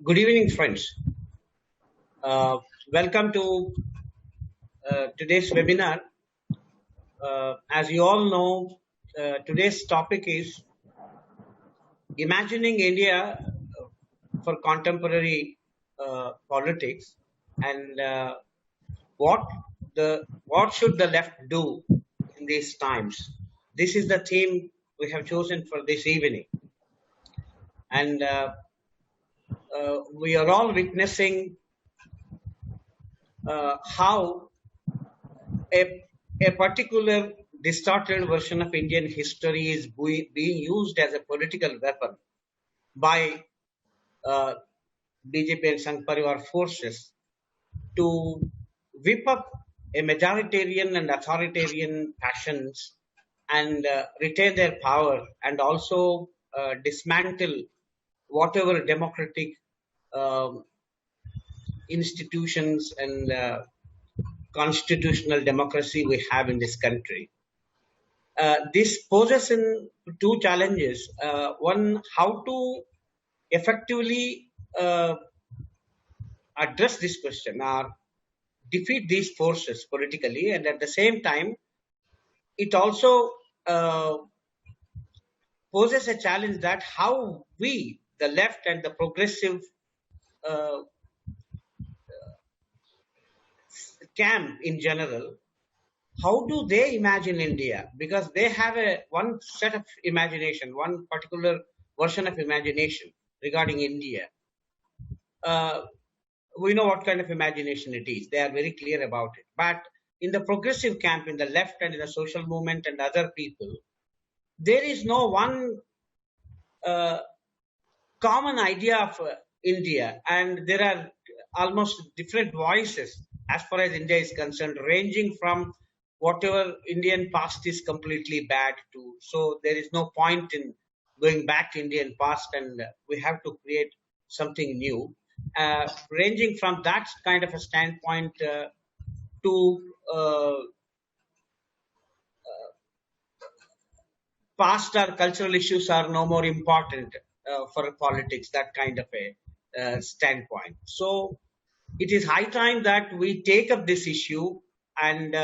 Good evening, friends. Welcome to today's webinar. As you all know, today's topic is imagining India for contemporary politics, and what should the left do in these times. This is the theme we have chosen for this evening, and we are all witnessing how a, a particular distorted version of Indian history is being used as a political weapon by uh, BJP and Sangh Parivar forces to whip up a majoritarian and authoritarian passions and retain their power and also dismantle whatever democratic um, institutions and constitutional democracy we have in this country. This poses in two challenges. One, how to effectively address this question or defeat these forces politically, and at the same time, it also uh, poses a challenge that how we, the left and the progressive uh, camp in general, how do they imagine India? Because they have a one set of imagination, one particular version of imagination regarding India. Uh, we know what kind of imagination it is. They are very clear about it. But in the progressive camp, in the left and in the social movement and other people, there is no one uh, common idea of India, and there are almost different voices as far as India is concerned, ranging from whatever Indian past is completely bad to. So there is no point in going back to Indian past, and we have to create something new. Ranging from that kind of a standpoint to past or cultural issues are no more important for politics, that kind of a standpoint. So it is high time that we take up this issue and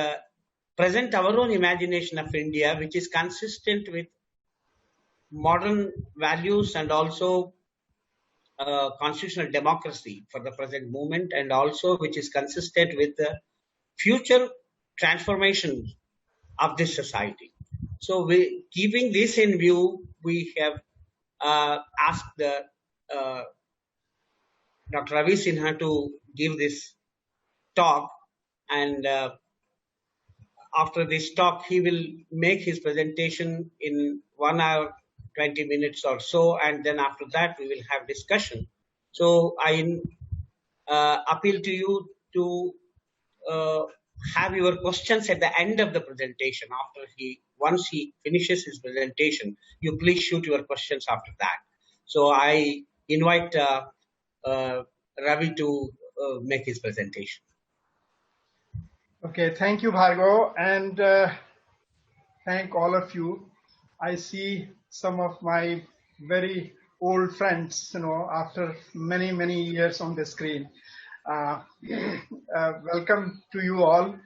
present our own imagination of India, which is consistent with modern values and also constitutional democracy for the present moment, and also which is consistent with the future transformation of this society. So, keeping this in view, we have asked the Dr. Ravi Sinha to give this talk, and after this talk, he will make his presentation in 1 hour, 20 minutes or so, and then after that, we will have discussion. So, I appeal to you to uh, have your questions at the end of the presentation. Once he finishes his presentation, you please shoot your questions after that. So I invite Ravi to make his presentation. Okay, thank you, Bhargav, and thank all of you. I see some of my very old friends, after many, many years on the screen. Welcome to you all.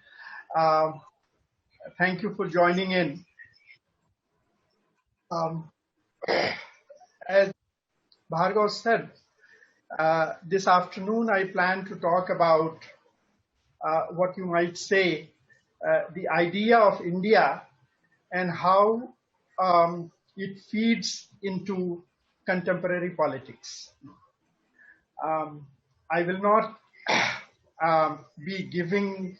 Thank you for joining in. As Bhargav said, this afternoon I plan to talk about what you might say, the idea of India and how it feeds into contemporary politics. I will not be giving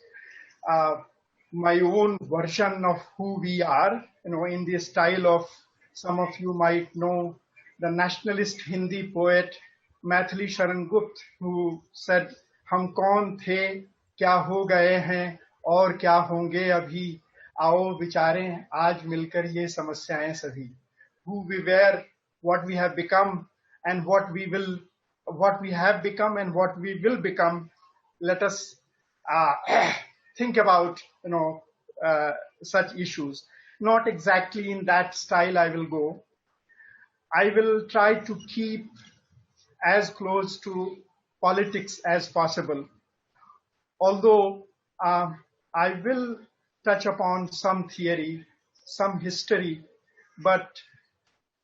my own version of who we are, in the style of some of you might know the nationalist Hindi poet Maithili Sharan Gupt, who said, "हम कौन थे, क्या हो गए हैं और क्या होंगे अभी, आओ विचारें आज मिलकर ये समस्याएं सभी." Who we were, what we have become, and what we have become and what we will become. Let us think about such issues. Not exactly in that style I will go. I will try to keep as close to politics as possible. Although I will touch upon some theory, some history, but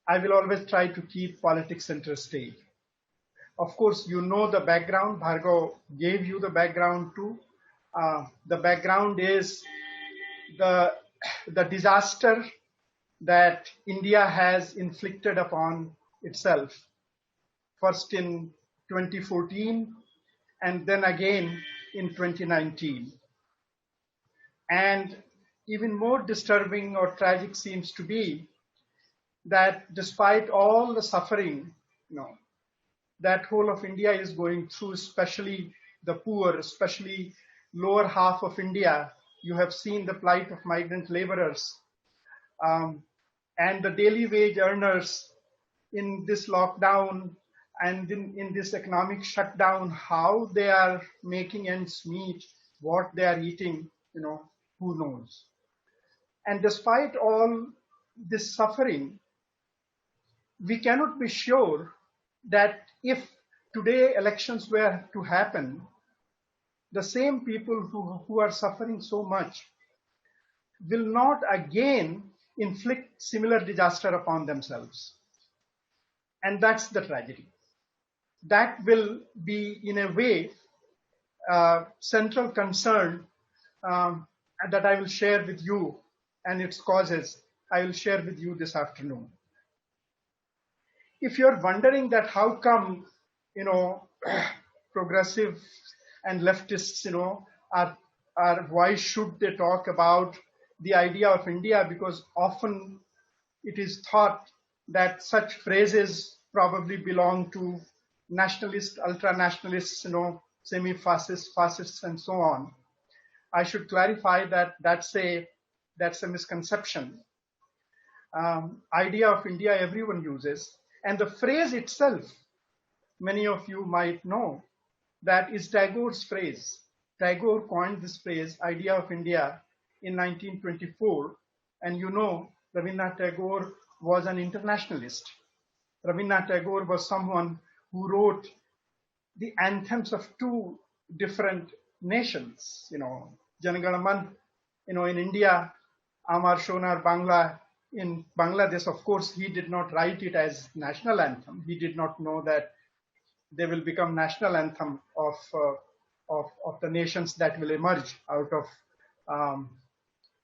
I will always try to keep politics center stage. Of course, you know the background. Bhargav gave you the background too. The background is the disaster that India has inflicted upon itself, first in 2014 and then again in 2019. And even more disturbing or tragic seems to be that despite all the suffering, that whole of India is going through, especially the poor, especially lower half of India, you have seen the plight of migrant laborers and the daily wage earners in this lockdown and in this economic shutdown, how they are making ends meet, what they are eating, who knows. And despite all this suffering, we cannot be sure that if today elections were to happen, the same people who are suffering so much will not again inflict similar disaster upon themselves. And that's the tragedy. That will be, in a way, central concern that I will share with you, and its causes I will share with you this afternoon. If you're wondering that how come, progressive and leftists, are why should they talk about the idea of India? Because often it is thought that such phrases probably belong to nationalists, ultra-nationalists, semi-fascists, fascists, and so on. I should clarify that that's a misconception. Idea of India everyone uses, and the phrase itself, many of you might know, that is Tagore's phrase. Tagore coined this phrase, idea of India, in 1924, and Rabindranath Tagore was an internationalist. Rabindranath Tagore was someone who wrote the anthems of two different nations, Janagana Man, in India, Amar Shonar Bangla. In Bangladesh, of course, he did not write it as national anthem. He did not know that they will become national anthem of the nations that will emerge out of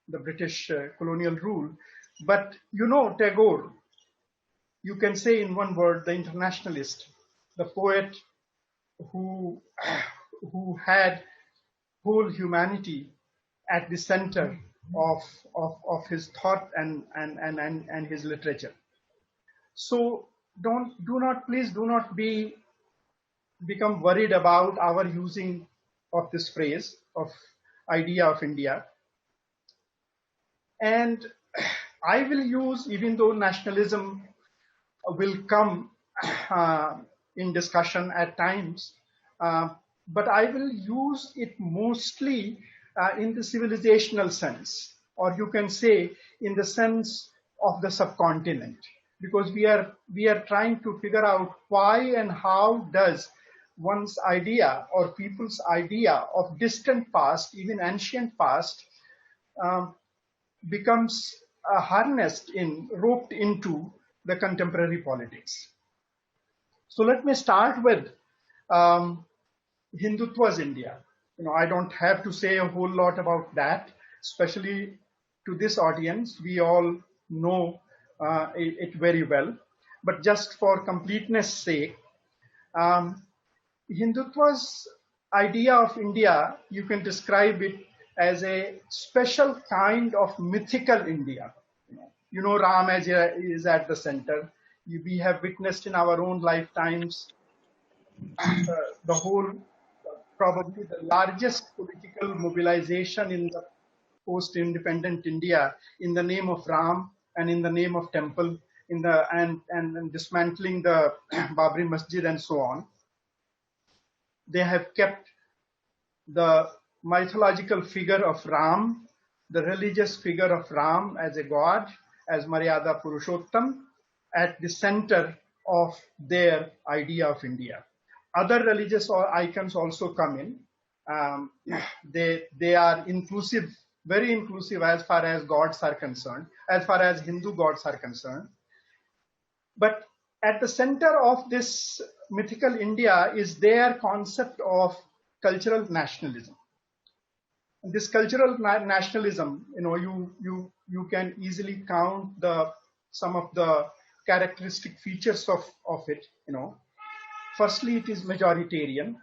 the British colonial rule. But Tagore, you can say in one word, the internationalist, the poet who had whole humanity at the center of his thought and his literature. So please do not become worried about our using of this phrase of idea of India. And I will use, even though nationalism will come in discussion at times, but I will use it mostly in the civilizational sense, or you can say in the sense of the subcontinent, because we are trying to figure out why and how does one's idea or people's idea of distant past, even ancient past, becomes roped into the contemporary politics. So let me start with Hindutva's India. I don't have to say a whole lot about that, especially to this audience. We all know it very well. But just for completeness' sake, Hindutva's idea of India, you can describe it as a special kind of mythical India. Ram is at the center. We have witnessed in our own lifetimes the whole, probably the largest political mobilization in the post-independent India in the name of Ram and in the name of temple, and dismantling the Babri Masjid and so on. They have kept the mythological figure of Ram, the religious figure of Ram as a god, as Maryada Purushottam, at the center of their idea of India. Other religious icons also come in. Um, they are inclusive, very inclusive as far as gods are concerned, as far as Hindu gods are concerned. But at the center of this mythical India is their concept of cultural nationalism. This cultural nationalism, you can easily count some of the characteristic features of it. Firstly, it is majoritarian.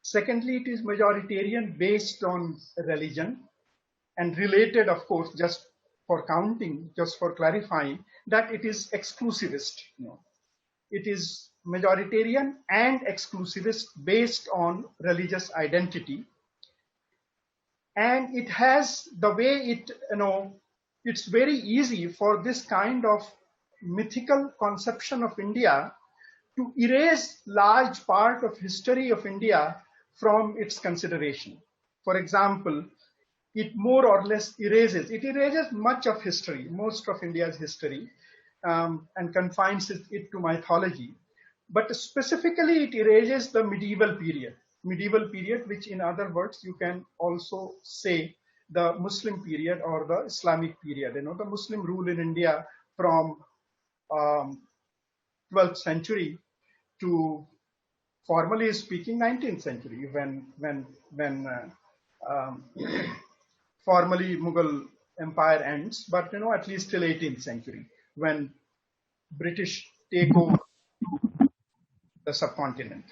Secondly, it is majoritarian based on religion, and related, of course, just for counting, just for clarifying, that it is exclusivist. It is majoritarian and exclusivist based on religious identity. And it has the way it's very easy for this kind of mythical conception of India to erase large part of history of India from its consideration. For example, it more or less erases much of history, most of India's history, and confines it to mythology. But specifically, it erases the medieval period, which in other words, you can also say the Muslim period or the Islamic period, the Muslim rule in India from 12th century to, formally speaking, 19th century, when formally Mughal Empire ends, but at least till 18th century, when British take over the subcontinent.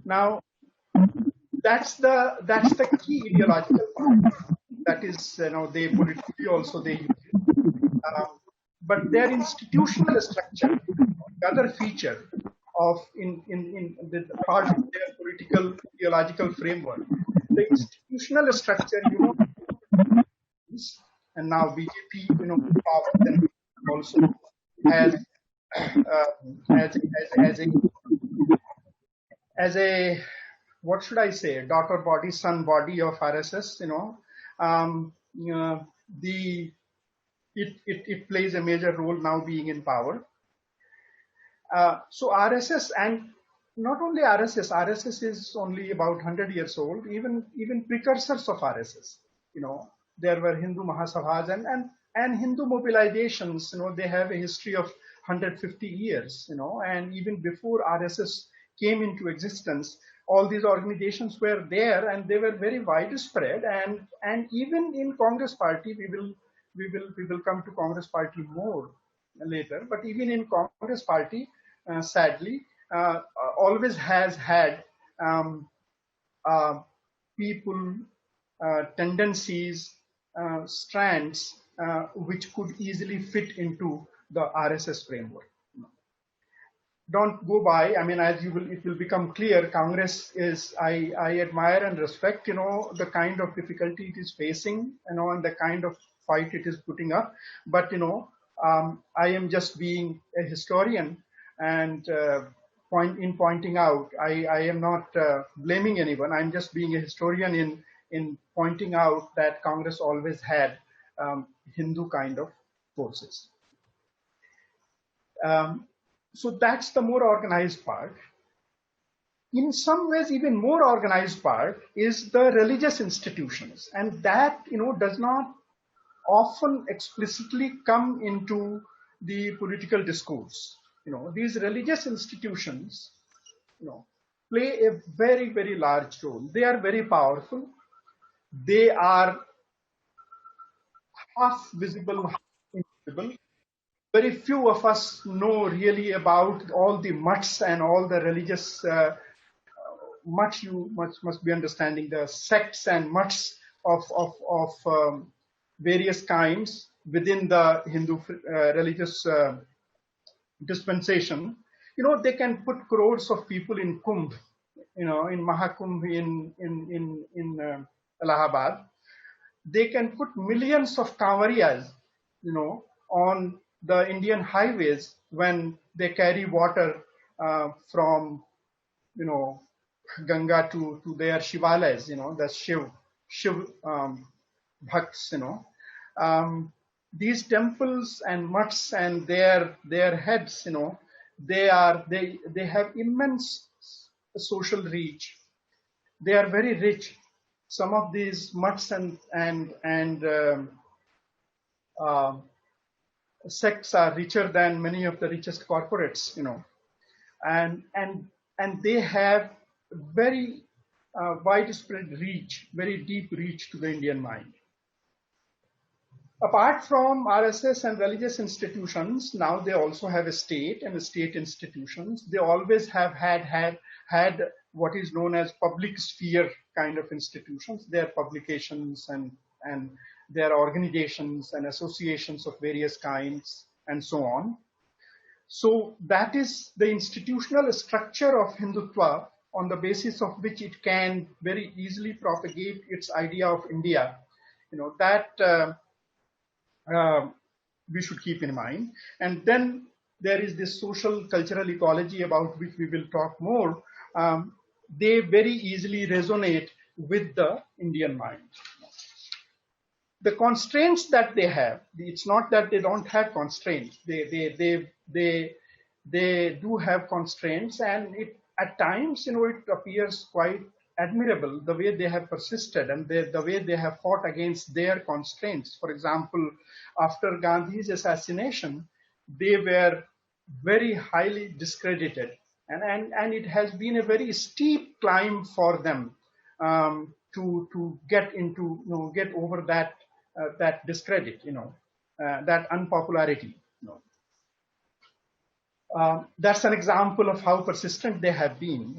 Now, that's the key ideological part. That is, they politically also they use it. But their institutional structure, the other feature of in the part of their political ideological framework, the institutional structure, and now BJP, power then also has as a what should I say, daughter body, son body of RSS, it plays a major role now being in power. So RSS, and not only RSS is only about 100 years old. Even precursors of RSS, there were Hindu Mahasabhas and Hindu mobilizations. They have a history of 150 years. And even before RSS came into existence, all these organizations were there, and they were very widespread. And even in Congress Party, we will come to Congress Party more later. But even in Congress Party, sadly, always has had people, tendencies, strands which could easily fit into the RSS framework. Don't go by. I mean, it will become clear. Congress is, I admire and respect, the kind of difficulty it is facing, and the kind of fight it is putting up. But, I am just being a historian, and pointing out, I am not blaming anyone. I'm just being a historian in pointing out that Congress always had Hindu kind of forces. So that's the more organized part. In some ways, even more organized part is the religious institutions, and that does not often explicitly come into the political discourse. These religious institutions, play a very, very large role. They are very powerful. They are half visible, half invisible. Very few of us know really about all the mutts and all the religious much. You must be understanding the sects and mutts of various kinds within the Hindu religious dispensation. They can put crores of people in Kumbh, in Mahakumbh in Allahabad. They can put millions of Kanwariyas, on the Indian highways when they carry water from, Ganga to their Shivalayas, the Shiv Bhakts, these temples and mutts and their heads, they have immense social reach. They are very rich. Some of these mutts and sects are richer than many of the richest corporates, and they have very widespread reach, very deep reach to the Indian mind. Apart from RSS and religious institutions, now they also have a state and state institutions. They always have had what is known as public sphere kind of institutions. Their publications and their organizations and associations of various kinds and so on. So that is the institutional structure of Hindutva, on the basis of which it can very easily propagate its idea of India. That we should keep in mind. And then there is this social cultural ecology about which we will talk more. They very easily resonate with the Indian mind. The constraints that they have, it's not that they don't have constraints. They do have constraints, and at times, it appears quite admirable the way they have persisted and the way they have fought against their constraints. For example, after Gandhi's assassination, they were very highly discredited, and it has been a very steep climb for them to get over that discredit, that unpopularity. That's an example of how persistent they have been.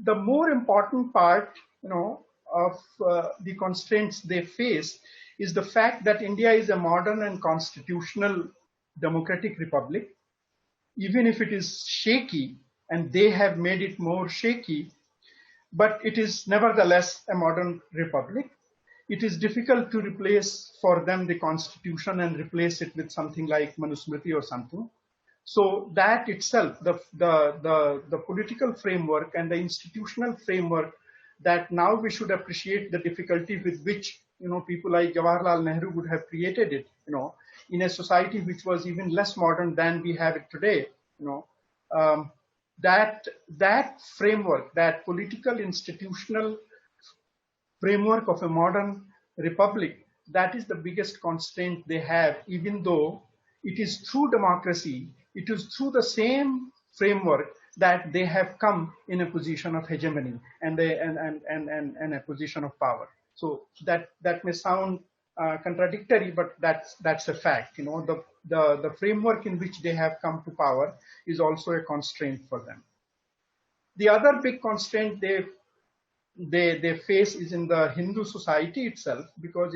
The more important part, of the constraints they face is the fact that India is a modern and constitutional democratic republic. Even if it is shaky, and they have made it more shaky, but it is nevertheless a modern republic. It is difficult to replace for them the constitution and replace it with something like Manusmriti or something. So that itself, the political framework and the institutional framework, that now we should appreciate the difficulty with which people like Jawaharlal Nehru would have created it, in a society which was even less modern than we have it today. That framework, that political institutional framework of a modern republic, that is the biggest constraint they have, even though it is through democracy, it is through the same framework that they have come in a position of hegemony and a position of power. So that may sound contradictory, but that's a fact. The framework in which they have come to power is also a constraint for them. The other big constraint they face is in the Hindu society itself, because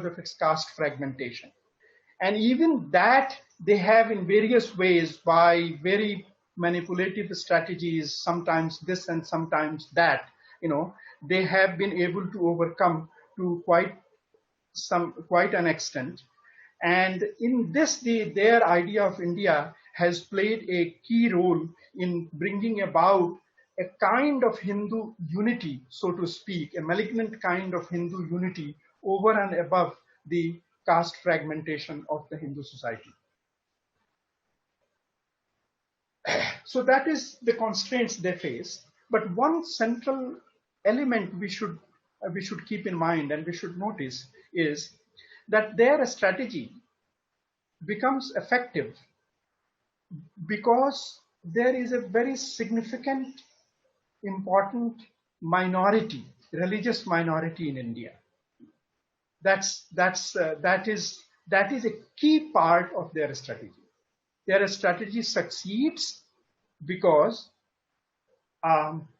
of its caste fragmentation. And even that they have in various ways, by very manipulative strategies, sometimes this and sometimes that, they have been able to overcome to quite an extent. And in this, their idea of India has played a key role in bringing about a kind of Hindu unity, so to speak, a malignant kind of Hindu unity over and above the caste fragmentation of the Hindu society. So that is the constraints they face. But one central element we should keep in mind and we should notice is that their strategy becomes effective because there is a very significant, important minority, religious minority in India. That is a key part of their strategy. Their strategy succeeds because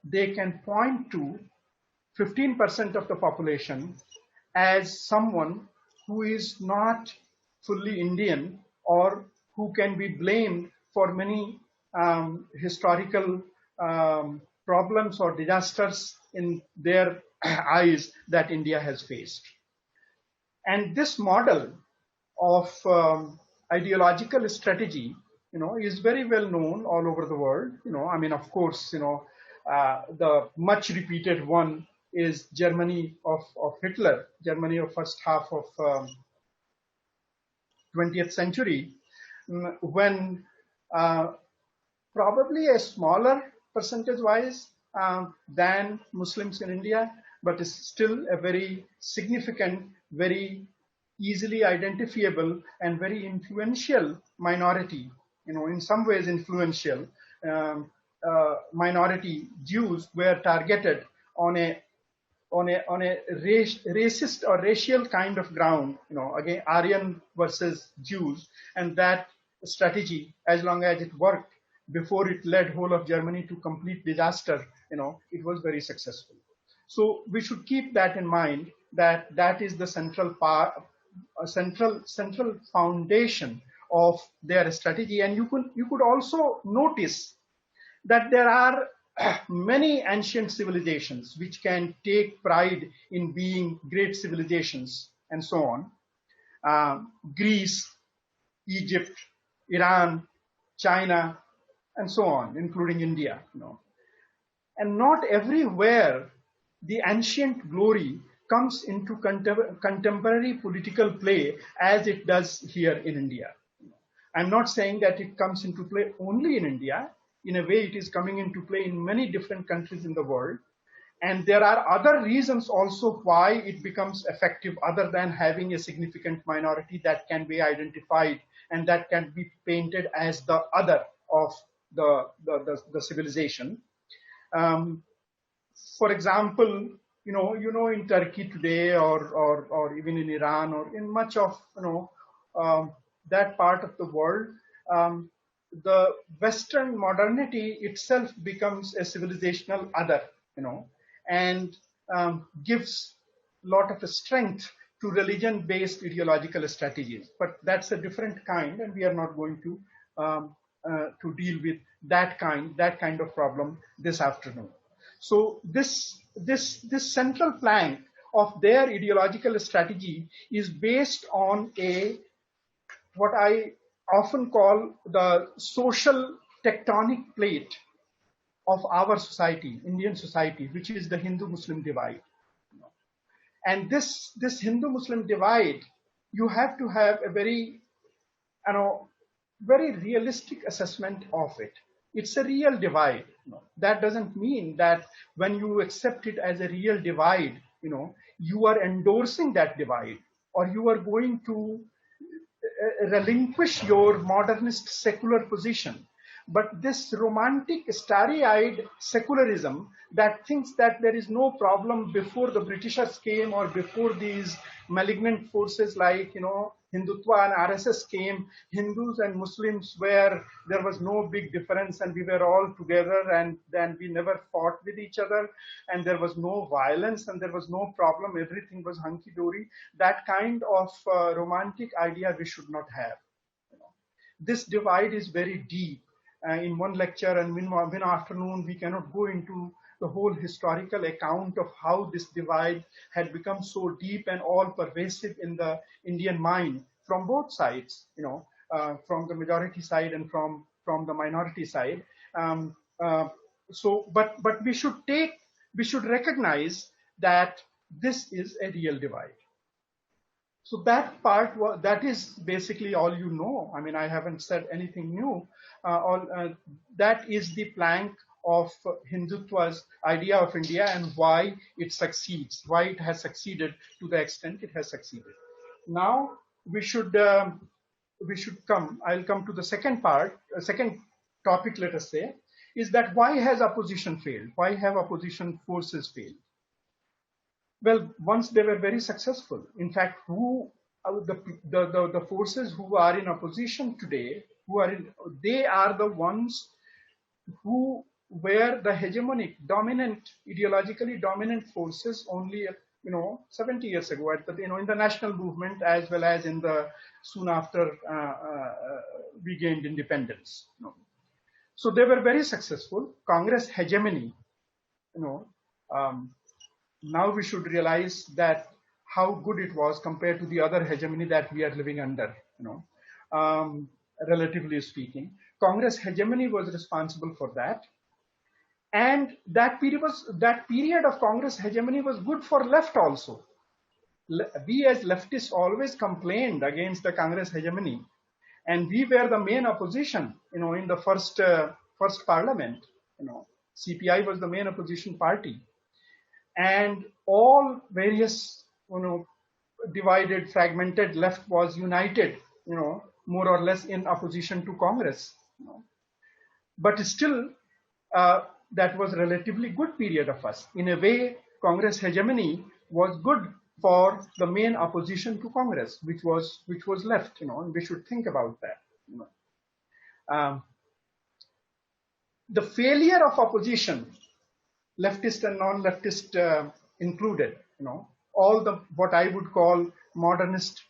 they can point to 15% of the population as someone who is not fully Indian, or who can be blamed for many historical problems or disasters in their eyes that India has faced. And this model of ideological strategy, is very well known all over the world. Of course, the much repeated one is Germany of Hitler, Germany of first half of 20th century, when probably a smaller percentage-wise than Muslims in India, but is still a very significant, very easily identifiable, and very influential minority. In some ways influential minority. Jews were targeted on a racist or racial kind of ground, again, Aryan versus Jews, and that strategy, as long as it worked before it led whole of Germany to complete disaster, it was very successful. So we should keep that in mind, that is the central part, central foundation of their strategy. And you could also notice that there are many ancient civilizations which can take pride in being great civilizations and so on. Greece, Egypt, Iran, China, and so on, including India. And not everywhere the ancient glory comes into contemporary political play as it does here in India. I'm not saying that it comes into play only in India. In a way, it is coming into play in many different countries in the world. And there are other reasons also why it becomes effective, other than having a significant minority that can be identified and that can be painted as the other of the civilization. For example, in Turkey today, or even in Iran, or in much of that part of the world, the Western modernity itself becomes a civilizational other, and gives a lot of strength to religion-based ideological strategies. But that's a different kind, and we are not going to deal with that kind of problem this afternoon. So this central plank of their ideological strategy is based on what I often call the social tectonic plate of our society, Indian society, which is the Hindu-Muslim divide. And this Hindu-Muslim divide, you have to have a very realistic assessment of it. It's a real divide. That doesn't mean that when you accept it as a real divide, you are endorsing that divide, or you are going to relinquish your modernist secular position. But this romantic, starry-eyed secularism that thinks that there is no problem before the Britishers came, or before these malignant forces like, Hindutva and RSS came, Hindus and Muslims where there was no big difference, and we were all together, and then we never fought with each other, and there was no violence, and there was no problem, everything was hunky-dory. That kind of romantic idea we should not have. This divide is very deep. In one lecture and one afternoon, we cannot go into the whole historical account of how this divide had become so deep and all pervasive in the Indian mind from both sides, from the majority side and from the minority side. But we should recognize that this is a real divide. So that part, that is basically all I mean, I haven't said anything new. That is the plank of Hindutva's idea of India and why it succeeds, why it has succeeded to the extent it has succeeded. Now we should come. I'll come to the second part, second topic. Let us say, is that why has opposition failed? Why have opposition forces failed? Well, once they were very successful. In fact, the forces who are in opposition today, they are the ones who were the hegemonic, dominant, ideologically dominant forces only 70 years ago, in the national movement, as well as in the soon after we gained independence. So they were very successful. Congress hegemony, now we should realize that how good it was compared to the other hegemony that we are living under, relatively speaking. Congress hegemony was responsible for that. And that period of Congress hegemony was good for left also. we as leftists always complained against the Congress hegemony, and we were the main opposition, in the first parliament. CPI was the main opposition party, and all various, divided, fragmented left was united, more or less in opposition to Congress. But still, that was a relatively good period of us. In a way, Congress hegemony was good for the main opposition to Congress, which was left, and we should think about that. The failure of opposition, leftist and non-leftist included, all the what I would call modernist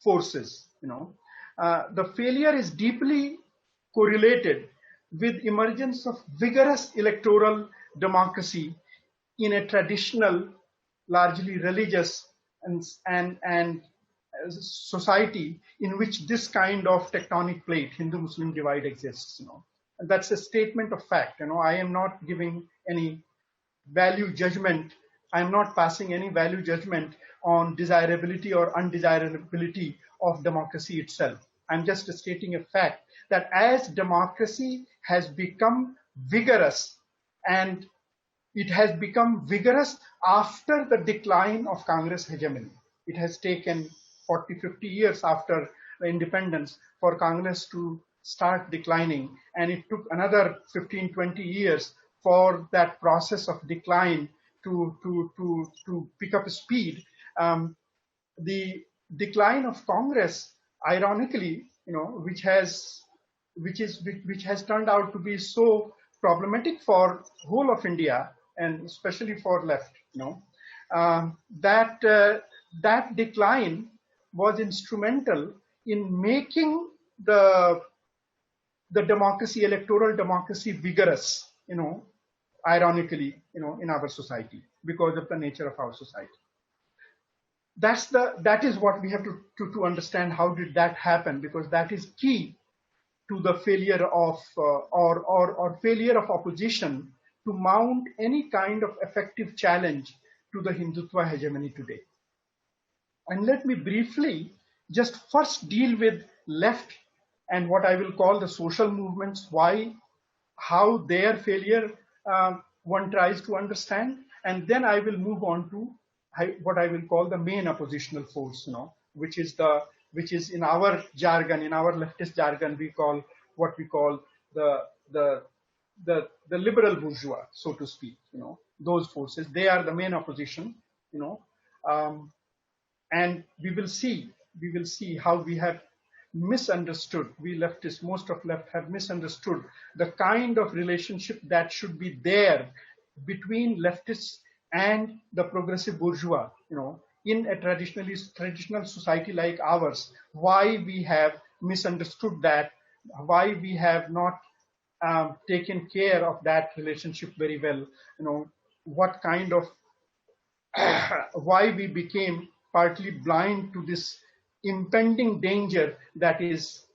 forces, the failure is deeply correlated with emergence of vigorous electoral democracy in a traditional, largely religious and society in which this kind of tectonic plate, Hindu-Muslim divide, exists. And that's a statement of fact. I am not giving any value judgment. I'm not passing any value judgment on desirability or undesirability of democracy itself. I'm just stating a fact that as democracy has become vigorous, and it has become vigorous after the decline of Congress hegemony. It has taken 40, 50 years after the independence for Congress to start declining, and it took another 15, 20 years for that process of decline to pick up speed. The decline of Congress, ironically, which has turned out to be so problematic for whole of India and especially for left, that decline was instrumental in making the democracy, electoral democracy, vigorous, ironically, in our society because of the nature of our society. That is what we have to understand. How did that happen? Because that is key to the failure of or failure of opposition to mount any kind of effective challenge to the Hindutva hegemony today. And let me briefly just first deal with left and what I will call the social movements, how their failure one tries to understand, and then I will move on to what I will call the main oppositional force, which is in our jargon, in our leftist jargon, we call the liberal bourgeois, so to speak. Those forces, they are the main opposition. And we will see how we have misunderstood. We leftists, most of left, have misunderstood the kind of relationship that should be there between leftists and the progressive bourgeois, in a traditional society like ours. Why we have misunderstood that, why we have not taken care of that relationship very well, what kind of, why we became partly blind to this impending danger that is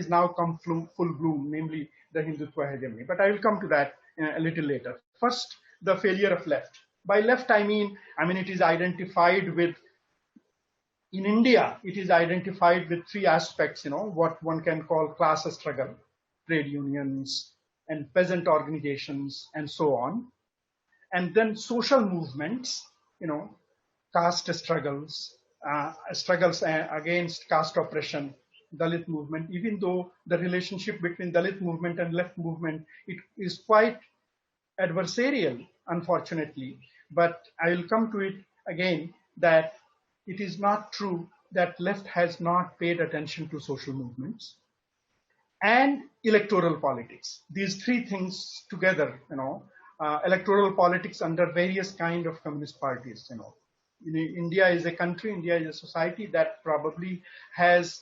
now come full bloom, namely the Hindutva hegemony. But I will come to that a little later. First, the failure of left. By left, I mean it is identified with, in India, it is identified with three aspects, what one can call class struggle, trade unions and peasant organizations and so on. And then social movements, caste struggles, struggles against caste oppression, Dalit movement, even though the relationship between Dalit movement and left movement, it is quite adversarial, unfortunately. But I will come to it again, that it is not true that left has not paid attention to social movements and electoral politics. These three things together, electoral politics under various kind of communist parties, India is a country, India is a society that probably has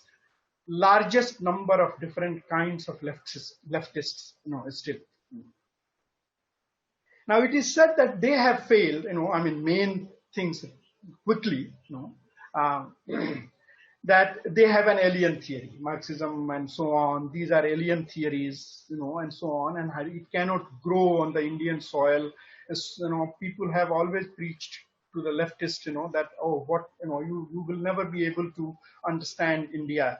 largest number of different kinds of leftists, still. Now it is said that they have failed, main things quickly, that they have an alien theory, Marxism and so on. These are alien theories, and so on, and it cannot grow on the Indian soil. As, people have always preached to the leftist, that, oh, what, you will never be able to understand India,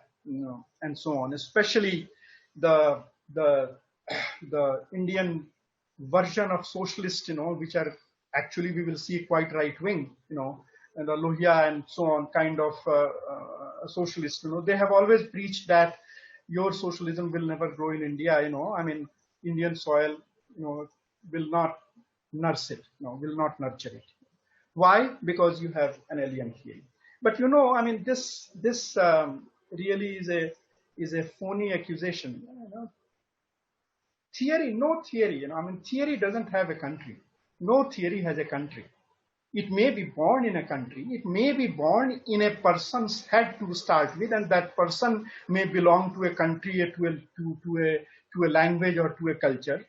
and so on. Especially the the the Indian version of socialist, which are actually, we will see, quite right wing, and the Lohia and so on kind of socialists. They have always preached that your socialism will never grow in India. I mean, Indian soil, will not nurse it, will not nurture it. Why? Because you have an alien theory. But I mean, this really is a phony accusation. Theory, no theory. I mean, theory doesn't have a country. No theory has a country. It may be born in a country. It may be born in a person's head to start with, and that person may belong to a country, to a language, or to a culture.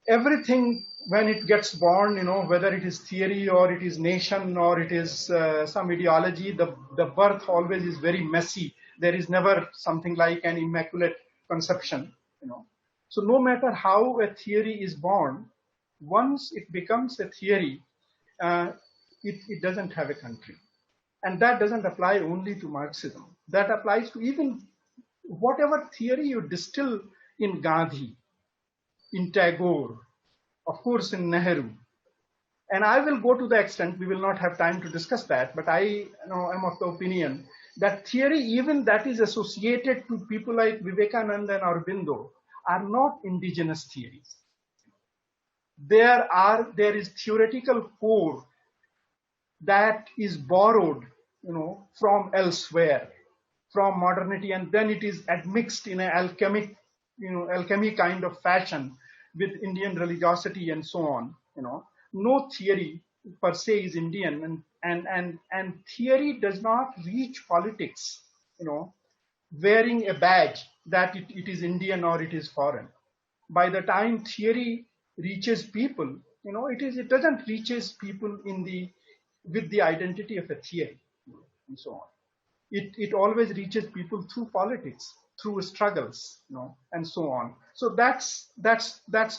Everything, when it gets born, whether it is theory or it is nation or it is some ideology, the birth always is very messy. There is never something like an immaculate conception. So no matter how a theory is born, once it becomes a theory, it doesn't have a country. And that doesn't apply only to Marxism. That applies to even whatever theory you distill in Gandhi, in Tagore, of course in Nehru. And I will go to the extent, we will not have time to discuss that, but I am of the opinion that theory, even that is associated to people like Vivekananda and Aurobindo, are not indigenous theories. There is theoretical core that is borrowed, from elsewhere, from modernity, and then it is admixed in an alchemy kind of fashion with Indian religiosity and so on. No theory per se is Indian, and theory does not reach politics, wearing a badge that it is Indian or it is foreign. By the time theory reaches people, it doesn't reaches people with the identity of a theory, and so on. It always reaches people through politics, through struggles, and so on. So that's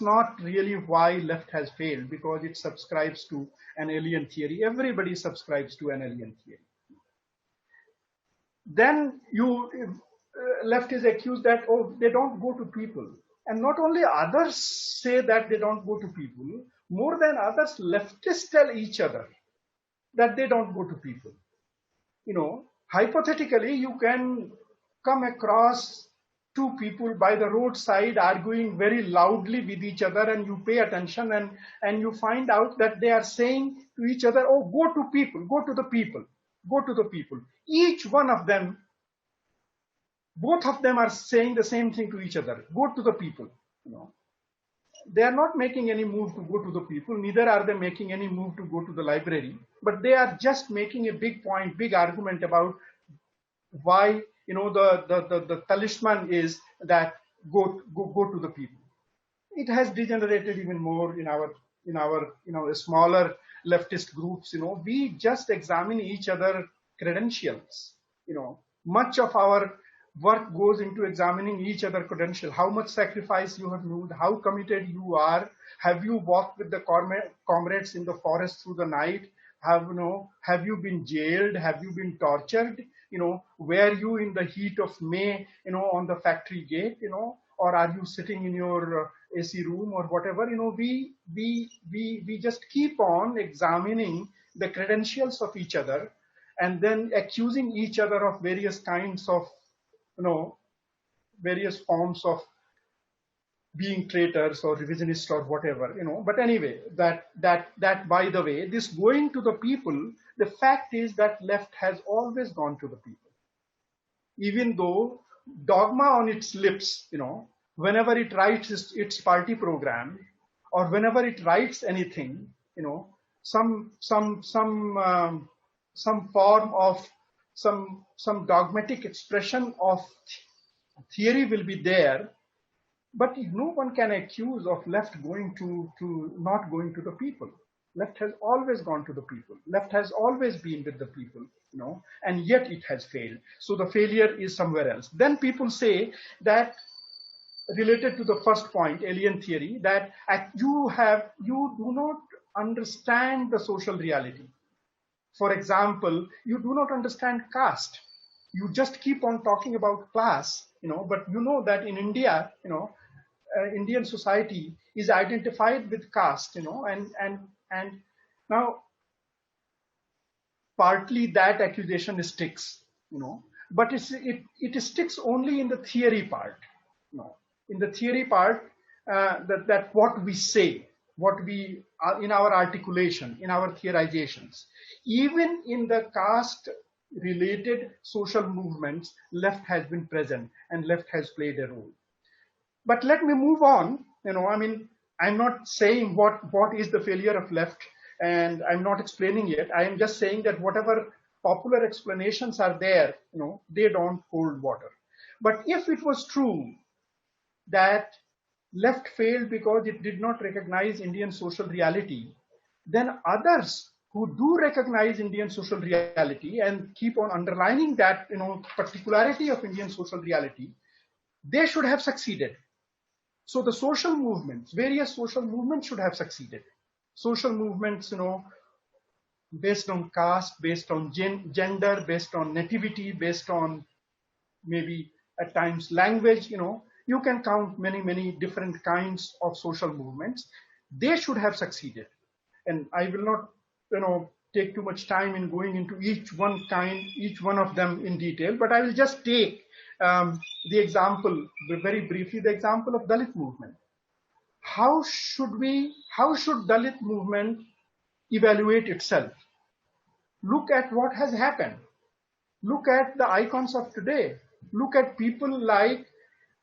not really why left has failed, because it subscribes to an alien theory. Everybody subscribes to an alien theory. Then left is accused that, oh, they don't go to people. And not only others say that they don't go to people, more than others, leftists tell each other that they don't go to people. Hypothetically, you can come across two people by the roadside arguing very loudly with each other, and you pay attention and you find out that they are saying to each other, oh, go to people, go to the people, go to the people. Each one of them, both of them are saying the same thing to each other, go to the people. They are not making any move to go to the people, neither are they making any move to go to the library, but they are just making a big point, big argument about why, the talisman is that go to the people. It has degenerated even more in our smaller leftist groups. We just examine each other credentials. Much of our work goes into examining each other credential. How much sacrifice you have made, how committed you are, have you walked with the comrades in the forest through the night, have you been jailed, have you been tortured, were you in the heat of May, on the factory gate, or are you sitting in your AC room or whatever. We just keep on examining the credentials of each other and then accusing each other of various kinds of various forms of being traitors or revisionists or whatever, But anyway, that by the way, this going to the people, the fact is that left has always gone to the people. Even though dogma on its lips, whenever it writes its party program or whenever it writes anything, some form of some dogmatic expression of theory will be there, but no one can accuse of left going to not going to the people. Left has always gone to the people. Left has always been with the people, and yet it has failed. So the failure is somewhere else. Then people say that, related to the first point, alien theory, that you do not understand the social reality. For example, you do not understand caste. You just keep on talking about class, but you know that in India, Indian society is identified with caste, and now partly that accusation sticks, but it sticks only in the theory part, in the theory part, that what we say, what we are in our articulation, in our theorizations, even in the caste related social movements, left has been present and left has played a role. But let me move on. I'm not saying what is the failure of left, and I'm not explaining it. I am just saying that whatever popular explanations are there, they don't hold water. But if it was true that left failed because it did not recognize Indian social reality, then others who do recognize Indian social reality and keep on underlining that, particularity of Indian social reality, they should have succeeded. So the social movements, various social movements should have succeeded. Social movements, based on caste, based on gender, based on nativity, based on maybe at times language, you can count many, many different kinds of social movements. They should have succeeded. And I will not, take too much time in going into each one of them in detail, but I will just take the example, very briefly, the example of Dalit movement. How should Dalit movement evaluate itself? Look at what has happened. Look at the icons of today. Look at people like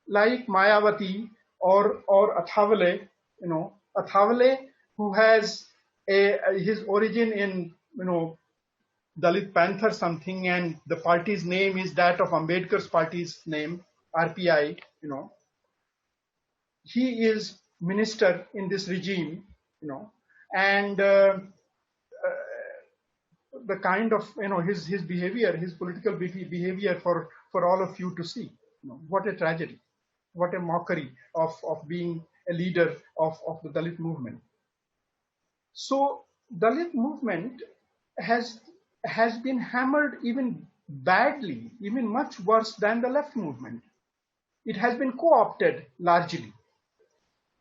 Mayawati or Athawale, Athawale, who has his origin in, Dalit Panther something, and the party's name is that of Ambedkar's party's name, RPI, He is minister in this regime, and the kind of, his behavior, his political behavior for all of you to see. What a tragedy, what a mockery of being a leader of the Dalit movement. So Dalit movement has been hammered even badly, even much worse than the left movement. It has been co-opted largely.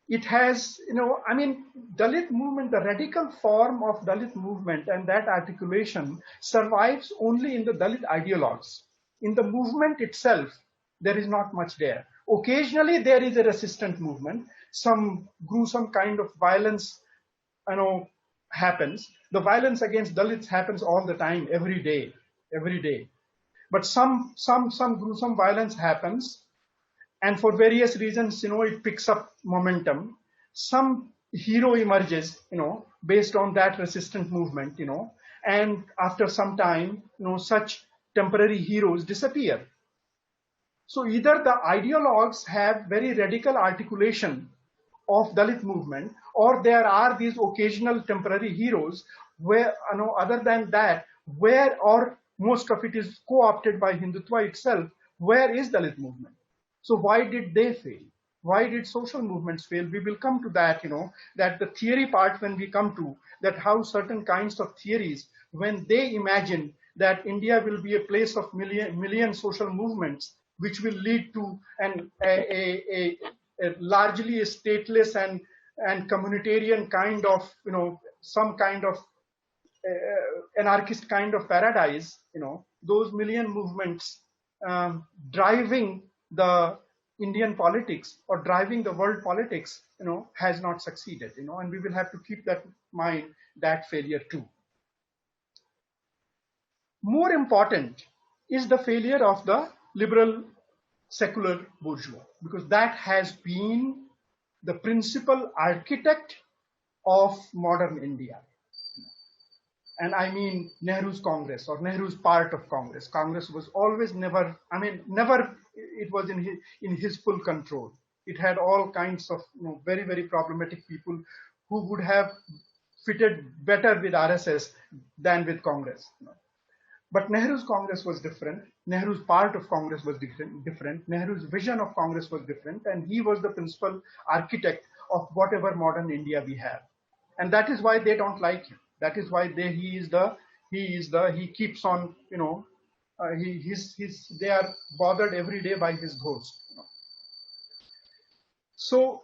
It has, Dalit movement, the radical form of Dalit movement and that articulation survives only in the Dalit ideologues. In the movement itself, there is not much there. Occasionally, there is a resistant movement. Some gruesome kind of violence, happens. The violence against Dalits happens all the time, every day. But some gruesome violence happens, and for various reasons, it picks up momentum. Some hero emerges, based on that resistant movement, and after some time, such temporary heroes disappear. So either the ideologues have very radical articulation of Dalit movement, or there are these occasional temporary heroes where, other than that, where, or most of it is co-opted by Hindutva itself, where is Dalit movement? So why did they fail? Why did social movements fail? We will come to that, that the theory part, when we come to that, how certain kinds of theories, when they imagine that India will be a place of million social movements, which will lead to a largely a stateless and communitarian kind of, some kind of anarchist kind of paradise, those million movements driving the Indian politics or driving the world politics, has not succeeded, and we will have to keep that in mind, that failure too. More important is the failure of the liberal secular bourgeois, because that has been the principal architect of modern India. And I mean Nehru's Congress, or Nehru's part of Congress. Congress was always never it was in his full control. It had all kinds of very, very problematic people who would have fitted better with RSS than with Congress. But Nehru's Congress was different. Nehru's part of Congress was different. Nehru's vision of Congress was different. And he was the principal architect of whatever modern India we have. and that is why they don't like him. That is why he keeps on, they are bothered every day by his ghost. So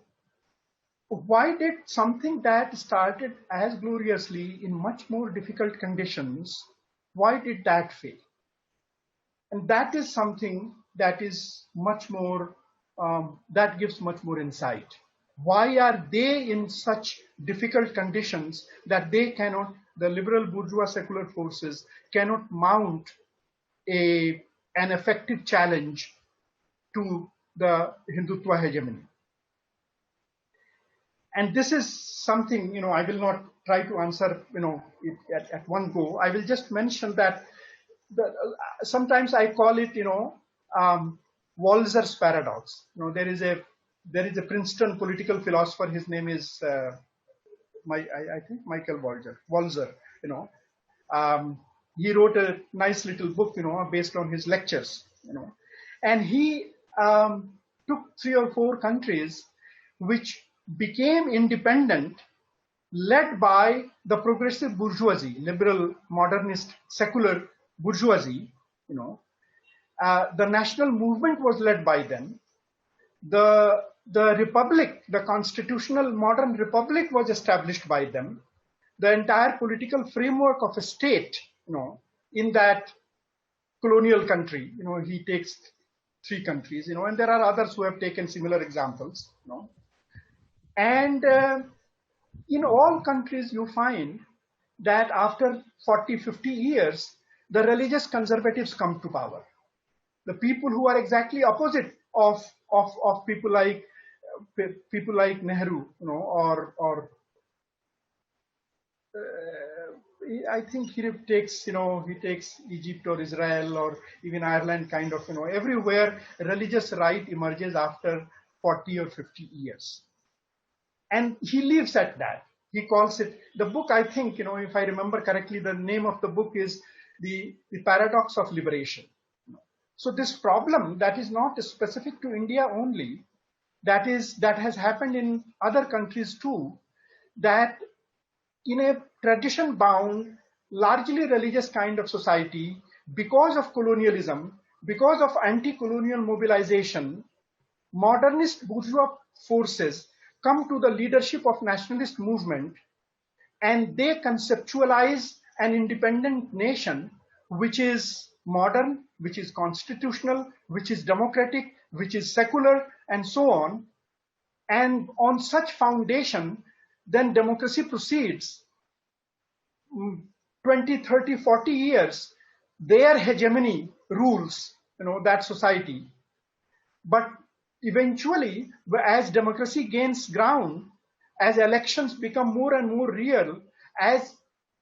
why did something that started as gloriously in much more difficult conditions, why did that fail? And that is something that is much more, that gives much more insight. Why are they in such difficult conditions that they cannot, the liberal bourgeois secular forces cannot mount an effective challenge to the Hindutva hegemony? And this is something, I will not try to answer, at one go. I will just mention that sometimes I call it, Walzer's paradox. There is a Princeton political philosopher. His name is I think Michael Walzer. He wrote a nice little book, based on his lectures. And he took 3 or 4 countries which became independent, led by the progressive bourgeoisie, liberal, modernist, secular bourgeoisie. The national movement was led by them. The republic, the constitutional modern republic, was established by them. The entire political framework of a state, in that colonial country, he takes 3 countries, and there are others who have taken similar examples, And in all countries, you find that after 40, 50 years, the religious conservatives come to power. The people who are exactly opposite of people like Nehru, or I think he takes Egypt or Israel or even Ireland, kind of, everywhere religious right emerges after 40 or 50 years. And he leaves at that. He calls it, the book, I think, if I remember correctly, the name of the book is the Paradox of Liberation. So this problem that is not specific to India only, that has happened in other countries too, that in a tradition-bound, largely religious kind of society, because of colonialism, because of anti-colonial mobilization, modernist bourgeois forces come to the leadership of nationalist movement, and they conceptualize an independent nation which is modern, which is constitutional, which is democratic, which is secular, and so on. And on such foundation, then democracy proceeds. 20, 30, 40 years, their hegemony rules, that society. But eventually, as democracy gains ground, as elections become more and more real, as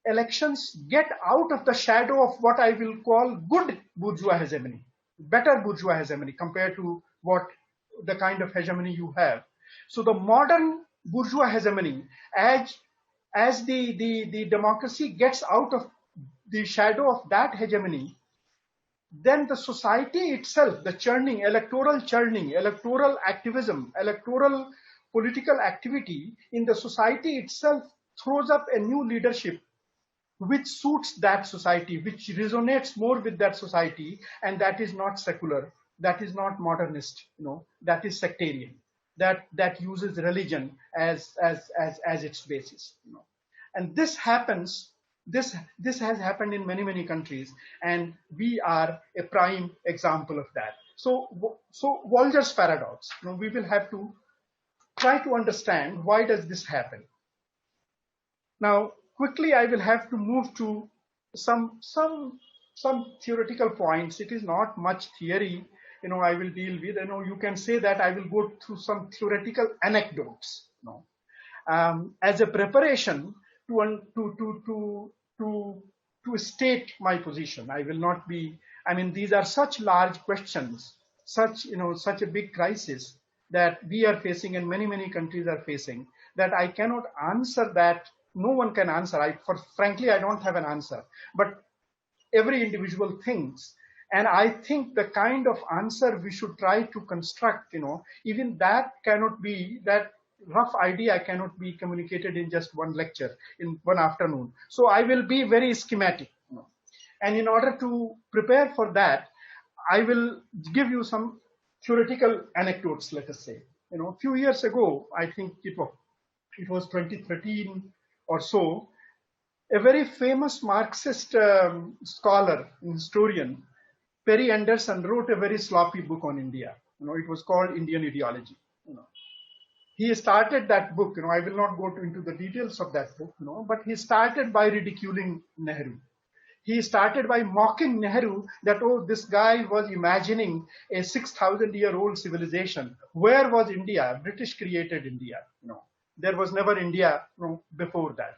elections get out of the shadow of what I will call good bourgeois hegemony, better bourgeois hegemony compared to what the kind of hegemony you have. So the modern bourgeois hegemony, as the democracy gets out of the shadow of that hegemony, then the society itself, the churning, electoral activism, electoral political activity in the society itself throws up a new leadership which suits that society, which resonates more with that society, and that is not secular, that is not modernist, that is sectarian, that uses religion as its basis. And this happens. This has happened in many, many countries, and we are a prime example of that. So Walzer's paradox, we will have to try to understand why does this happen. Now, quickly, I will have to move to some theoretical points. It is not much theory, I will deal with. You can say that I will go through some theoretical anecdotes, as a preparation to state my position. I will not be, these are such large questions, such a big crisis that we are facing and many, many countries are facing, that I cannot answer that. No one can answer. Frankly, I don't have an answer, but every individual thinks. And I think the kind of answer we should try to construct, even that cannot be that, rough idea cannot be communicated in just one lecture, in one afternoon. So I will be very schematic. And in order to prepare for that, I will give you some theoretical anecdotes, let us say. A few years ago, I think it was 2013 or so, a very famous Marxist scholar and historian, Perry Anderson, wrote a very sloppy book on India. It was called Indian Ideology. He started that book. I will not go into the details of that book. But he started by ridiculing Nehru. He started by mocking Nehru that, oh, this guy was imagining a 6,000-year-old civilization. Where was India? British created India. There was never India before that.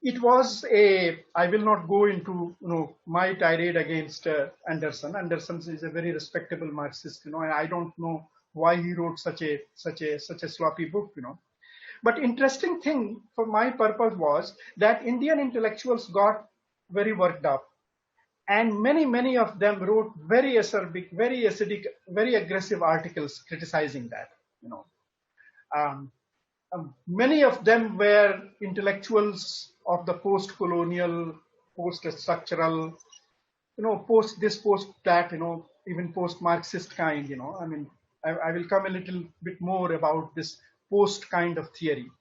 It was I will not go into my tirade against Anderson. Anderson is a very respectable Marxist, and I don't know why he wrote such a sloppy book, But interesting thing for my purpose was that Indian intellectuals got very worked up, and many of them wrote very acerbic, very acidic, very aggressive articles criticizing that. Many of them were intellectuals of the post-colonial, post-structural, post this, post that, even post-Marxist kind. I will come a little bit more about this post kind of theory.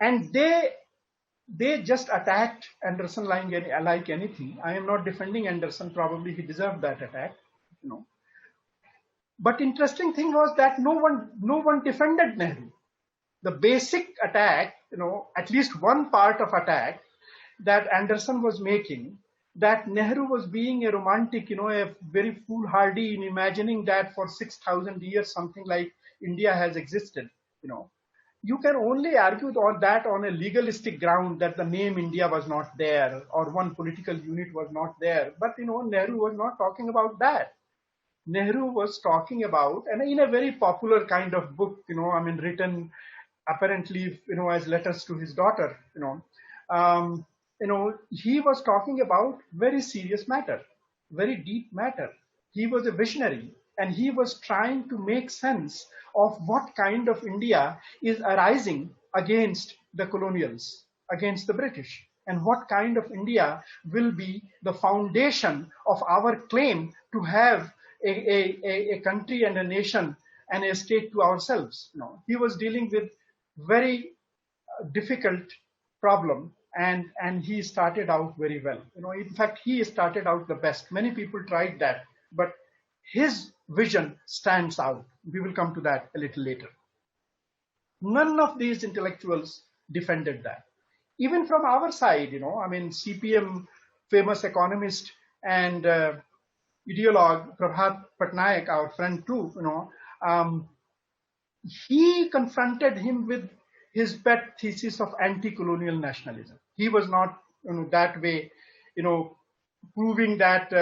And they just attacked Anderson like anything. I am not defending Anderson. Probably he deserved that attack. But interesting thing was that no one defended Nehru. The basic attack, at least one part of attack that Anderson was making, that Nehru was being a romantic, a very foolhardy in imagining that for 6,000 years something like India has existed. You can only argue on that on a legalistic ground that the name India was not there or one political unit was not there. But Nehru was not talking about that. Nehru was talking about, and in a very popular kind of book, written apparently, as letters to his daughter, he was talking about very serious matter, very deep matter. He was a visionary, and he was trying to make sense of what kind of India is arising against the colonials, against the British, and what kind of India will be the foundation of our claim to have a country and a nation and a state to ourselves. He was dealing with very difficult problem, and he started out very well. In fact, he started out the best. Many people tried that, but his vision stands out. We will come to that a little later. None of these intellectuals defended that. Even from our side, CPM famous economist and ideologue Prabhat Patnaik, our friend too, he confronted him with his pet thesis of anti-colonial nationalism. He was not that way, proving that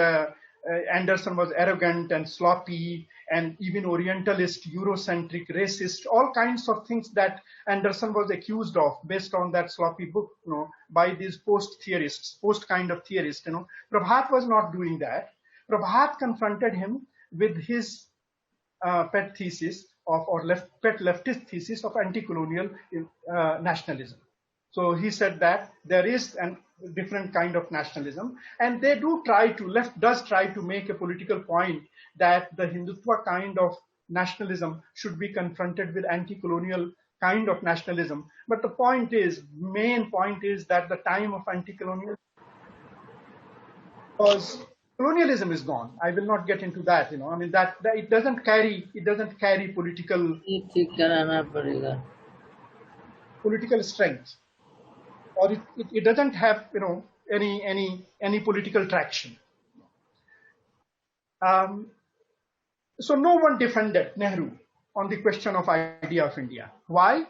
Anderson was arrogant and sloppy and even Orientalist, Eurocentric, racist, all kinds of things that Anderson was accused of based on that sloppy book, by these post-theorists, post-kind of theorists. Prabhat was not doing that. Prabhat confronted him with his pet thesis pet leftist thesis of anti-colonial nationalism. So he said that there is a different kind of nationalism, and they left does try to make a political point that the Hindutva kind of nationalism should be confronted with anti-colonial kind of nationalism. But the main point is that the time of anti-colonial was colonialism is gone. I will not get into that. That it doesn't carry political strength, or it doesn't have any political traction. So no one defended Nehru on the question of idea of India. Why?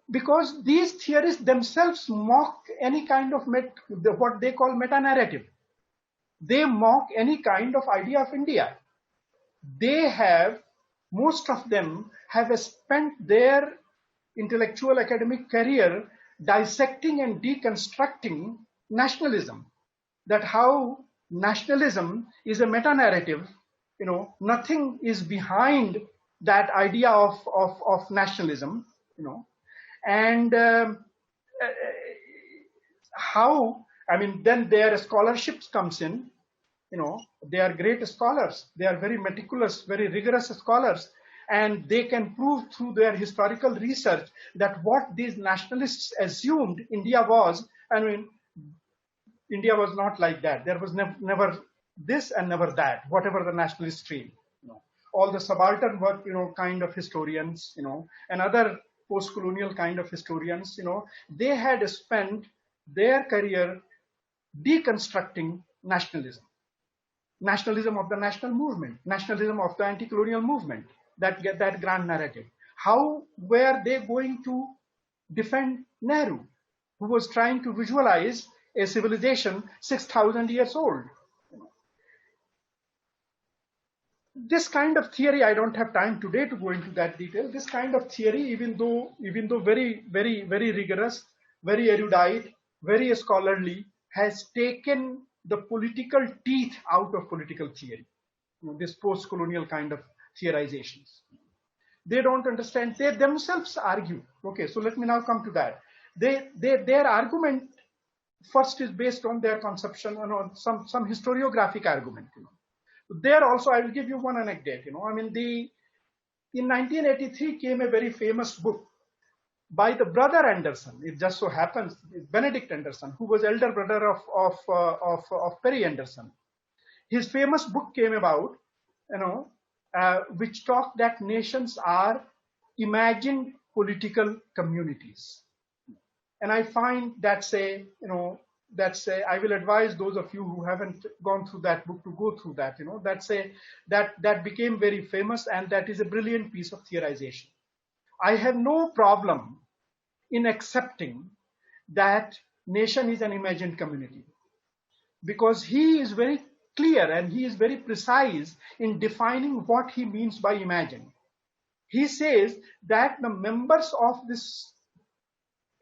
Because these theorists themselves mock any kind of what they call meta-narrative. They mock any kind of idea of India. Most of them have spent their intellectual academic career dissecting and deconstructing nationalism. That how nationalism is a meta-narrative, nothing is behind that idea of nationalism, and how, I mean, then their scholarships comes in, they are great scholars. They are very meticulous, very rigorous scholars. And they can prove through their historical research that what these nationalists assumed India was, I mean, India was not like that. There was never this and never that, whatever the nationalist stream. All the subaltern work, kind of historians, and other post-colonial kind of historians, they had spent their career deconstructing nationalism. Nationalism of the national movement, nationalism of the anti-colonial movement, that grand narrative. How were they going to defend Nehru, who was trying to visualize a civilization 6,000 years old? This kind of theory, I don't have time today to go into that detail. This kind of theory, even though very, very, very rigorous, very erudite, very scholarly, has taken the political teeth out of political theory. This post-colonial kind of theorizations. They don't understand. They themselves argue. Okay, so let me now come to that. Their argument first is based on their conception, on some historiographic argument. There also, I will give you one anecdote. I mean, in 1983 came a very famous book by the brother Anderson. It just so happens, Benedict Anderson, who was elder brother of Perry Anderson. His famous book came about, which talked that nations are imagined political communities. And I find I will advise those of you who haven't gone through that book to go through that. That became very famous, and that is a brilliant piece of theorization. I have no problem in accepting that nation is an imagined community, because he is very clear and he is very precise in defining what he means by imagined. He says that the members of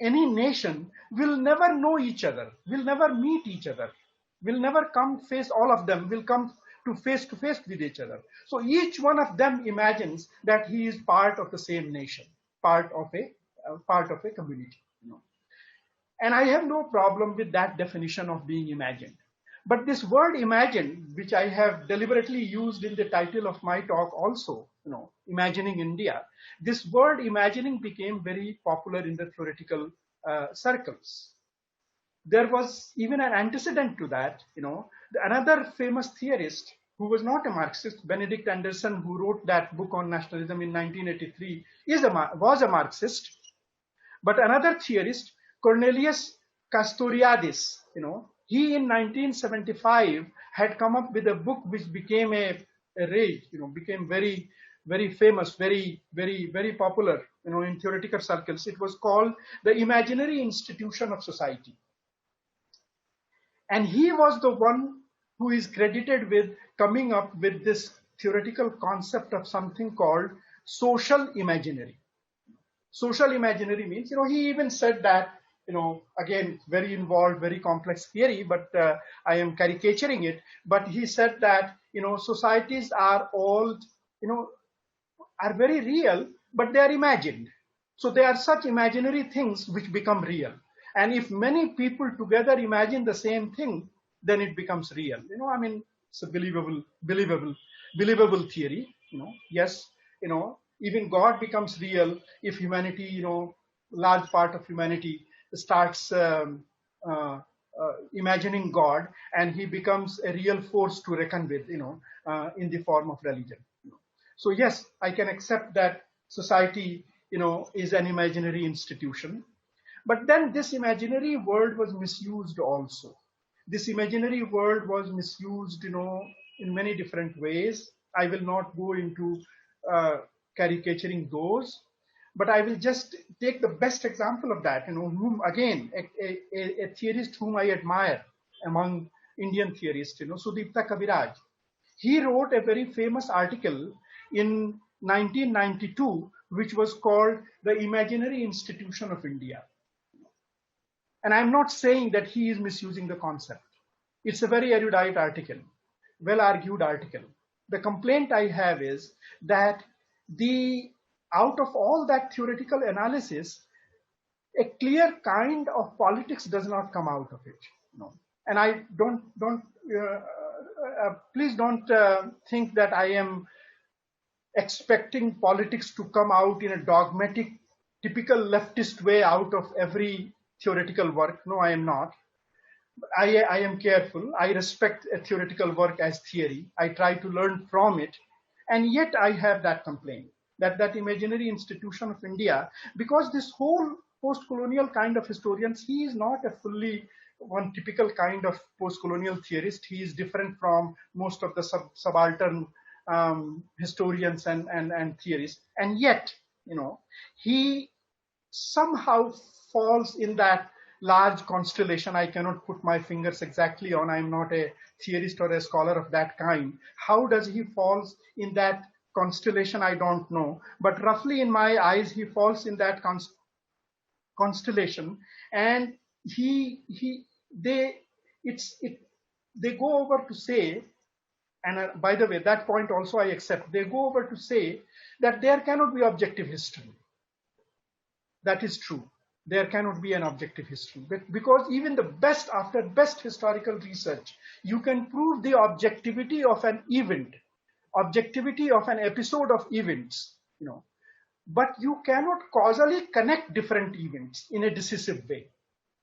any nation will never know each other, will never meet each other, will never come face, all of them will come to face with each other. So each one of them imagines that he is part of the same nation, part of a community. And I have no problem with that definition of being imagined. But this word imagined, which I have deliberately used in the title of my talk also, imagining India, this word imagining became very popular in the theoretical circles. There was even an antecedent to that. Another famous theorist who was not a Marxist, Benedict Anderson, who wrote that book on nationalism in 1983, was a Marxist. But another theorist, Cornelius Castoriadis, he in 1975 had come up with a book which became a rage, became very, very famous, very, very, very popular, in theoretical circles. It was called The Imaginary Institution of Society. And he was the one who is credited with coming up with this theoretical concept of something called social imaginary. Social imaginary means, he even said that, again, very involved, very complex theory, but I am caricaturing it. But he said that, societies are all, are very real, but they are imagined. So they are such imaginary things which become real. And if many people together imagine the same thing, then it becomes real. It's a believable theory. Yes, even God becomes real if humanity, large part of humanity starts imagining God, and he becomes a real force to reckon with, in the form of religion. So yes, I can accept that society, is an imaginary institution. But then this imaginary word was misused also. This imaginary word was misused, in many different ways. I will not go into caricaturing those, but I will just take the best example of that, whom again, a theorist whom I admire among Indian theorists, Sudipta Kaviraj. He wrote a very famous article in 1992, which was called The Imaginary Institution of India. And I'm not saying that he is misusing the concept. It's a very erudite article, well-argued article. The complaint I have is that out of all that theoretical analysis, a clear kind of politics does not come out of it. No. And I don't please don't think that I am expecting politics to come out in a dogmatic, typical leftist way out of every theoretical work. No, I am not. I am careful. I respect a theoretical work as theory. I try to learn from it. And yet I have that complaint that imaginary institution of India, because this whole post-colonial kind of historians, he is not a fully one typical kind of post-colonial theorist. He is different from most of the subaltern historians and theorists. And yet, he somehow falls in that large constellation. I cannot put my fingers exactly on. I'm not a theorist or a scholar of that kind. How does he falls in that constellation? I don't know. But roughly in my eyes, he falls in that constellation. And they go over to say, and by the way, that point also I accept, they go over to say that there cannot be objective history. That is true. There cannot be an objective history. Because even the best, after best historical research, you can prove the objectivity of an event, objectivity of an episode of events, but you cannot causally connect different events in a decisive way,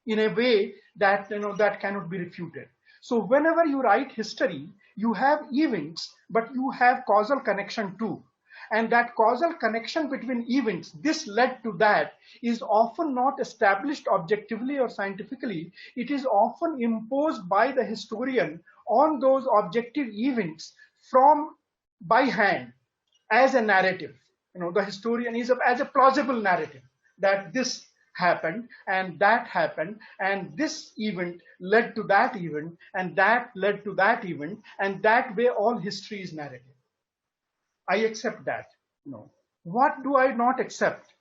in a way that, that cannot be refuted. So whenever you write history, you have events, but you have causal connection too. And that causal connection between events, this led to that, is often not established objectively or scientifically. It is often imposed by the historian on those objective events by hand as a narrative. The historian is as a plausible narrative that this happened and that happened and this event led to that event and that led to that event, and that way all history is narrative. I accept that. What do I not accept?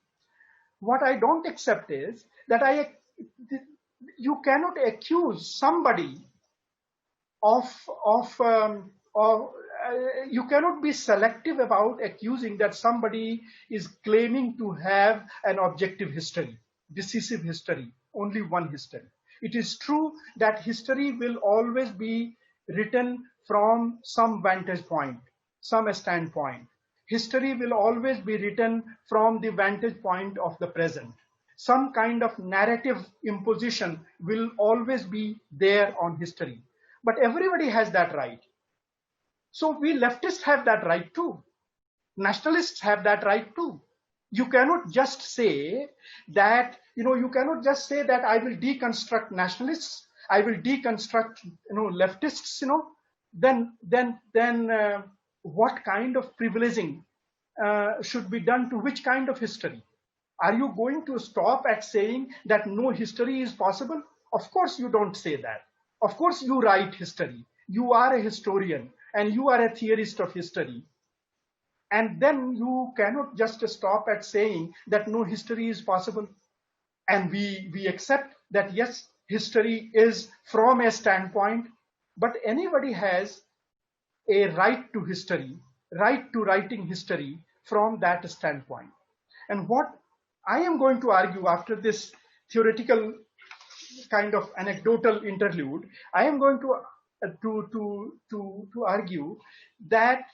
What I don't accept is that you cannot accuse somebody you cannot be selective about accusing that somebody is claiming to have an objective history, decisive history, only one history. It is true that history will always be written from some vantage point, some standpoint. History will always be written from the vantage point of the present. Some kind of narrative imposition will always be there on history. But everybody has that right. So we leftists have that right too. Nationalists have that right too. You cannot just say that, you cannot just say that I will deconstruct nationalists, I will deconstruct, leftists, then what kind of privileging should be done to which kind of history? Are you going to stop at saying that no history is possible? Of course you don't say that. Of course you write history. You are a historian and you are a theorist of history. And then you cannot just stop at saying that no history is possible. And we accept that yes, history is from a standpoint, but anybody has a right to history, right to writing history from that standpoint. And what I am going to argue after this theoretical kind of anecdotal interlude, I am going to argue that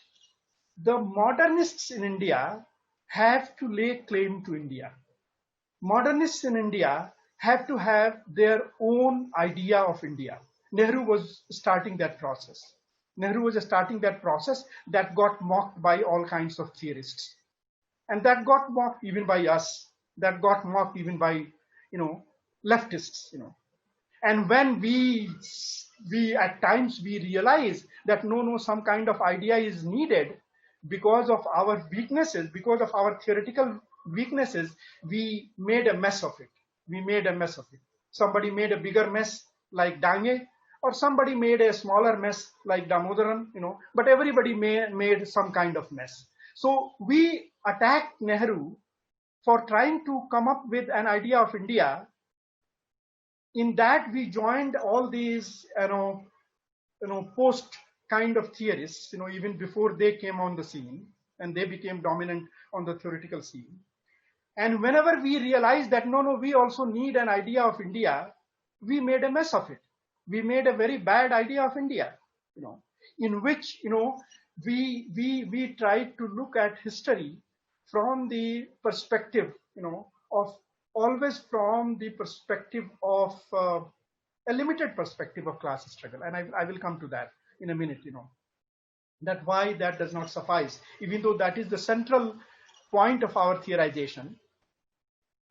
the modernists in India have to lay claim to India. Modernists in India have to have their own idea of India. Nehru was starting that process. Nehru was starting that process that got mocked by all kinds of theorists. And that got mocked even by us. That got mocked even by, leftists, And when we at times we realize that no, some kind of idea is needed because of our weaknesses, because of our theoretical weaknesses, we made a mess of it. Somebody made a bigger mess like Dange, or somebody made a smaller mess like Damodaran, but everybody made some kind of mess. So we attacked Nehru for trying to come up with an idea of India. In that we joined all these, post kind of theorists, even before they came on the scene, and they became dominant on the theoretical scene. And whenever we realized that no, we also need an idea of India, we made a mess of it. We made a very bad idea of India, in which we tried to look at history from the perspective, of always from the perspective of a limited perspective of class struggle. And I will come to that in a minute, that why that does not suffice, even though that is the central point of our theorization,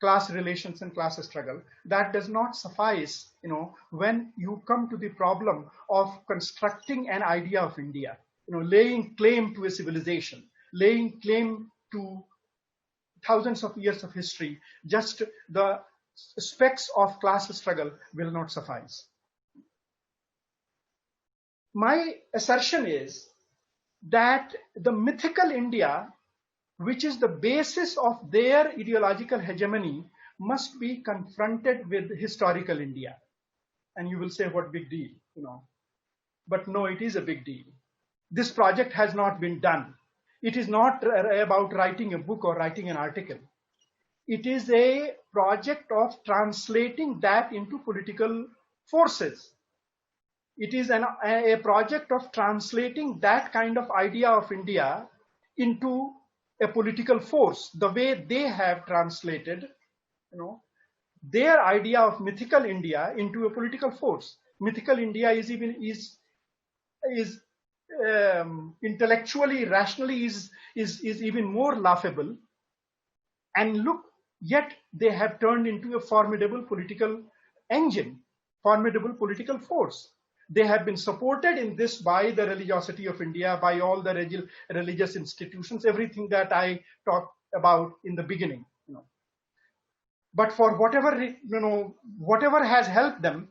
class relations and class struggle. That does not suffice, when you come to the problem of constructing an idea of India, laying claim to a civilization, laying claim to thousands of years of history. Just the specks of class struggle will not suffice. My assertion is that the mythical India, which is the basis of their ideological hegemony, must be confronted with historical India. And you will say, what big deal, But no, it is a big deal. This project has not been done. It is not about writing a book or writing an article. It is a project of translating that into political forces. It is a project of translating that kind of idea of India into a political force, the way they have translated, their idea of mythical India into a political force. Mythical India is intellectually, rationally is even more laughable. And look, yet they have turned into a formidable political engine, formidable political force. They have been supported in this by the religiosity of India, by all the religious institutions, everything that I talked about in the beginning. But for whatever has helped them,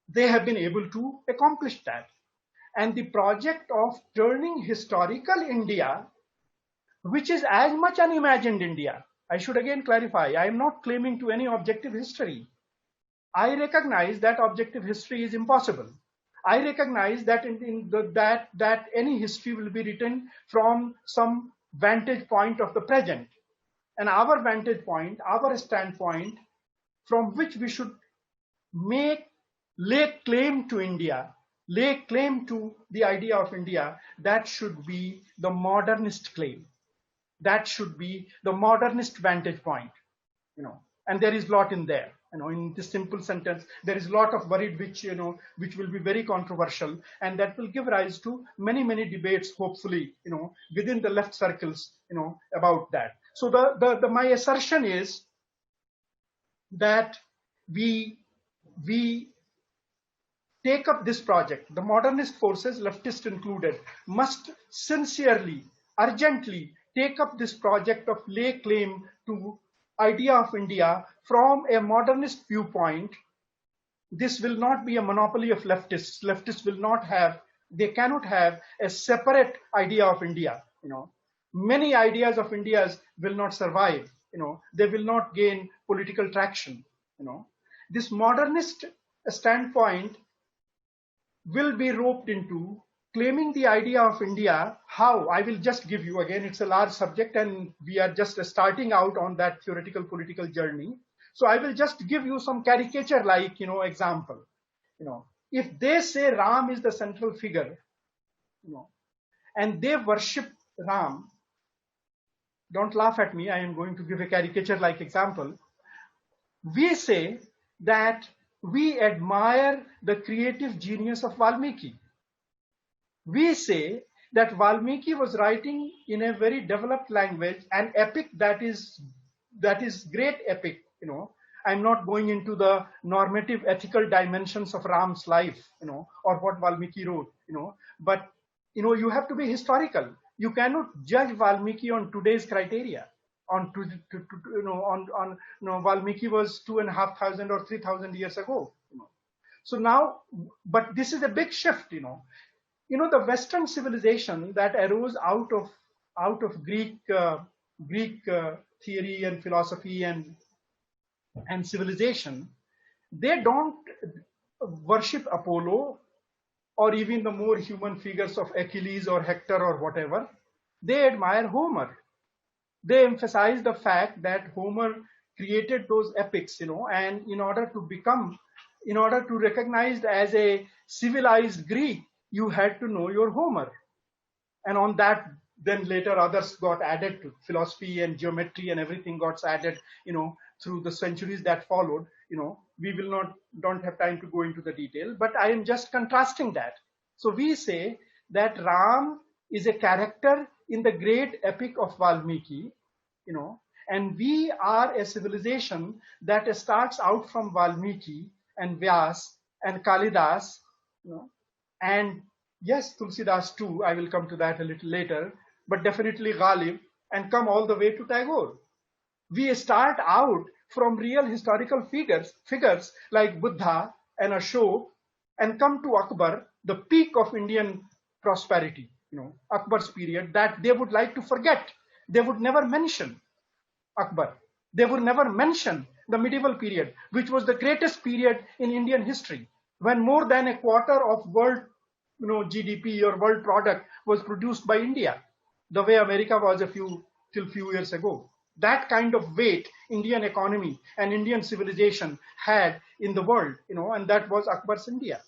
they have been able to accomplish that. And the project of turning historical India, which is as much unimagined India, I should again clarify, I am not claiming to any objective history. I recognize that objective history is impossible. I recognize that that any history will be written from some vantage point of the present. And our vantage point, our standpoint, from which we should lay claim to India, lay claim to the idea of India, that should be the modernist claim. That should be the modernist vantage point, and there is a lot in there. In this simple sentence, there is a lot of worried which will be very controversial, and that will give rise to many, many debates, hopefully, within the left circles, about that. So my assertion is that we take up this project. The modernist forces, leftist included, must sincerely, urgently take up this project of lay claim to idea of India from a modernist viewpoint. This will not be a monopoly of leftists. Leftists will not have, they cannot have a separate idea of India. Many ideas of India's will not survive. They will not gain political traction. This modernist standpoint will be roped into claiming the idea of India. How? I will just give you, again, it's a large subject and we are just starting out on that theoretical political journey. So I will just give you some caricature-like, example. If they say Ram is the central figure, and they worship Ram, don't laugh at me, I am going to give a caricature-like example. We say that we admire the creative genius of Valmiki. We say that Valmiki was writing in a very developed language, an epic that is great epic. I'm not going into the normative ethical dimensions of Ram's life, or what Valmiki wrote, but you have to be historical. You cannot judge Valmiki on today's criteria. Valmiki was 2,500 or 3,000 years ago. So now, but this is a big shift. The Western civilization that arose out of Greek theory and philosophy and civilization, they don't worship Apollo or even the more human figures of Achilles or Hector or whatever. They admire Homer. They emphasize the fact that Homer created those epics, and in order to recognized as a civilized Greek, you had to know your Homer. And on that, then later others got added to philosophy and geometry and everything got added, through the centuries that followed. We don't have time to go into the detail, but I am just contrasting that. So we say that Ram is a character in the great epic of Valmiki, and we are a civilization that starts out from Valmiki and Vyas and Kalidas, and yes, Tulsidas too, I will come to that a little later, but definitely Ghalib, and come all the way to Tagore. We start out from real historical figures like Buddha and Ashok, and come to Akbar, the peak of Indian prosperity, Akbar's period, that they would like to forget. They would never mention Akbar. They would never mention the medieval period, which was the greatest period in Indian history, when more than a quarter of world GDP or world product was produced by India, the way America was till few years ago. That kind of weight Indian economy and Indian civilization had in the world, and that was Akbar's India.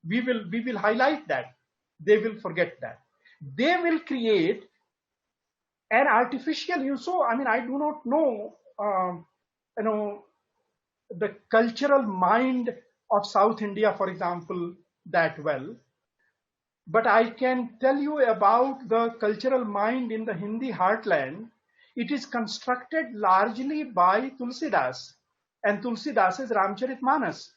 We will highlight that. They will forget that. They will create an artificial. I do not know, the cultural mind of South India, for example, that well. But I can tell you about the cultural mind in the Hindi heartland. It is constructed largely by Tulsidas and Tulsidas's Ramcharitmanas.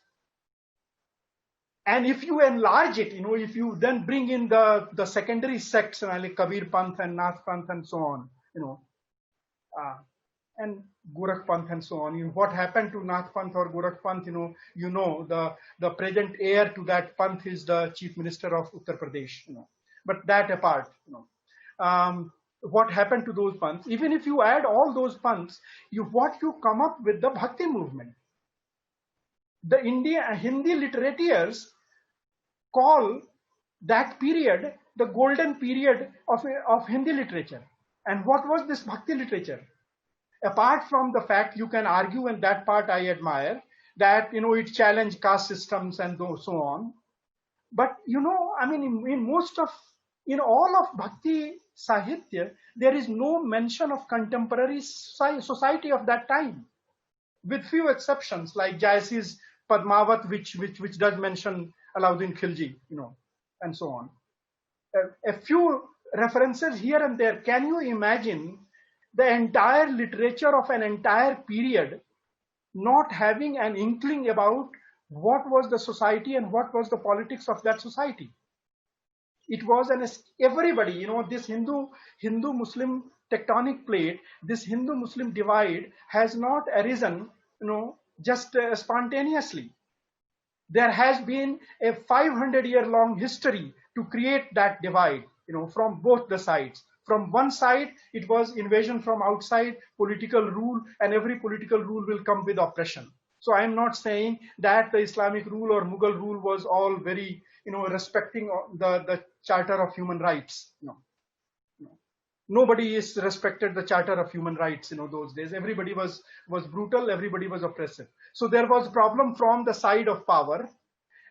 And if you enlarge it, if you then bring in the secondary sects like Kabir Panth and Nath Panth and so on, and Gorakh Panth and so on. What happened to Nath Panth or Gorakh Panth, the present heir to that Panth is the Chief Minister of Uttar Pradesh, But that apart, what happened to those Panths? Even if you add all those Panths, you come up with the Bhakti movement. The Hindi literateurs call that period the golden period of Hindi literature. And what was this Bhakti literature? Apart from the fact, you can argue, and that part I admire, that it challenged caste systems and so on. But in all of Bhakti Sahitya, there is no mention of contemporary society of that time, with few exceptions like Jayasi's Padmavat, which does mention Alauddin Khilji, and so on. A few references here and there. Can you imagine the entire literature of an entire period not having an inkling about what was the society and what was the politics of that society? It was everybody, this Hindu-Muslim tectonic plate, this Hindu-Muslim divide has not arisen, just spontaneously. There has been a 500-year-long history to create that divide, from both the sides. From one side, it was invasion from outside, political rule, and every political rule will come with oppression. So I am not saying that the Islamic rule or Mughal rule was all very, respecting the Charter of Human Rights. No. Nobody is respected the Charter of Human Rights, those days. Everybody was brutal, everybody was oppressive. So there was problem from the side of power.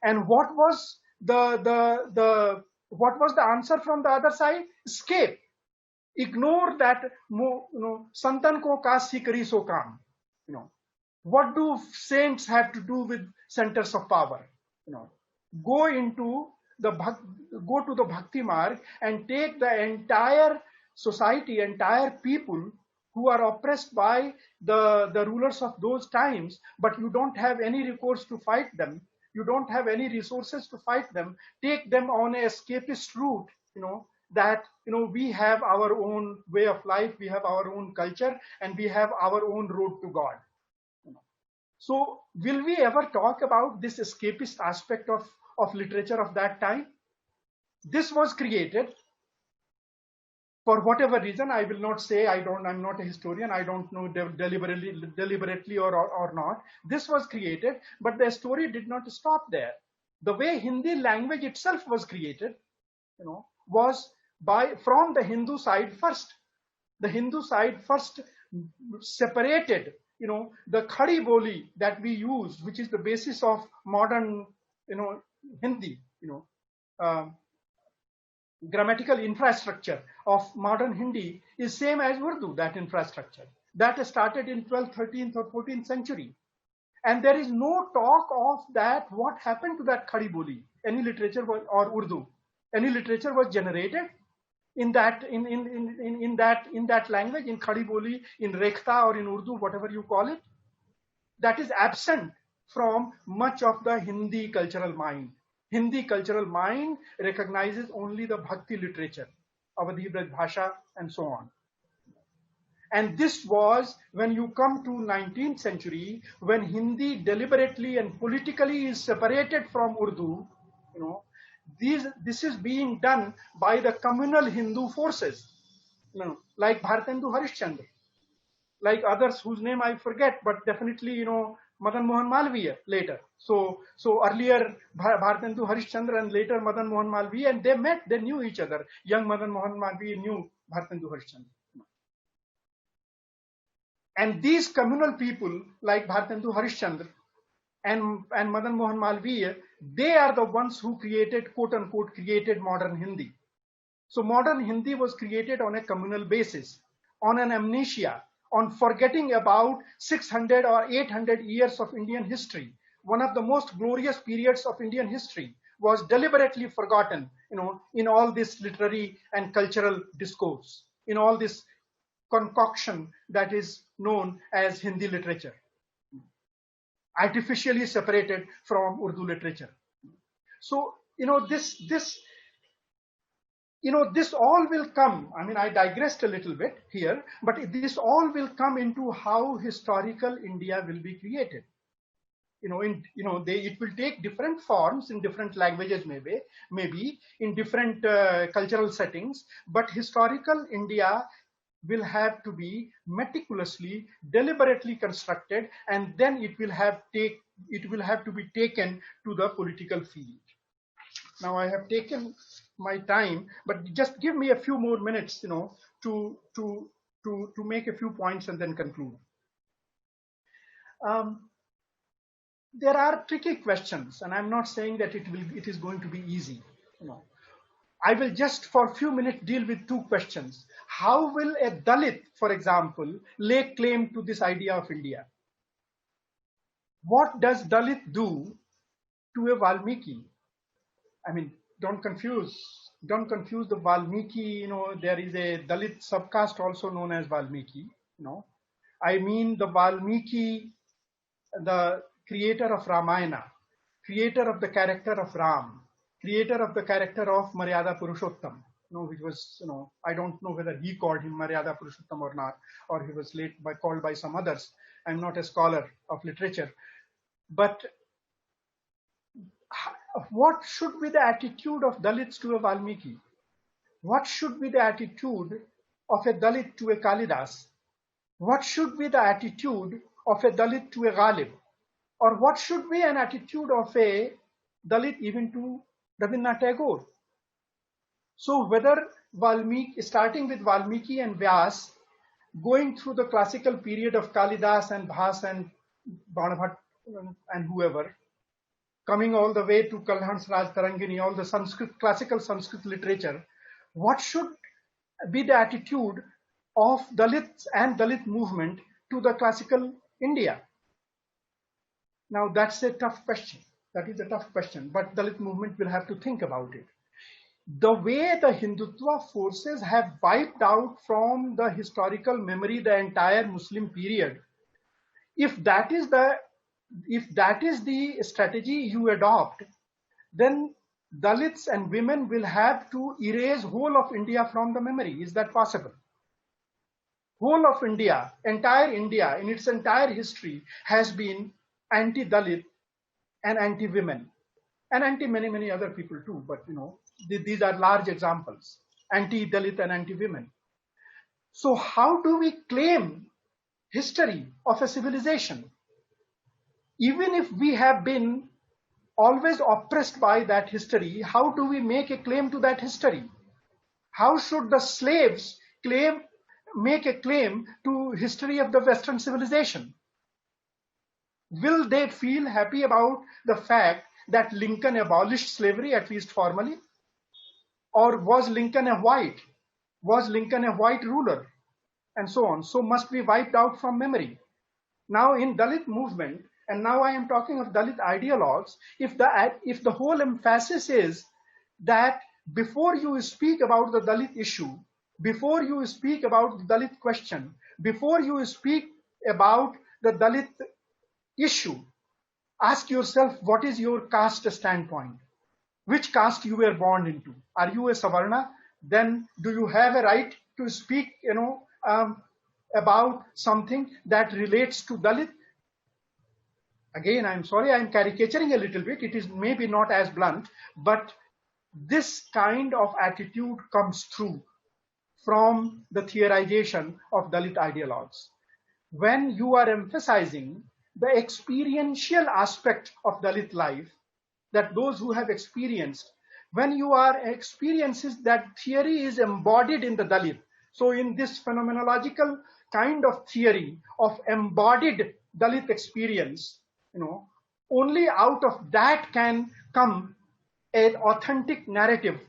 And what was the answer from the other side? Escape. Ignore that, santan ko kaas hi kari so kaam. What do saints have to do with centers of power? Go to the Bhakti Marg and take the entire society, entire people who are oppressed by the rulers of those times, but you don't have any recourse to fight them. You don't have any resources to fight them. Take them on a escapist route, that we have our own way of life, we have our own culture, and we have our own road to God. So will we ever talk about this escapist aspect of literature of that time? This was created for whatever reason. I will not say, I'm not a historian, I don't know deliberately or not. This was created, but the story did not stop there. The way Hindi language itself was created, was from the Hindu side first. The Hindu side first separated, the khadi boli that we use, which is the basis of modern, Hindi, uh, grammatical infrastructure of modern Hindi is same as Urdu, that infrastructure. That started in 12th, 13th or 14th century. And there is no talk of that, what happened to that khadi boli. Any literature or Urdu, any literature was generated in that language, in khadi boli, in rekhta or in Urdu, whatever you call it. That is absent from much of the Hindi cultural mind. Hindi cultural mind recognizes only the bhakti literature, Avadhi Braj Bhasha, and so on. And this was, when you come to 19th century, when Hindi deliberately and politically is separated from Urdu, this is being done by the communal Hindu forces, like Bhartendu Harishchandra, like others whose name I forget, but definitely, Madan Mohan Malviya later. So earlier Bhartendu Harishchandra and later Madan Mohan Malviya, and they met, they knew each other. Young Madan Mohan Malviya knew Bhartendu Harishchandra. And these communal people like Bhartendu Harishchandra and Madan Mohan Malviya, they are the ones who created, quote unquote, created modern Hindi. So modern Hindi was created on a communal basis, on an amnesia, on forgetting about 600 or 800 years of Indian history. One of the most glorious periods of Indian history was deliberately forgotten, in all this literary and cultural discourse, in all this concoction that is known as Hindi literature, artificially separated from Urdu literature. So, this all will come, I digressed a little bit here, but this all will come into how historical India will be created. It will take different forms in different languages, maybe in different cultural settings, but historical India will have to be meticulously, deliberately constructed, and then it will have to be taken to the political field. Now I have taken my time, but just give me a few more minutes, to make a few points and then conclude. There are tricky questions, and I'm not saying that it is going to be easy. I will just for a few minutes deal with two questions. How will a Dalit, for example, lay claim to this idea of India? What does Dalit do to a Valmiki? Don't confuse the Valmiki, there is a Dalit subcaste also known as Valmiki, the Valmiki, the creator of Ramayana, creator of the character of Ram, creator of the character of Maryada Purushottam, which was, I don't know whether he called him Maryada Purushottam or not, or he was called by some others. I'm not a scholar of literature. But what should be the attitude of Dalits to a Valmiki? What should be the attitude of a Dalit to a Kalidas? What should be the attitude of a Dalit to a Ghalib? Or what should be an attitude of a Dalit even to Rabindranath Tagore? So whether Valmiki, starting with Valmiki and Vyas, going through the classical period of Kalidas and Bhas and Banabhat and whoever, coming all the way to Kalhans Raj Tarangini, all the classical Sanskrit literature, what should be the attitude of Dalits and Dalit movement to the classical India? Now that's a tough question. That is a tough question, but Dalit movement will have to think about it. The way the Hindutva forces have wiped out from the historical memory the entire Muslim period, if that is the strategy you adopt, then Dalits and women will have to erase whole of India from the memory. Is that possible? Whole of India, entire India in its entire history has been anti-Dalit and anti-women and anti-many, many other people too. But these are large examples, anti-Dalit and anti-women. So how do we claim history of a civilization? Even if we have been always oppressed by that history, how do we make a claim to that history? How should the slaves make a claim to history of the Western civilization? Will they feel happy about the fact that Lincoln abolished slavery, at least formally? Or was Lincoln a white? Was Lincoln a white ruler? And so on. So must be wiped out from memory. Now in Dalit movement, and now I am talking of Dalit ideologues, if the whole emphasis is that before you speak about the Dalit issue, before you speak about the Dalit question, before you speak about the Dalit issue, ask yourself, what is your caste standpoint? Which caste you were born into? Are you a Savarna? Then do you have a right to speak, about something that relates to Dalit? Again, I'm sorry, I'm caricaturing a little bit. It is maybe not as blunt, but this kind of attitude comes through from the theorization of Dalit ideologues. When you are emphasizing the experiential aspect of Dalit life, that those who have experienced, when you are experiences, that theory is embodied in the Dalit. So in this phenomenological kind of theory of embodied Dalit experience, only out of that can come an authentic narrative,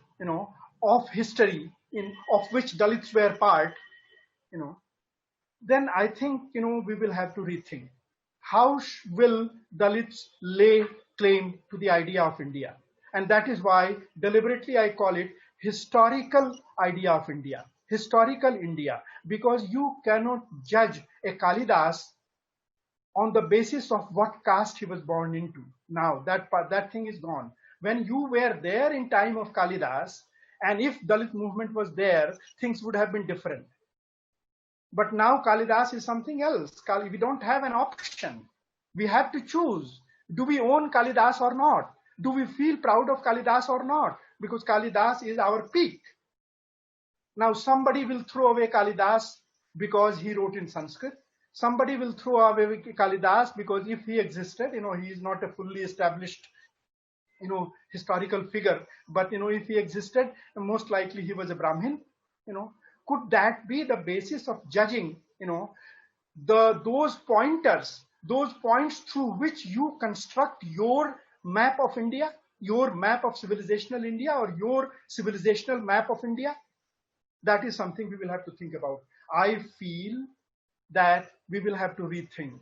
of history of which Dalits were part, then I think, we will have to rethink. How will Dalits lay claim to the idea of India? And that is why deliberately I call it historical idea of India, historical India, because you cannot judge a Kalidas on the basis of what caste he was born into. Now that thing is gone. When you were there in time of Kalidas, and if Dalit movement was there, things would have been different. But now Kalidas is something else. We don't have an option. We have to choose. Do we own Kalidas or not? Do we feel proud of Kalidas or not? Because Kalidas is our peak. Now somebody will throw away Kalidas because he wrote in Sanskrit. Somebody will throw away Kalidas because if he existed, he is not a fully established, historical figure. But, if he existed, most likely he was a Brahmin. Could that be the basis of judging, those pointers, those points through which you construct your map of India, your map of civilizational India, or your civilizational map of India? That is something we will have to think about. I feel that we will have to rethink,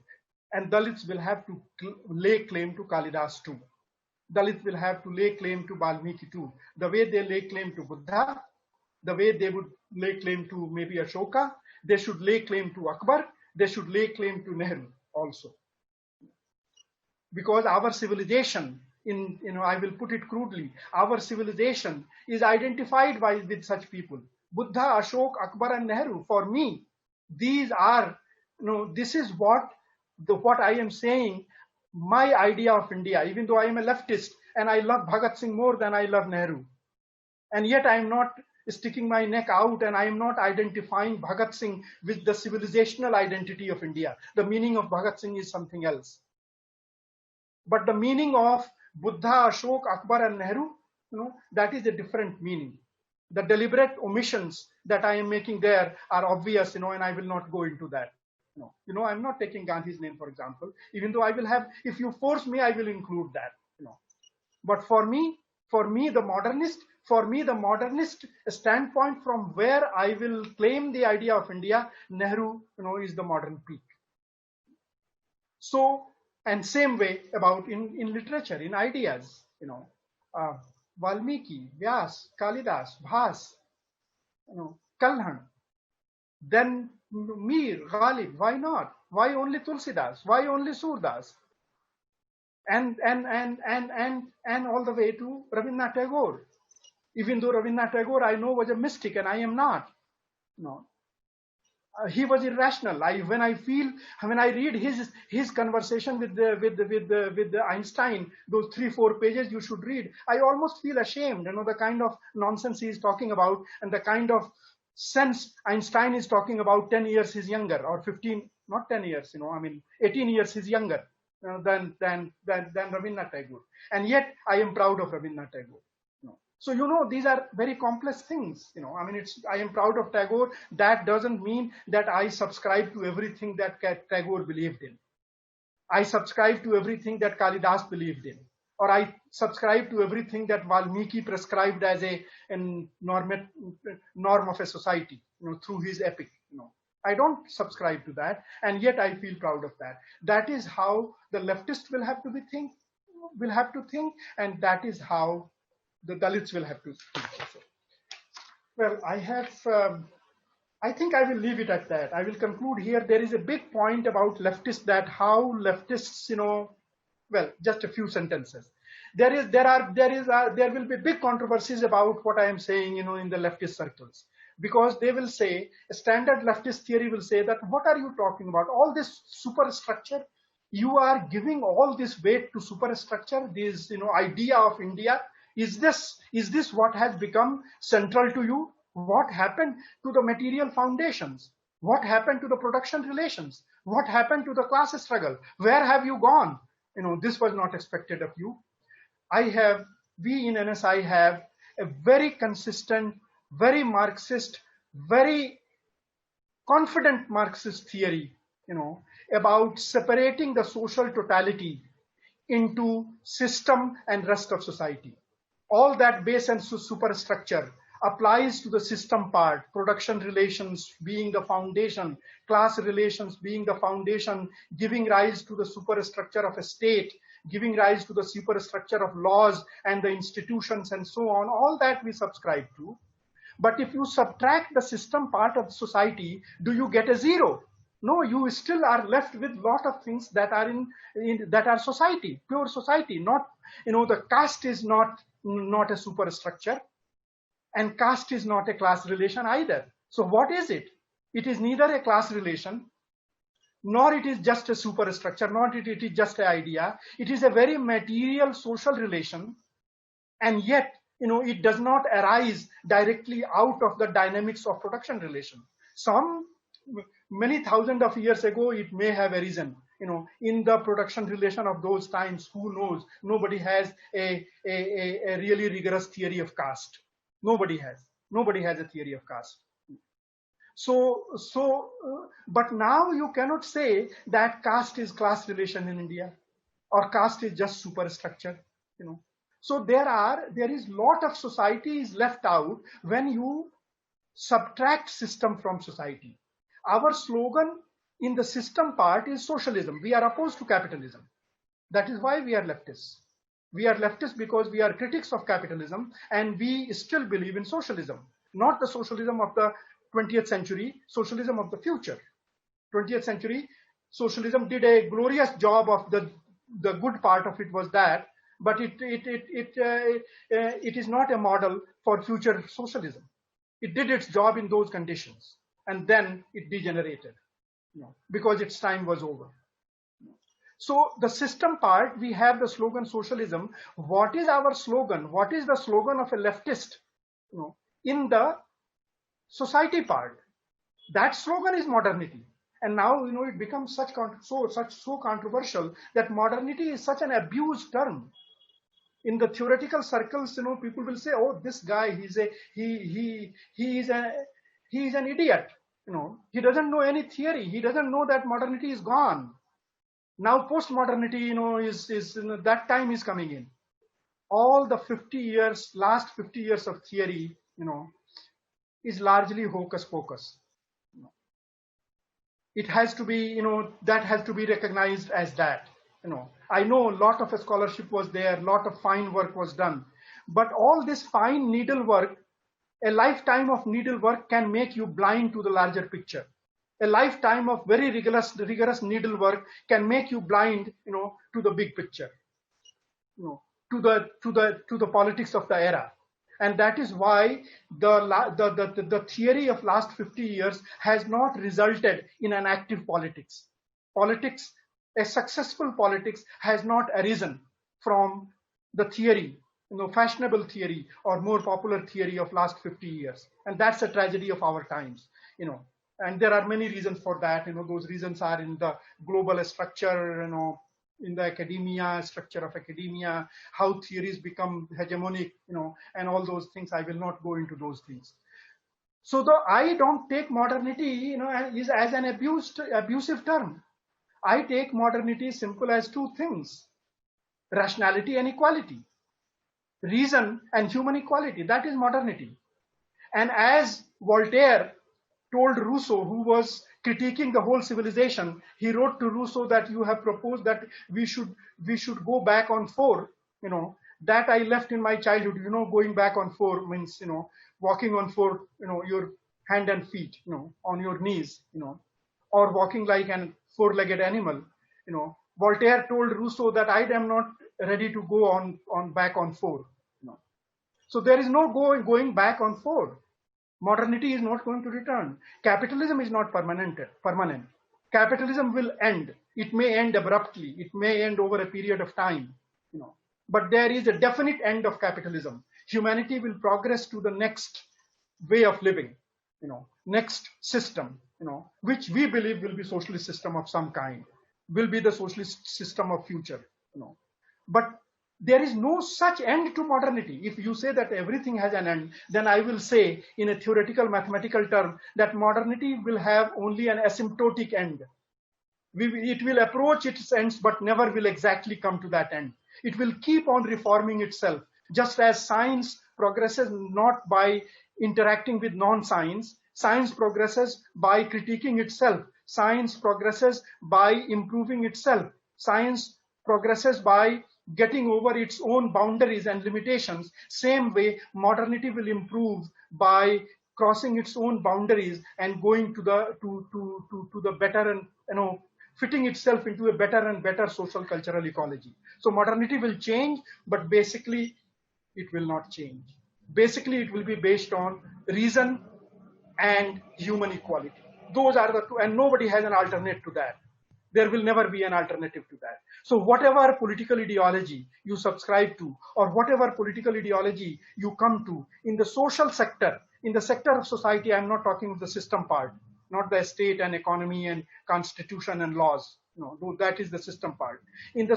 and Dalits will have to lay claim to Kalidas too. Dalits will have to lay claim to Valmiki too. The way they lay claim to Buddha, the way they would lay claim to maybe Ashoka, they should lay claim to Akbar, they should lay claim to Nehru also. Because our civilization, I will put it crudely, our civilization is identified with such people. Buddha, Ashok, Akbar and Nehru. For me, these are, this is what I am saying, my idea of India, even though I am a leftist and I love Bhagat Singh more than I love Nehru. And yet I am not sticking my neck out and I am not identifying Bhagat Singh with the civilizational identity of India. The meaning of Bhagat Singh is something else. But the meaning of Buddha, Ashok, Akbar and Nehru, that is a different meaning. The deliberate omissions that I am making there are obvious, and I will not go into that. I'm not taking Gandhi's name, for example, even though I will have, if you force me, I will include that. But for me, the modernist standpoint from where I will claim the idea of India, Nehru, is the modern peak. So, and same way about in literature, in ideas, Valmiki, Vyas, Kalidas, Bhas, Kalhan, then Mir, Ghalib, why not? Why only Tulsidas? Why only Surdas? And all the way to Rabindranath Tagore. Even though Rabindranath Tagore I know was a mystic and I am not. He was irrational. When I read his conversation with the Einstein, those 3-4 pages you should read, I almost feel ashamed. The kind of nonsense he is talking about and the kind of sense Einstein is talking about 10 years he's younger, or 15, not 10 years, 18 years he's younger than Rabindranath Tagore. And yet I am proud of Rabindranath Tagore. So, these are very complex things. I mean, I am proud of Tagore. That doesn't mean that I subscribe to everything that Tagore believed in. I subscribe to everything that Kalidas believed in, or I subscribe to everything that Valmiki prescribed as a norm of a society, through his epic. I don't subscribe to that, and yet I feel proud of that. That is how the leftist will have to think, and that is how the Dalits will have to think also. Well, I think I will leave it at that. I will conclude here. There is a big point about leftists, that how leftists, well, just a few sentences. There will be big controversies about what I am saying, in the leftist circles, because they will say, a standard leftist theory will say that, what are you talking about? All this superstructure, you are giving all this weight to superstructure, this, idea of India. Is this what has become central to you? What happened to the material foundations? What happened to the production relations? What happened to the class struggle? Where have you gone? This was not expected of you. We in NSI have a very consistent, very Marxist, very confident Marxist theory, about separating the social totality into system and rest of society. All that base and superstructure applies to the system part, production relations being the foundation, class relations being the foundation, giving rise to the superstructure of a state, giving rise to the superstructure of laws and the institutions and so on. All that we subscribe to. But if you subtract the system part of society, do you get a zero? No, you still are left with a lot of things that are that are society, pure society. Not, the caste is not a superstructure, and caste is not a class relation either. So what is it? It is neither a class relation, nor it is just a superstructure, nor it is just an idea. It is a very material social relation, and yet, it does not arise directly out of the dynamics of production relation. Many thousands of years ago, it may have arisen, in the production relation of those times. Who knows? Nobody has a really rigorous theory of caste. Nobody has a theory of caste. But now you cannot say that caste is class relation in India, or caste is just superstructure, So there is lot of society is left out when you subtract system from society. Our slogan in the system part is socialism. We are opposed to capitalism. That is why we are leftists. We are leftists because we are critics of capitalism, and we still believe in socialism, not the socialism of the 20th century, socialism of the future. 20th century socialism did a glorious job of the good part of it was that, but it is not a model for future socialism. It did its job in those conditions, and then it degenerated, because its time was over. So the system part, we have the slogan socialism. What is our slogan? What is the slogan of a leftist, in the society part? That slogan is modernity. And now, it becomes so controversial that modernity is such an abused term. In the theoretical circles, people will say, "Oh, this guy, he is an idiot. He doesn't know any theory. He doesn't know that modernity is gone. Now post-modernity, that time is coming in. All the last 50 years of theory, is largely hocus pocus. It has to be, that has to be recognized as that. I know a lot of scholarship was there, a lot of fine work was done, but all this fine needlework, a lifetime of needlework can make you blind to the larger picture. A lifetime of very rigorous needlework can make you blind, to the big picture, to the politics of the era. And that is why the theory of last 50 years has not resulted in an active politics. A successful politics has not arisen from the theory, fashionable theory or more popular theory of last 50 years. And that's a tragedy of our times, And there are many reasons for that. Those reasons are in the global structure, in the academia, structure of academia, how theories become hegemonic, and all those things. I will not go into those things. So I don't take modernity, is as an abusive term. I take modernity simple as two things: rationality and equality, reason and human equality. That is modernity. And as Voltaire told Rousseau, who was critiquing the whole civilization, he wrote to Rousseau that you have proposed that we should go back on four. That I left in my childhood. Going back on four means walking on four. Your hand and feet. On your knees. Or walking like an four-legged animal. Voltaire told Rousseau that I am not ready to go on back on four. So there is no going back on four. Modernity is not going to return. Capitalism is not permanent. Capitalism will end. It may end abruptly. It may end over a period of time. But there is a definite end of capitalism. Humanity will progress to the next way of living. Next system. Which we believe will be socialist system of some kind. Will be the socialist system of future. But there is no such end to modernity. If you say that everything has an end, then I will say in a theoretical mathematical term that modernity will have only an asymptotic end. It will approach its ends but never will exactly come to that end. It will keep on reforming itself, just as science progresses not by interacting with non-science. Science progresses by critiquing itself. Science progresses by improving itself. Science progresses by getting over its own boundaries and limitations. Same way, modernity will improve by crossing its own boundaries and going to the better and fitting itself into a better and better social cultural ecology. So modernity will change, but basically it will not change. Basically, it will be based on reason and human equality. Those are the two, and nobody has an alternate to that. There will never be an alternative to that. So whatever political ideology you subscribe to, or whatever political ideology you come to in the social sector, in the sector of society, I'm not talking of the system part, not the state and economy and constitution and laws. No, that is the system part. In the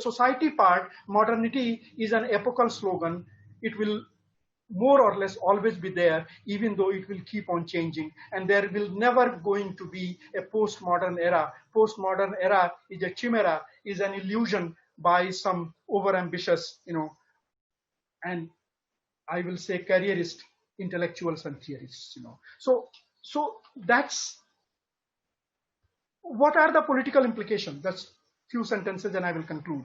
society part, modernity is an epochal slogan. It will more or less always be there, even though it will keep on changing, and there will never going to be a postmodern era. Postmodern era is a chimera, is an illusion by some overambitious, and I will say careerist intellectuals and theorists. So that's what are the political implications. That's few sentences, and I will conclude.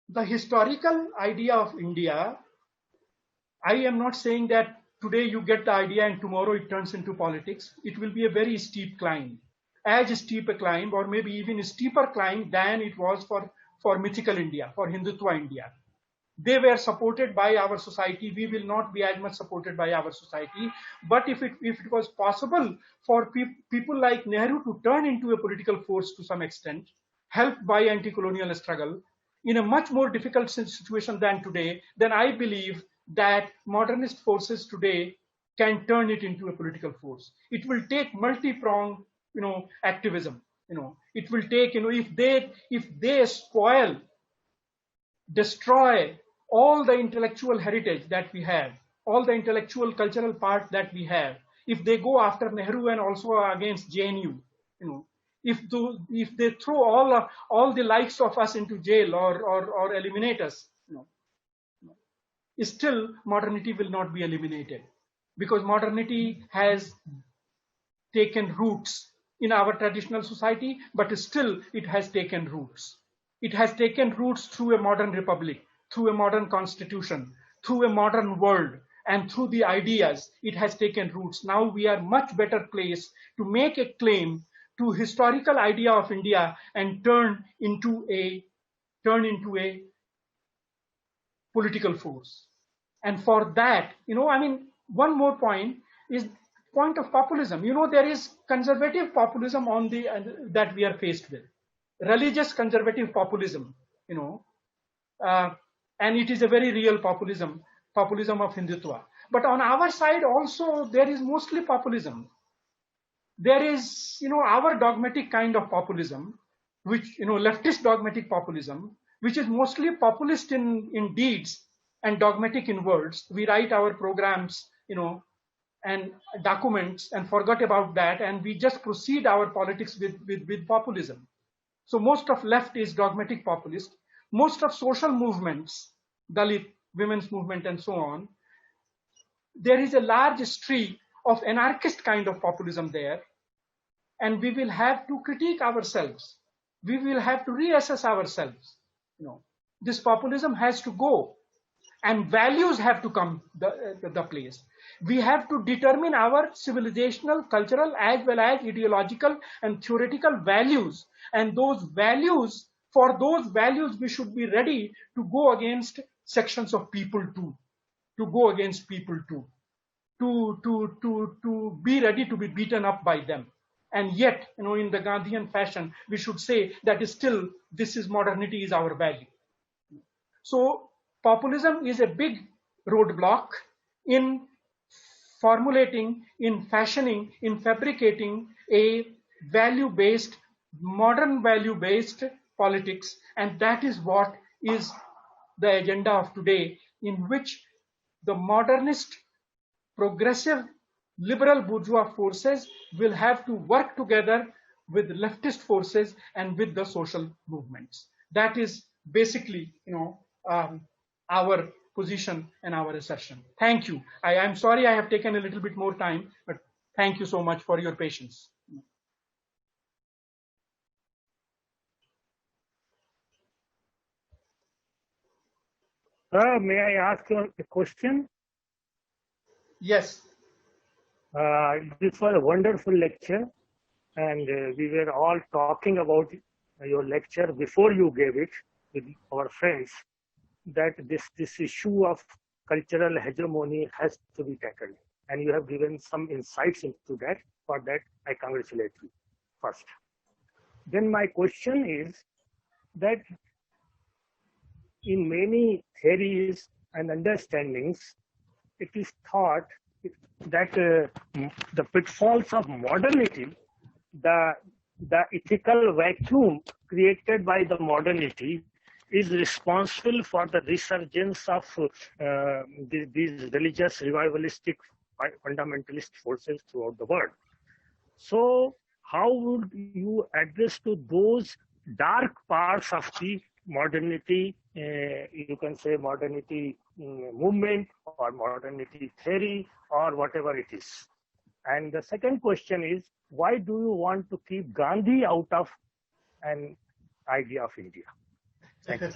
The historical idea of India, I am not saying that today you get the idea and tomorrow it turns into politics. It will be a very steep climb, as steep a climb, or maybe even a steeper climb than it was for mythical India, for Hindutva India. They were supported by our society. We will not be as much supported by our society. But if it was possible for people like Nehru to turn into a political force to some extent, helped by anti-colonial struggle, in a much more difficult situation than today, then I believe that modernist forces today can turn it into a political force. It will take multi-pronged, activism. It will take, if they spoil, destroy all the intellectual heritage that we have, all the intellectual cultural part that we have, if they go after Nehru and also against JNU, if they throw all the likes of us into jail or eliminate us, still modernity will not be eliminated, because modernity has taken roots in our traditional society, but still it has taken roots. It has taken roots through a modern republic, through a modern constitution, through a modern world, and through the ideas. It has taken roots. Now we are much better placed to make a claim to historical idea of India and turn into a political force. And for that, one more point is point of populism. There is conservative populism that we are faced with, religious conservative populism, and it is a very real populism of Hindutva. But on our side also, there is mostly populism. There is, our dogmatic kind of populism, which, leftist dogmatic populism, which is mostly populist in deeds and dogmatic in words. We write our programs, and documents and forgot about that, and we just proceed our politics with populism. So most of left is dogmatic populist. Most of social movements, Dalit, women's movement, and so on, there is a large streak of anarchist kind of populism there, and we will have to critique ourselves. We will have to reassess ourselves. This populism has to go, and values have to come the place. We have to determine our civilizational, cultural, as well as ideological and theoretical values. And those values, for those values, we should be ready to go against sections of people too, to go against people too, to be ready to be beaten up by them. And yet, in the Gandhian fashion, we should say that still, modernity is our value. So populism is a big roadblock in formulating, in fashioning, in fabricating a value-based, modern value-based politics. And that is what is the agenda of today, in which the modernist, progressive, liberal bourgeois forces will have to work together with leftist forces and with the social movements. That is basically, our position and our assertion. Thank you. I am sorry I have taken a little bit more time, but thank you so much for your patience. May I ask you a question? Yes. This was a wonderful lecture, and we were all talking about your lecture before you gave it with our friends, that this issue of cultural hegemony has to be tackled. And you have given some insights into that. For that, I congratulate you first. Then my question is that in many theories and understandings, it is thought that the pitfalls of modernity, the ethical vacuum created by the modernity, is responsible for the resurgence of these religious revivalistic fundamentalist forces throughout the world. So how would you address to those dark parts of the modernity, you can say modernity movement or modernity theory or whatever it is? And the second question is, why do you want to keep Gandhi out of an idea of India? Thank you.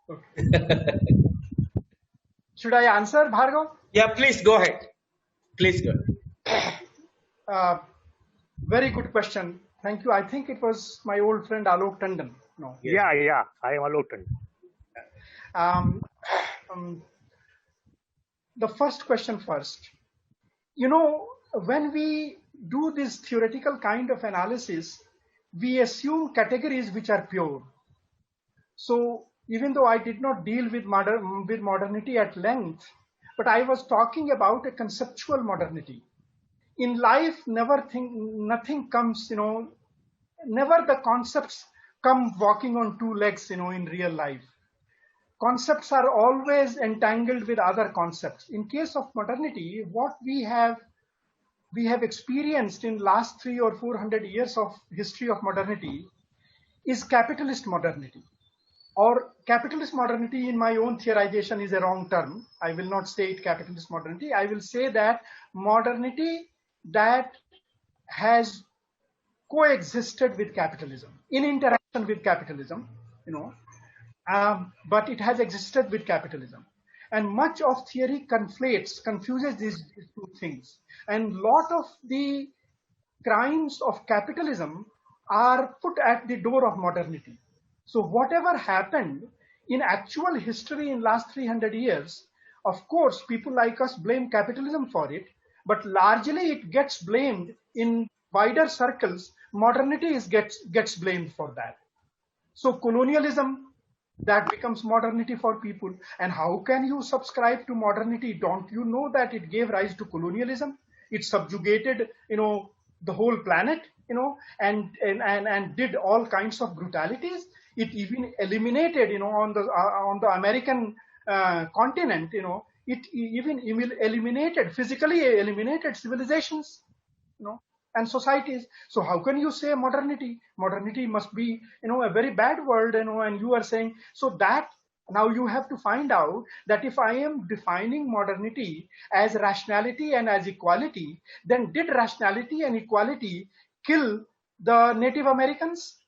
Okay. Should I answer, Bhargav? Yeah, please go ahead. Please go ahead. Very good question. Thank you. I think it was my old friend Alok Tandon. No. Yeah, I am Alok Tandon. The first question first. When we do this theoretical kind of analysis, we assume categories which are pure. So even though I did not deal with modernity at length, but I was talking about a conceptual modernity. In life, nothing comes, never the concepts come walking on two legs, in real life. Concepts are always entangled with other concepts. In case of modernity, what we have experienced in last 300 or 400 years of history of modernity is capitalist modernity. Or capitalist modernity, in my own theorization, is a wrong term. I will not say it capitalist modernity. I will say that modernity that has coexisted with capitalism, in interaction with capitalism, but it has existed with capitalism. And much of theory confuses these two things. And lot of the crimes of capitalism are put at the door of modernity. So whatever happened in actual history in last 300 years, of course, people like us blame capitalism for it, but largely it gets blamed in wider circles. Modernity gets blamed for that. So colonialism, that becomes modernity for people. And how can you subscribe to modernity? Don't you know that it gave rise to colonialism? It subjugated, the whole planet, and did all kinds of brutalities. It even eliminated, on the American continent, it even eliminated, physically eliminated civilizations, and societies. So how can you say modernity? Modernity must be, a very bad word, and you are saying, so that now you have to find out that if I am defining modernity as rationality and as equality, then did rationality and equality kill the Native Americans?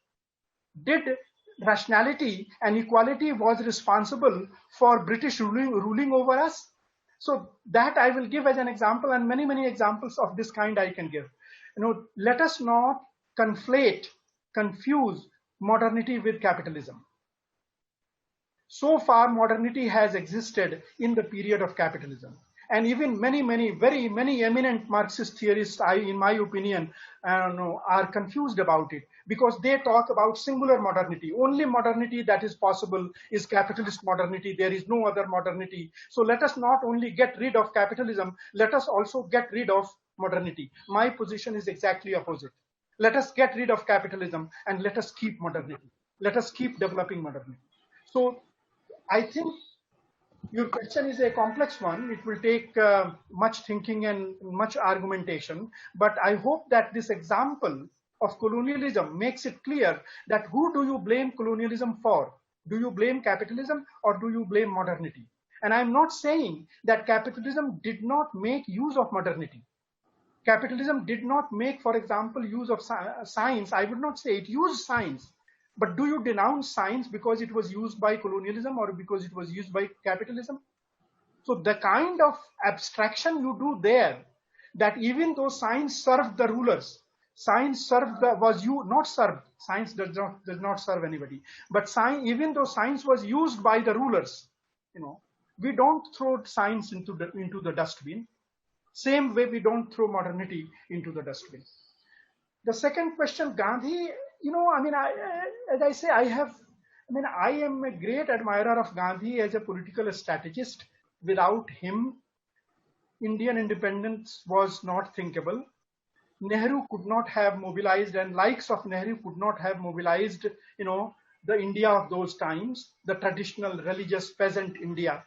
Did rationality and equality was responsible for British ruling over us? So that I will give as an example, and many, many examples of this kind I can give. Let us not confuse modernity with capitalism. So far, modernity has existed in the period of capitalism. And even very many eminent Marxist theorists, in my opinion, are confused about it, because they talk about singular modernity. Only modernity that is possible is capitalist modernity. There is no other modernity. So let us not only get rid of capitalism, let us also get rid of modernity. My position is exactly opposite. Let us get rid of capitalism and let us keep modernity. Let us keep developing modernity. So I think your question is a complex one. It will take much thinking and much argumentation. But I hope that this example of colonialism makes it clear that who do you blame colonialism for? Do you blame capitalism or do you blame modernity? And I'm not saying that capitalism did not make use of modernity. Capitalism did not make, for example, use of science. I would not say it used science. But do you denounce science because it was used by colonialism or because it was used by capitalism? So the kind of abstraction you do there, that even though science served the rulers, science served not served. Science does not serve anybody. But even though science was used by the rulers, we don't throw science into the dustbin. Same way we don't throw modernity into the dustbin. The second question, Gandhi, as I say, I am a great admirer of Gandhi as a political strategist. Without him, Indian independence was not thinkable. Nehru could not have mobilized, and likes of Nehru could not have mobilized, the India of those times, the traditional religious peasant India,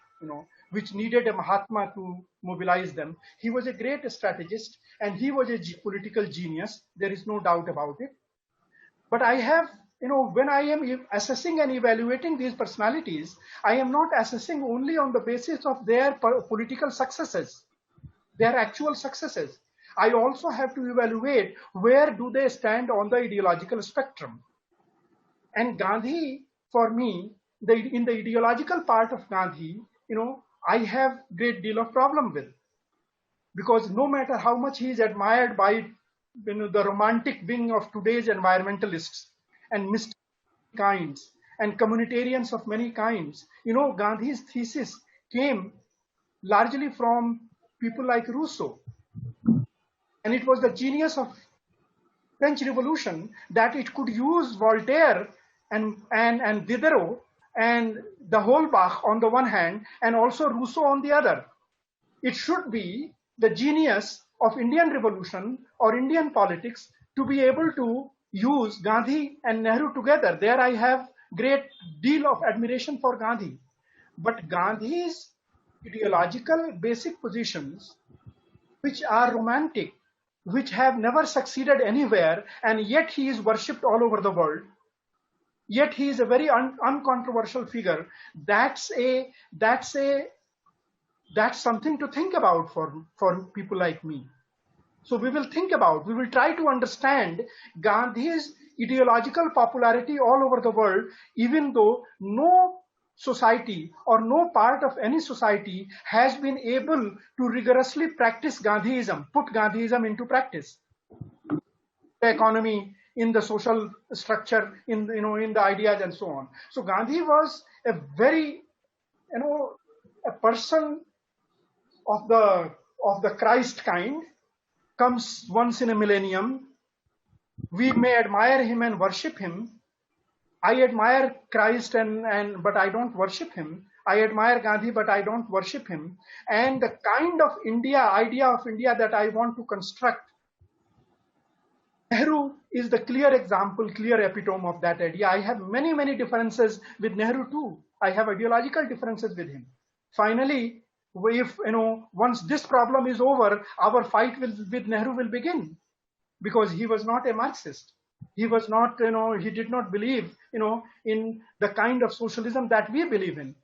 which needed a Mahatma to mobilize them. He was a great strategist and he was a political genius. There is no doubt about it. But I have, when I am assessing and evaluating these personalities, I am not assessing only on the basis of their political successes, their actual successes. I also have to evaluate where do they stand on the ideological spectrum. And Gandhi, for me, in the ideological part of Gandhi, I have great deal of problem with, because no matter how much he is admired by the romantic wing of today's environmentalists and mystical kinds and communitarians of many kinds, Gandhi's thesis came largely from people like Rousseau, and it was the genius of French Revolution that it could use Voltaire and Diderot and the Holbach on the one hand, and also Rousseau on the other. It should be the genius of Indian Revolution or Indian politics to be able to use Gandhi and Nehru together. There I have great deal of admiration for Gandhi. But Gandhi's ideological basic positions, which are romantic, which have never succeeded anywhere, and yet he is worshipped all over the world, yet he is a very uncontroversial figure. That's something to think about for people like me. So we will try to understand Gandhi's ideological popularity all over the world, even though no society or no part of any society has been able to rigorously practice Gandhiism, put Gandhiism into practice. The economy, in the social structure, in the ideas and so on. So Gandhi was a very, a person of the Christ kind, comes once in a millennium. We may admire him and worship him. I admire Christ but I don't worship him. I admire Gandhi, but I don't worship him. And the kind of idea of India that I want to construct Nehru is the clear example, clear epitome of that idea. I have many, many differences with Nehru too. I have ideological differences with him. Finally, if once this problem is over, our fight with Nehru will begin, because he was not a Marxist. He was not, he did not believe, in the kind of socialism that we believe in.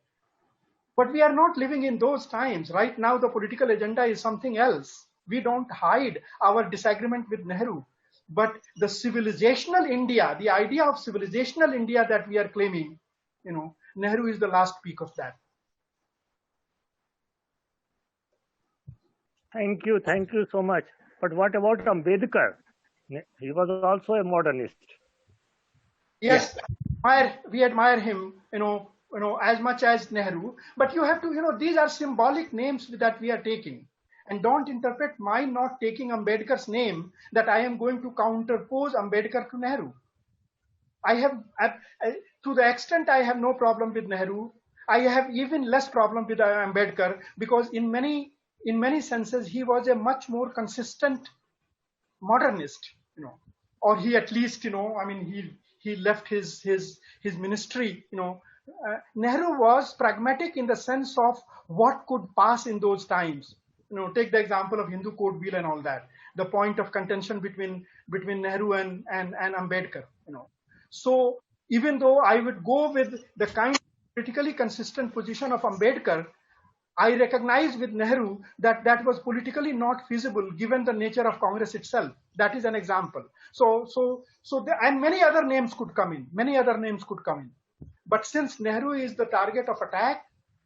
But we are not living in those times. Right now, the political agenda is something else. We don't hide our disagreement with Nehru. But the civilizational India, the idea of civilizational India that we are claiming, Nehru is the last peak of that. Thank you so much. But what about Ambedkar? He was also a modernist. Yes, we admire him, as much as Nehru. But you have to, these are symbolic names that we are taking. And don't interpret my not taking Ambedkar's name that I am going to counterpose Ambedkar to Nehru. To the extent I have no problem with Nehru, I have even less problem with Ambedkar, because in many senses he was a much more consistent modernist, or he at least, he left his ministry, Nehru was pragmatic in the sense of what could pass in those times. Take the example of Hindu Code Bill and all that. The point of contention between Nehru and Ambedkar. So even though I would go with the kind of politically consistent position of Ambedkar, I recognize with Nehru that that was politically not feasible given the nature of Congress itself. That is an example. And many other names could come in. But since Nehru is the target of attack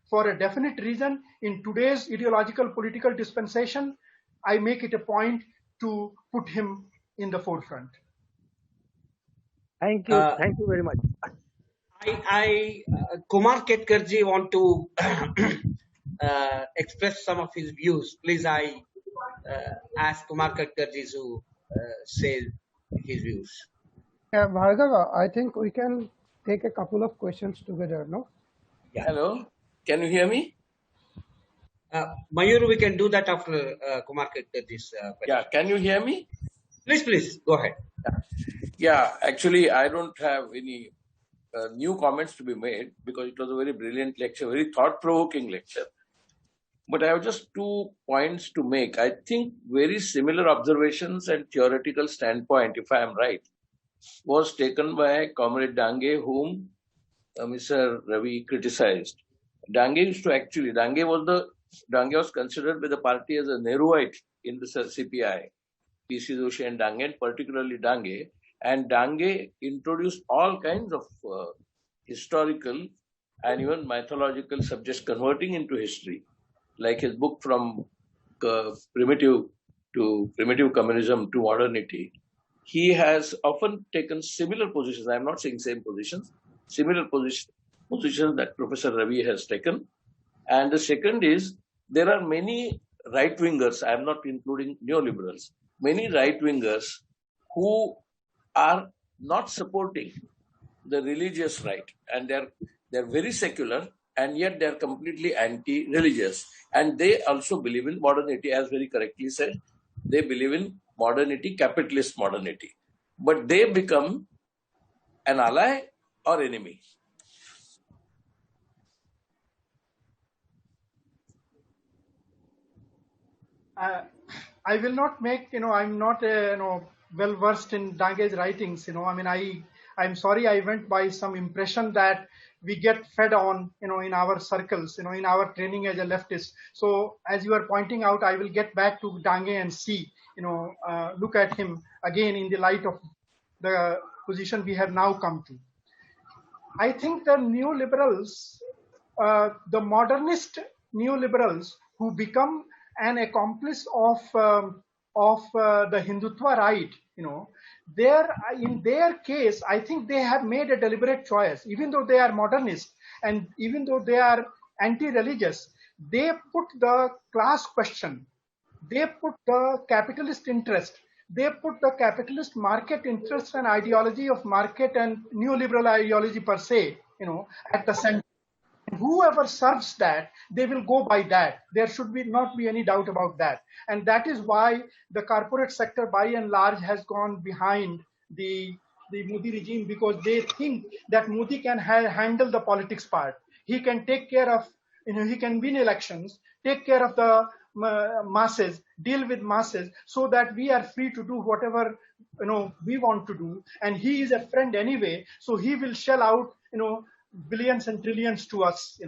for a definite reason in today's ideological political dispensation, I make it a point to put him in the forefront. Thank you very much. Kumar Ketkarji want to express some of his views. Please, I ask Kumar Ketkarji to say his views. Yeah, Bhargava, I think we can take a couple of questions together, no? Yeah. Hello, can you hear me? Mayur, we can do that after Kumar Ketkarji's question. Yeah, can you hear me? Please, go ahead. Yeah, actually, I don't have any new comments to be made because it was a very brilliant lecture, very thought-provoking lecture. But I have just 2 points to make. I think very similar observations and theoretical standpoint, if I am right, was taken by Comrade Dange, whom Mr. Ravi criticized. Dange was considered by the party as a Nehruite in the CPI, PC Joshi and Dange, and particularly Dange. And Dange introduced all kinds of historical and even mythological subjects converting into history, like his book From Primitive Communism to Modernity. He has often taken similar positions. I'm not saying same positions, similar positions that Professor Ravi has taken. And the second is, there are many right-wingers, I'm not including neoliberals, many right-wingers who are not supporting the religious right, and they're very secular, and yet they're completely anti-religious. And they also believe in modernity, as very correctly said. They believe in modernity, capitalist modernity. But they become an ally or enemy. I will not make, I'm not, well versed in Dange's writings. I'm sorry I went by some impression that we get fed on, in our circles, in our training as a leftist. So as you are pointing out, I will get back to Dange and see, look at him again in the light of the position we have now come to. I think the neoliberals, the modernist neoliberals who become an accomplice of the Hindutva right, in their case, I think they have made a deliberate choice. Even though they are modernist and even though they are anti-religious, they put the class question, they put the capitalist interest, they put the capitalist market interest and ideology of market and neoliberal ideology per se, at the center. whoever serves that, they will go by that. There should not be any doubt about that. And that is why the corporate sector, by and large, has gone behind the Modi regime, because they think that Modi can handle the politics part. He can take care of, he can win elections, take care of the masses, deal with masses, so that we are free to do whatever we want to do. And he is a friend anyway, so he will shell out billions and trillions to us.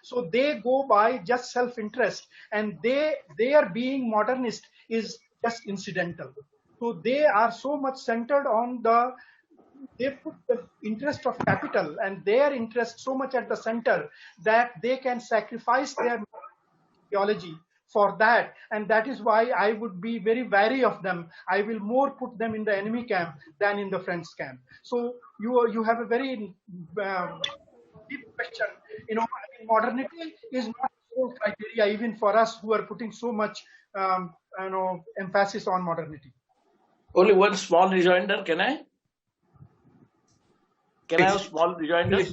So they go by just self-interest, and their being modernist is just incidental. So they are so much centered on they put the interest of capital and their interest so much at the center that they can sacrifice their theology for that. And that is why I would be very wary of them. I will more put them in the enemy camp than in the friends camp. So you have a very deep question. Modernity is not the sole criteria even for us who are putting so much emphasis on modernity. Only one small rejoinder, can I? Can I have a small rejoinder?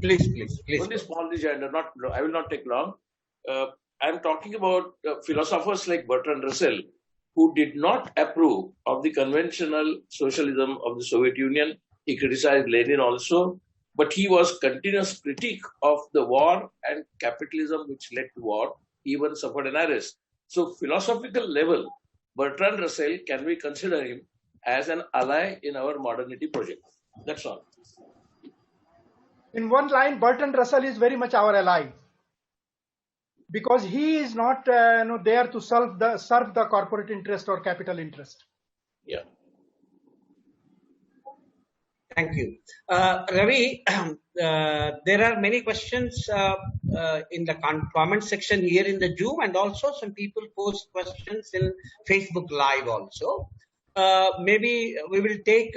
Please. Only small rejoinder, I will not take long. I'm talking about philosophers like Bertrand Russell, who did not approve of the conventional socialism of the Soviet Union. He criticized Lenin also, but he was continuous critique of the war and capitalism which led to war. He even suffered an arrest. So philosophical level, Bertrand Russell, can we consider him as an ally in our modernity project? That's all. In one line, Bertrand Russell is very much our ally, because he is not there to serve the corporate interest or capital interest. Yeah. Thank you. Ravi, there are many questions in the comment section here in the Zoom, and also some people post questions in Facebook Live also. Maybe we will take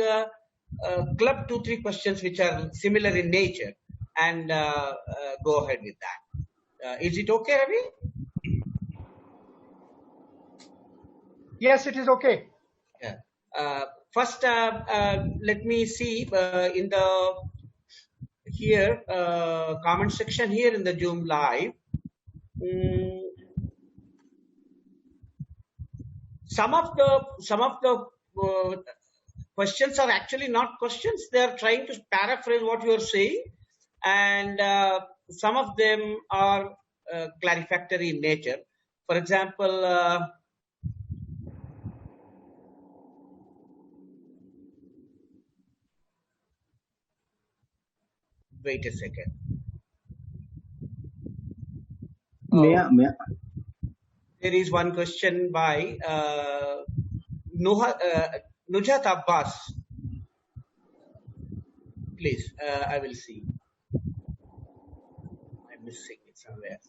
club 2-3 questions which are similar in nature and go ahead with that. Is it okay, Ravi? Yes, it is okay. Yeah. First, let me see in the comment section here in the Zoom live. Some of the questions are actually not questions. They are trying to paraphrase what you are saying, and some of them are clarifactory in nature. For example, wait a second. There is one question by Nujat Abbas. Please, I will see. I'm missing it somewhere.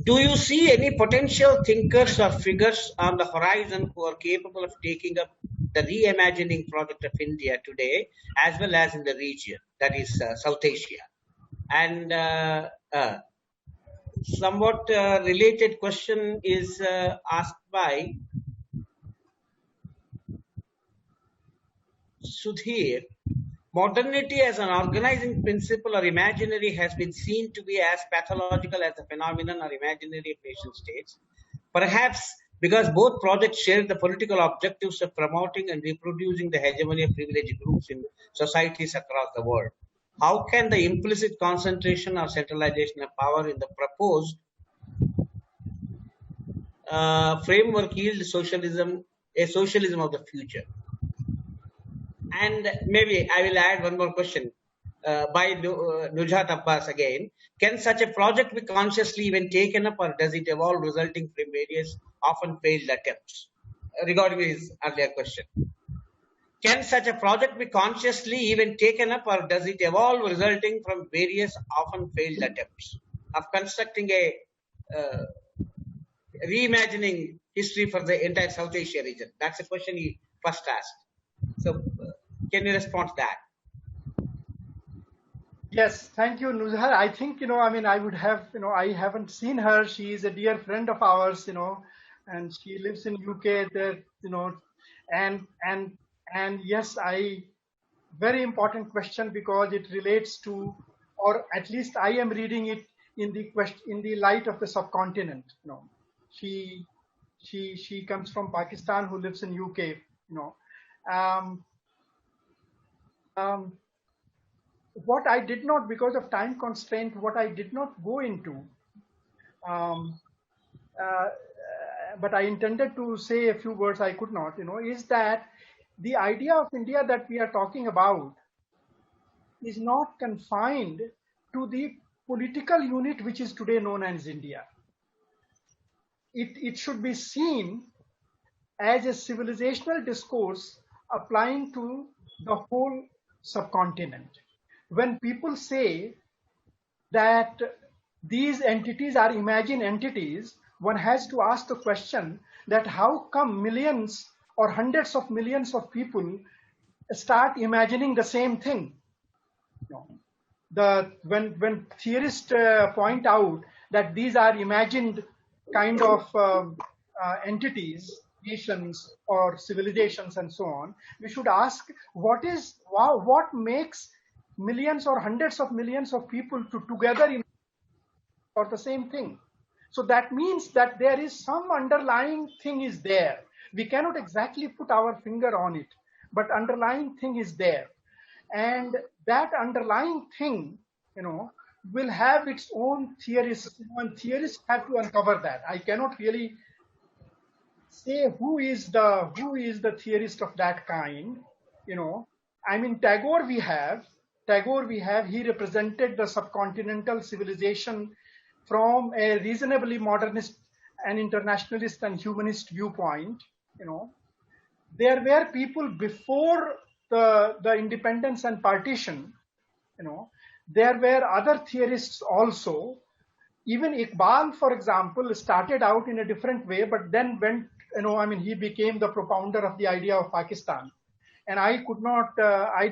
Do you see any potential thinkers or figures on the horizon who are capable of taking up the reimagining project of India today, as well as in the region, that is South Asia? And somewhat related question is asked by Sudhir. Modernity as an organizing principle or imaginary has been seen to be as pathological as the phenomenon or imaginary of nation states, perhaps because both projects share the political objectives of promoting and reproducing the hegemony of privileged groups in societies across the world. How can the implicit concentration or centralization of power in the proposed framework yield a socialism of the future? And maybe I will add one more question by Nujat Abbas again. Can such a project be consciously even taken up, or does it evolve resulting from various often failed attempts? Regarding his earlier question. Can such a project be consciously even taken up, or does it evolve resulting from various often failed attempts of constructing a reimagining history for the entire South Asia region? That's the question he first asked. So, can you respond to that? Yes, thank you, Nuzhar. I think, I mean, I would have, I haven't seen her. She is a dear friend of ours, and she lives in UK there, and yes, very important question because it relates to, or at least I am reading it in the question, in the light of the subcontinent, She, she comes from Pakistan who lives in UK, Um, um, what I did not, because of time constraint, what I did not go into, um, uh, but I intended to say a few words I could not, is that the idea of India that we are talking about is not confined to the political unit which is today known as India. It should be seen as a civilizational discourse applying to the whole subcontinent. When people say that these entities are imagined entities, one has to ask the question that how come millions or hundreds of millions of people start imagining the same thing? When theorists point out that these are imagined kind of entities, nations or civilizations and so on, we should ask what makes millions or hundreds of millions of people to together in for the same thing. So that means that there is some underlying thing is there. We cannot exactly put our finger on it, but underlying thing is there. And that underlying thing, will have its own theorists, and theorists have to uncover that. I cannot really say who is the theorist of that kind. I mean, Tagore we have, he represented the subcontinental civilization from a reasonably modernist and internationalist and humanist viewpoint. There were people before the independence and partition. There were other theorists also. Even Iqbal, for example, started out in a different way, but then went, he became the propounder of the idea of Pakistan. And I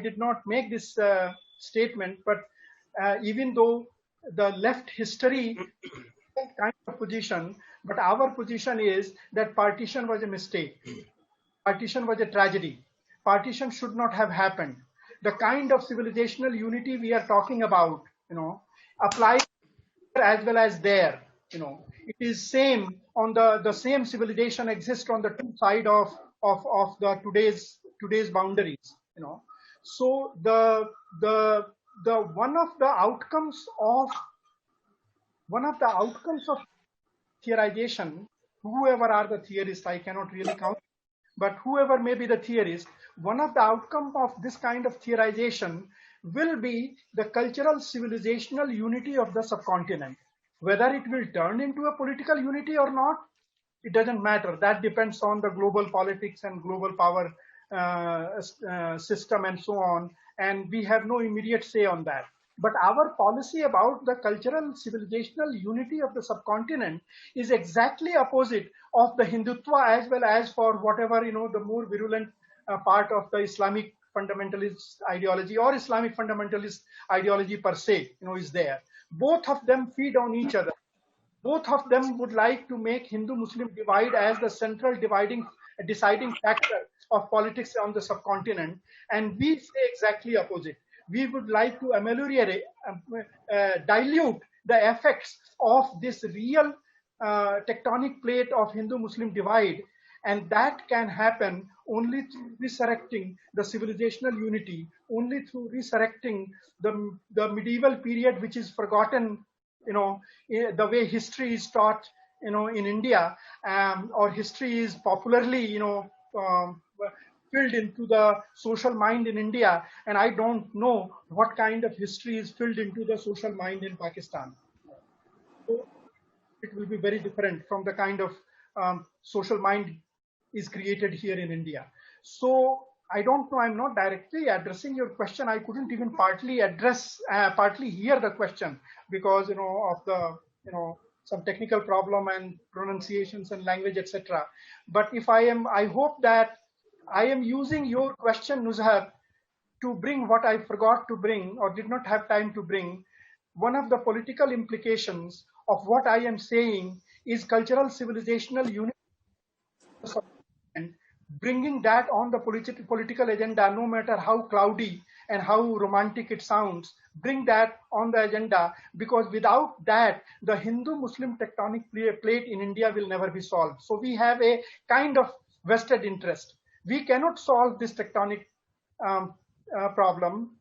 did not make this statement, but even though the left history kind of position, but our position is that partition was a mistake. Partition was a tragedy. Partition should not have happened. The kind of civilizational unity we are talking about, applies as well as there. It is same on the same civilization exists on the two side of the today's boundaries. So the one of the outcomes of theorization, whoever are the theorists, I cannot really count, but whoever may be the theorist, one of the outcome of this kind of theorization will be the cultural civilizational unity of the subcontinent. Whether it will turn into a political unity or not, it doesn't matter. That depends on the global politics and global power system and so on. And we have no immediate say on that. But our policy about the cultural civilizational unity of the subcontinent is exactly opposite of the Hindutva, as well as for whatever, the more virulent part of the Islamic fundamentalist ideology or Islamic fundamentalist ideology per se, is there. Both of them feed on each other. Both of them would like to make Hindu-Muslim divide as the central deciding factor of politics on the subcontinent. And we say exactly opposite. We would like to ameliorate, dilute the effects of this real tectonic plate of Hindu-Muslim divide. And that can happen only through resurrecting the civilizational unity, only through resurrecting the medieval period, which is forgotten, the way history is taught, in India, or history is popularly, filled into the social mind in India. And I don't know what kind of history is filled into the social mind in Pakistan. So it will be very different from the kind of social mind is created here in India. So I don't know, I'm not directly addressing your question. I couldn't even partly hear the question because, of the, some technical problem and pronunciations and language, etc. But if I hope that I am using your question, Nuzhat, to bring what I forgot to bring or did not have time to bring. One of the political implications of what I am saying is cultural civilizational unity, and bringing that on the political agenda, no matter how cloudy and how romantic it sounds, bring that on the agenda, because without that, the Hindu-Muslim tectonic plate in India will never be solved. So we have a kind of vested interest. We cannot solve this tectonic problem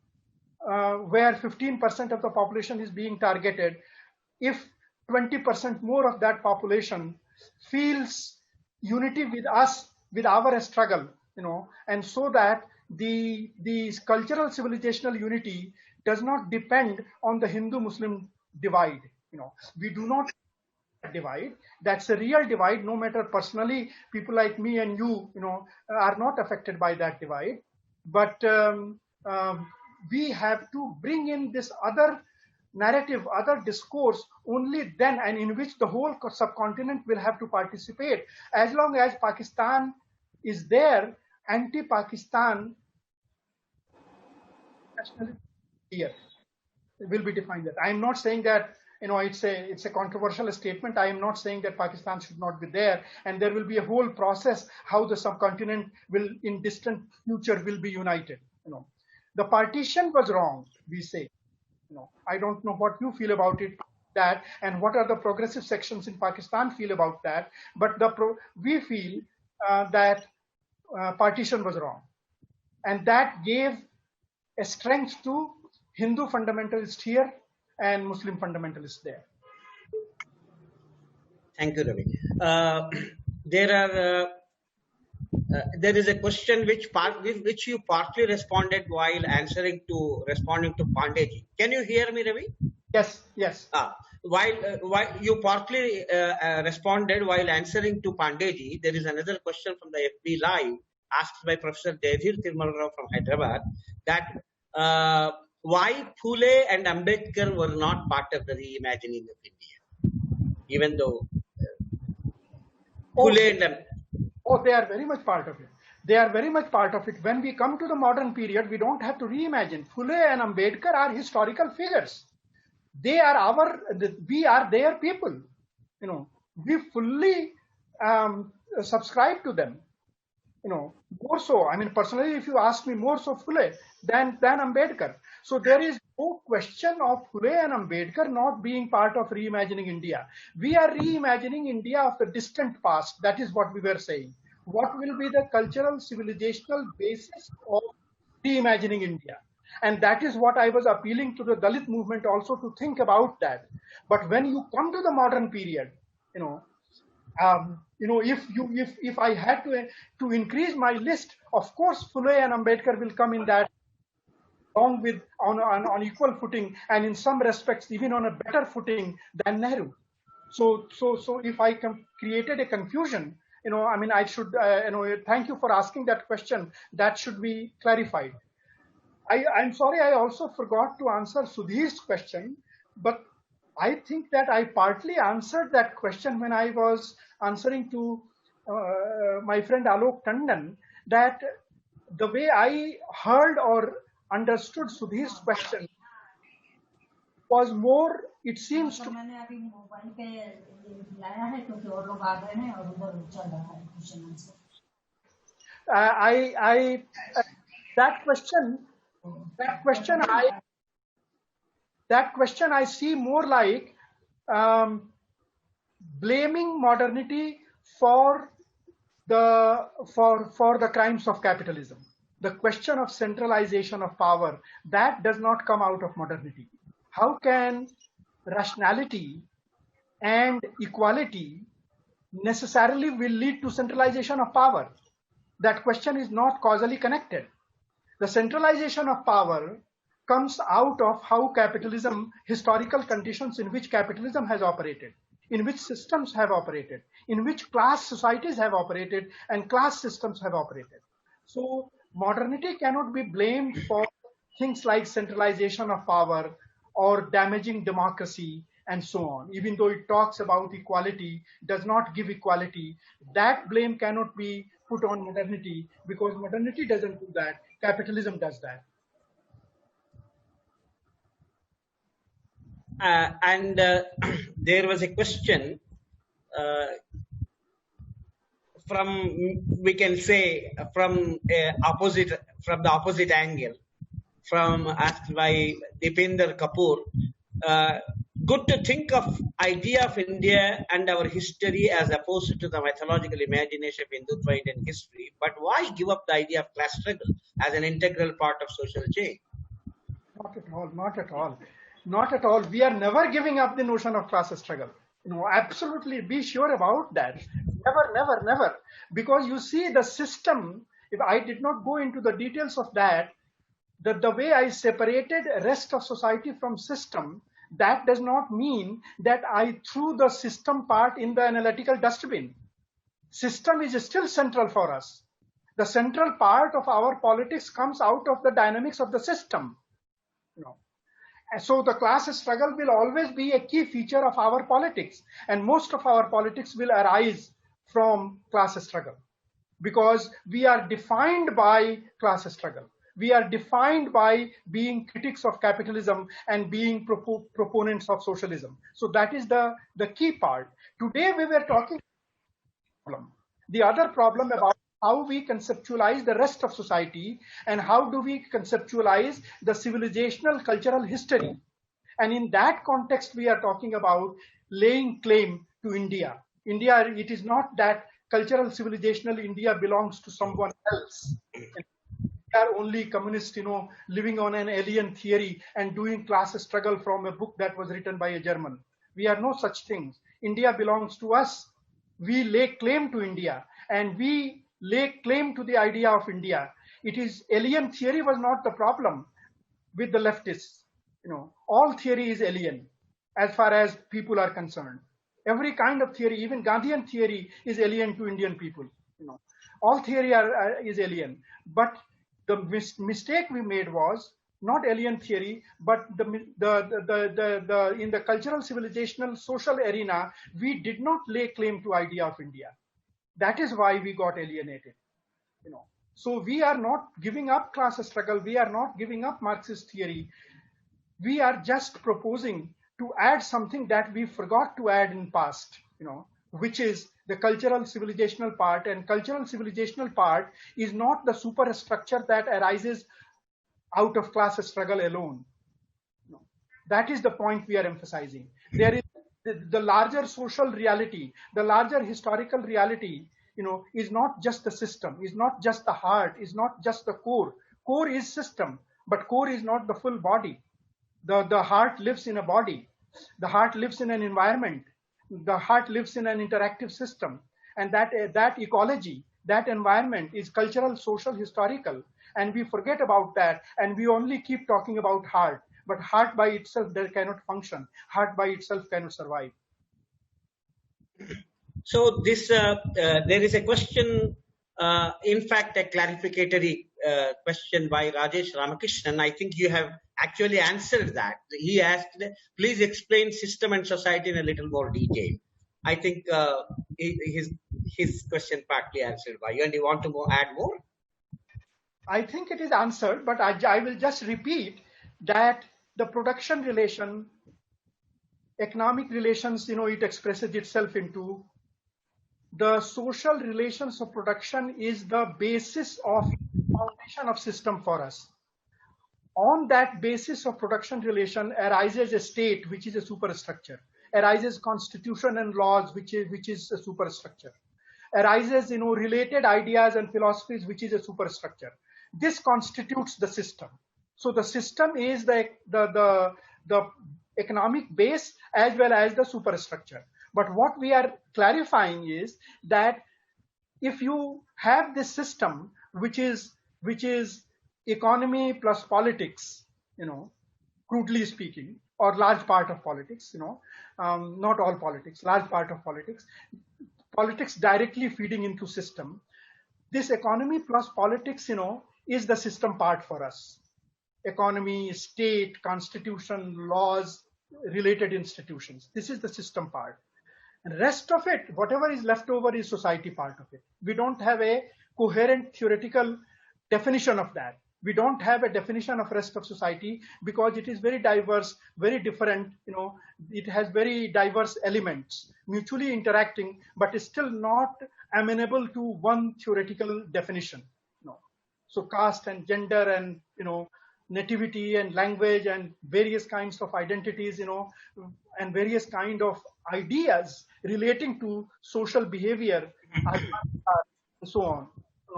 where 15% of the population is being targeted if 20% more of that population feels unity with us, with our struggle, and so that the cultural civilizational unity does not depend on the Hindu-Muslim divide. We do not divide. That's a real divide. No matter personally, people like me and you, are not affected by that divide. But we have to bring in this other narrative, other discourse only then, and in which the whole subcontinent will have to participate. As long as Pakistan is there, anti-Pakistan nationality here will be defined. That I am not saying that it's a controversial statement. I am not saying that Pakistan should not be there, and there will be a whole process how the subcontinent will, in distant future, will be united. The partition was wrong, we say. I don't know what you feel about it, that, and what are the progressive sections in Pakistan feel about that. But we feel that partition was wrong, and that gave a strength to Hindu fundamentalists here and Muslim fundamentalists there. Thank you, Ravi. There is a question which you partly responded while responding to Pandeyji. Can you hear me, Ravi? Yes. While you partly responded while answering to Pandeyji, there is another question from the FB Live asked by Professor Devir Tirmalrao from Hyderabad, that why Phule and Ambedkar were not part of the reimagining of India, even though Phule and they are very much part of it. They are very much part of it. When we come to the modern period, we don't have to reimagine. Phule and Ambedkar are historical figures. We are their people. We fully subscribe to them. More so. I mean, personally, if you ask me, more so Phule than Ambedkar. So there is no question of Phule and Ambedkar not being part of reimagining India. We are reimagining India of the distant past. That is what we were saying. What will be the cultural civilizational basis of reimagining India? And that is what I was appealing to the Dalit movement also, to think about that. But when you come to the modern period, if I had to increase my list, of course, Phule and Ambedkar will come in that, along with on equal footing, and in some respects even on a better footing than Nehru. So if I created a confusion, I should, thank you for asking that question. That should be clarified. I'm sorry, I also forgot to answer Sudhir's question, but I think that I partly answered that question when I was answering to my friend Alok Tandon, that the way I heard or understood Sudhir's question was more, it seems to that question I see more like blaming modernity for the crimes of capitalism. The question of centralization of power, that does not come out of modernity. How can rationality and equality necessarily will lead to centralization of power? That question is not causally connected. The centralization of power comes out of how capitalism, historical conditions in which capitalism has operated, in which systems have operated, in which class societies have operated and class systems have operated. So modernity cannot be blamed for things like centralization of power or damaging democracy and so on. Even though it talks about equality, does not give equality, that blame cannot be put on modernity, because modernity doesn't do that, capitalism does that. and there was a question uh, from, we can say, from the opposite angle, from asked by Deepinder Kapoor. Uh, Good to think of idea of India and our history as opposed to the mythological imagination of Hindutva Indian history, but why give up the idea of class struggle as an integral part of social change? Not at all, not at all. Not at all. We are never giving up the notion of class struggle. Absolutely be sure about that. Never, never, never. Because you see the system, if I did not go into the details of that, the way I separated rest of society from system, that does not mean that I threw the system part in the analytical dustbin. System is still central for us. The central part of our politics comes out of the dynamics of the system. So the class struggle will always be a key feature of our politics, and most of our politics will arise from class struggle because we are defined by class struggle. We are defined by being critics of capitalism and being proponents of socialism. So that is the key part. Today we were talking about the other problem about how we conceptualize the rest of society and how do we conceptualize the civilizational cultural history. And in that context, we are talking about laying claim to India. India, it is not that cultural civilizational India belongs to someone else. We are only communists, living on an alien theory and doing class struggle from a book that was written by a German. We are no such things. India belongs to us. We lay claim to India, and we lay claim to the idea of India. It is alien theory was not the problem with the leftists. All theory is alien as far as people are concerned. Every kind of theory, even Gandhian theory, is alien to Indian people. All theory is alien. But the mistake we made was not alien theory, but in the cultural, civilizational, social arena, we did not lay claim to idea of India. That is why we got alienated. So we are not giving up class struggle. We are not giving up Marxist theory. We are just proposing to add something that we forgot to add in past, which is the cultural civilizational part. And cultural civilizational part is not the superstructure that arises out of class struggle alone. That is the point we are emphasizing. There is the larger social reality, the larger historical reality, is not just the system, is not just the heart, is not just the core. Core is system, but core is not the full body. The heart lives in a body. The heart lives in an environment. The heart lives in an interactive system. And that ecology, that environment is cultural, social, historical. And we forget about that. And we only keep talking about heart. But heart by itself, that cannot function. Heart by itself cannot survive. So this there is a question, in fact, a clarificatory question by Rajesh Ramakrishnan. I think you have actually answered that. He asked, please explain system and society in a little more detail. I think his question partly answered by you. And you want to add more? I think it is answered, but I will just repeat that the production relation, economic relations, it expresses itself into the social relations of production is the basis of foundation of system for us. On that basis of production relation arises a state, which is a superstructure. Arises constitution and laws, which is a superstructure. Arises, related ideas and philosophies, which is a superstructure. This constitutes the system. So the system is the economic base as well as the superstructure. But what we are clarifying is that if you have this system, which is economy plus politics, crudely speaking, or large part of politics, not all politics, large part of politics directly feeding into system. This economy plus politics, is the system part for us. Economy, state, constitution, laws, related institutions. This is the system part. And rest of it, whatever is left over is society part of it. We don't have a coherent theoretical definition of that. We don't have a definition of rest of society because it is very diverse, very different. It has very diverse elements, mutually interacting, but is still not amenable to one theoretical definition. So caste and gender and nativity and language and various kinds of identities, and various kind of ideas relating to social behavior, and so on,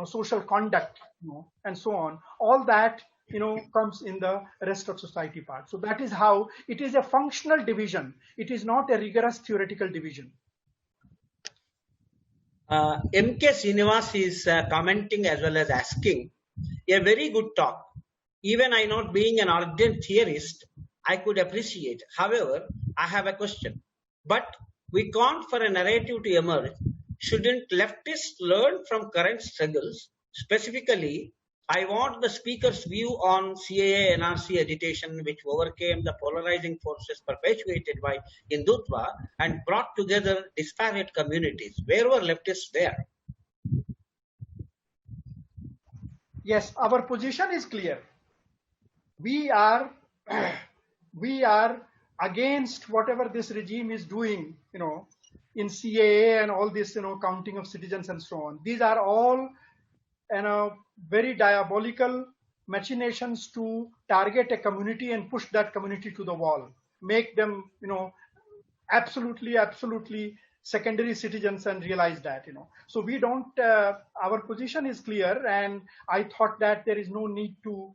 social conduct, and so on. All that comes in the rest of society part. So that is how it is a functional division. It is not a rigorous theoretical division. MK Srinivas is commenting as well as asking, a very good talk. Even I not being an ardent theorist, I could appreciate. However, I have a question. But we can't for a narrative to emerge. Shouldn't leftists learn from current struggles? Specifically, I want the speaker's view on CAA NRC agitation, which overcame the polarizing forces perpetuated by Hindutva and brought together disparate communities. Where were leftists there? Yes, our position is clear. We are against whatever this regime is doing, in CAA and all this, counting of citizens and so on. These are all, very diabolical machinations to target a community and push that community to the wall, make them, absolutely secondary citizens and realize that, So we don't, our position is clear, and I thought that there is no need to,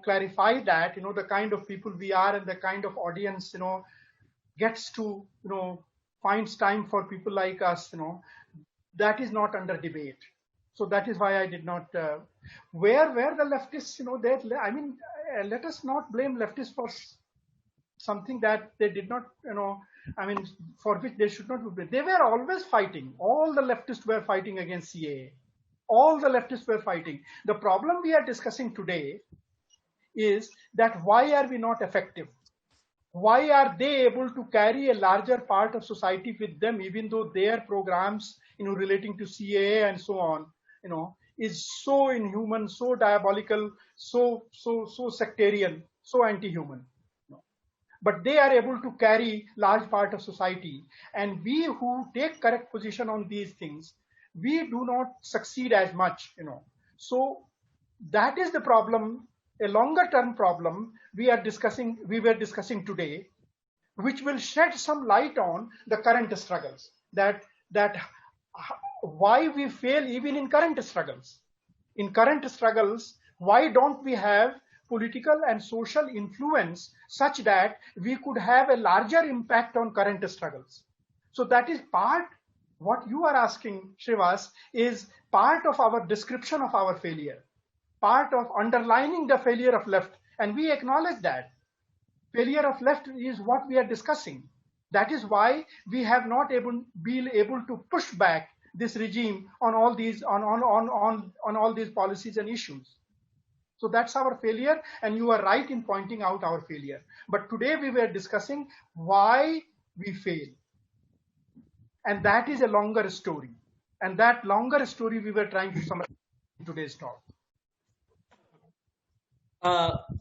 clarify that, the kind of people we are and the kind of audience, gets to, finds time for people like us, that is not under debate. So that is why I did not, where the leftists, let us not blame leftists for something that they did not, for which they should not be blamed. They were always fighting. All the leftists were fighting against CAA. All the leftists were fighting. The problem we are discussing today is that why are we not effective? Why are they able to carry a larger part of society with them, even though their programs, relating to CAA and so on, is so inhuman, so diabolical, so sectarian, so anti-human. But they are able to carry large part of society. And we who take correct position on these things, we do not succeed as much, So that is the problem, a longer term problem we were discussing today, which will shed some light on the current struggles, that why we fail even in current struggles. In current struggles, why don't we have political and social influence such that we could have a larger impact on current struggles? So that is part, what you are asking, Shrivas, is part of our description of our failure, part of underlining the failure of left. And we acknowledge that. Failure of left is what we are discussing. That is why we have not been able to push back this regime on all these on all these policies and issues. So that's our failure, and you are right in pointing out our failure. But today we were discussing why we fail. And that is a longer story. And that longer story we were trying to summarize in today's talk.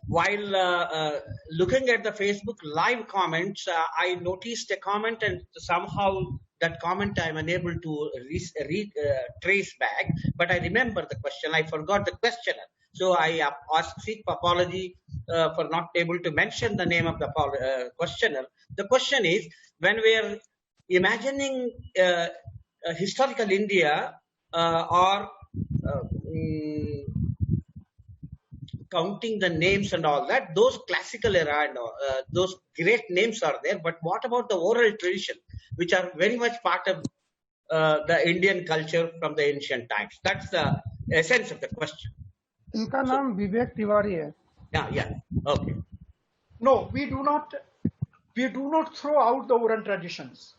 While looking at the Facebook live comments, I noticed a comment, and somehow that comment I'm unable to trace back. But I remember the question. I forgot the questioner. So I seek apology for not able to mention the name of the questioner. The question is, when we are imagining historical India or counting the names and all that, those classical era and those great names are there. But what about the oral tradition, which are very much part of the Indian culture from the ancient times? That's the essence of the question. इनका नाम विवेक तिवारी है. Yeah, okay. No, we do not throw out the oral traditions.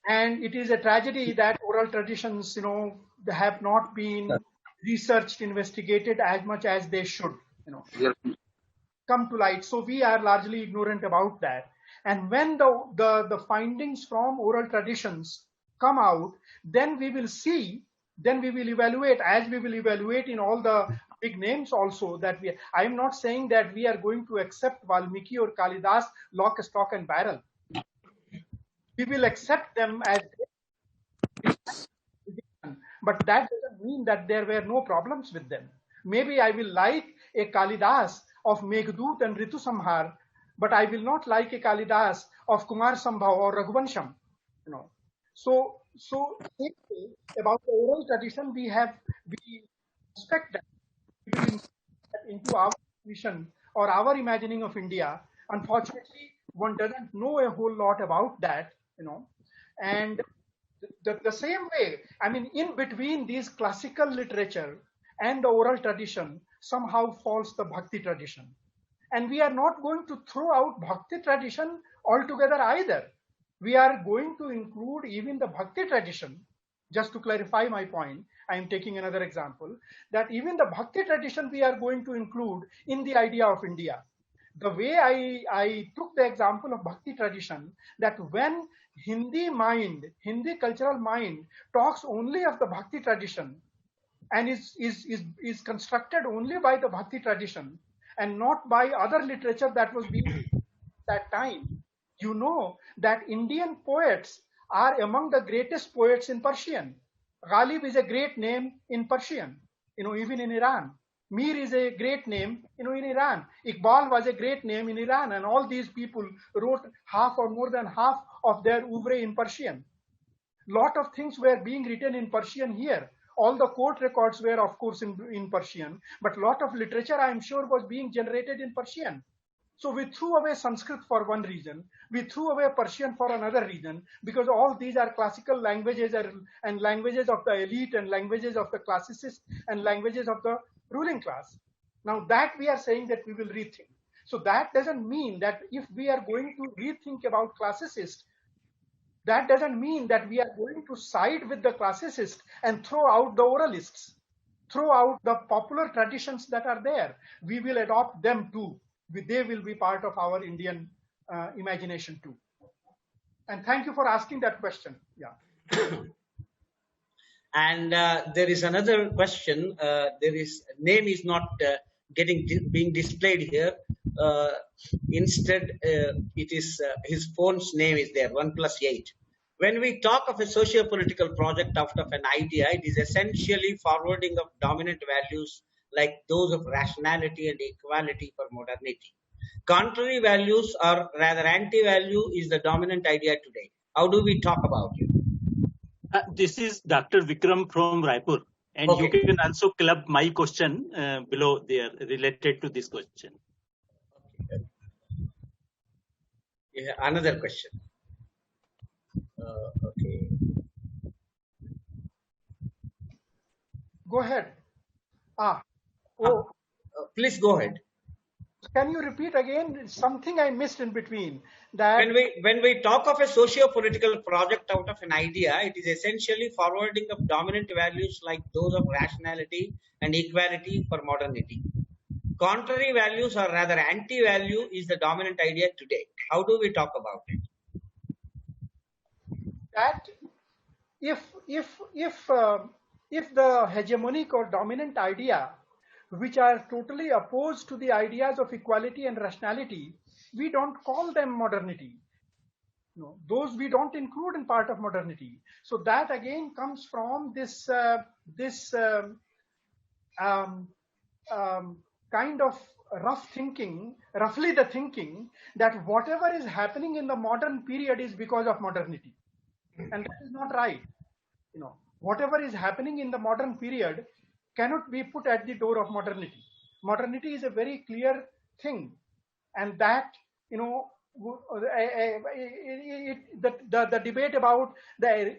And it is a tragedy that oral traditions, have not been researched, investigated as much as they should, come to light. So we are largely ignorant about that. And when the findings from oral traditions come out, then we will see, then we will evaluate, as we will evaluate in all the big names also that I am not saying that we are going to accept Valmiki or Kalidas lock, stock and barrel. We will accept them as, but that doesn't mean that there were no problems with them. Maybe I will like a Kalidas of Meghdut and Ritu Samhar, but I will not like a Kalidas of Kumar Sambhav or Raghuvansham. So about the oral tradition, we expect that we will include that into our vision or our imagining of India. Unfortunately, one doesn't know a whole lot about that, and the same way, I mean, in between these classical literature and the oral tradition, somehow falls the Bhakti tradition. And we are not going to throw out Bhakti tradition altogether either. We are going to include even the Bhakti tradition. Just to clarify my point, I am taking another example, that even the Bhakti tradition we are going to include in the idea of India. The way I took the example of Bhakti tradition, that when Hindi cultural mind talks only of the Bhakti tradition and is constructed only by the Bhakti tradition and not by other literature that was being at that time, you know that Indian poets are among the greatest poets in Persian. Ghalib is a great name in Persian, even in Iran. Mir is a great name, in Iran. Iqbal was a great name in Iran, and all these people wrote half or more than half of their oeuvre in Persian. Lot of things were being written in Persian here. All the court records were, of course, in Persian, but lot of literature, I am sure, was being generated in Persian. So we threw away Sanskrit for one reason, we threw away Persian for another reason, because all these are classical languages and languages of the elite and languages of the classicists and languages of the ruling class. Now that we are saying that we will rethink. So that doesn't mean that if we are going to rethink about classicists, that doesn't mean that we are going to side with the classicists and throw out the oralists, throw out the popular traditions that are there. We will adopt them too. They will be part of our Indian imagination too. And thank you for asking that question. Yeah. And there is another question. Name is not being displayed here. Instead, it is his phone's name is there, 1+8. When we talk of a socio-political project out of an idea, it is essentially forwarding of dominant values like those of rationality and equality for modernity. Contrary values, or rather anti-value, is the dominant idea today. How do we talk about it? This is Dr. Vikram from Raipur, and okay, you can also club my question below there related to this question. Okay. Yeah, another question. Okay. Go ahead. Please go ahead. Can you repeat again? Something I missed in between. That when we talk of a socio-political project out of an idea, it is essentially forwarding of dominant values like those of rationality and equality for modernity. Contrary values, or rather anti-value, is the dominant idea today. How do we talk about it? That if the hegemonic or dominant idea, which are totally opposed to the ideas of equality and rationality, we don't call them modernity. No, those we don't include in part of modernity. So that again comes from this kind of roughly the thinking that whatever is happening in the modern period is because of modernity, and that is not right. Whatever is happening in the modern period cannot be put at the door of modernity. Modernity is a very clear thing, and that the debate about the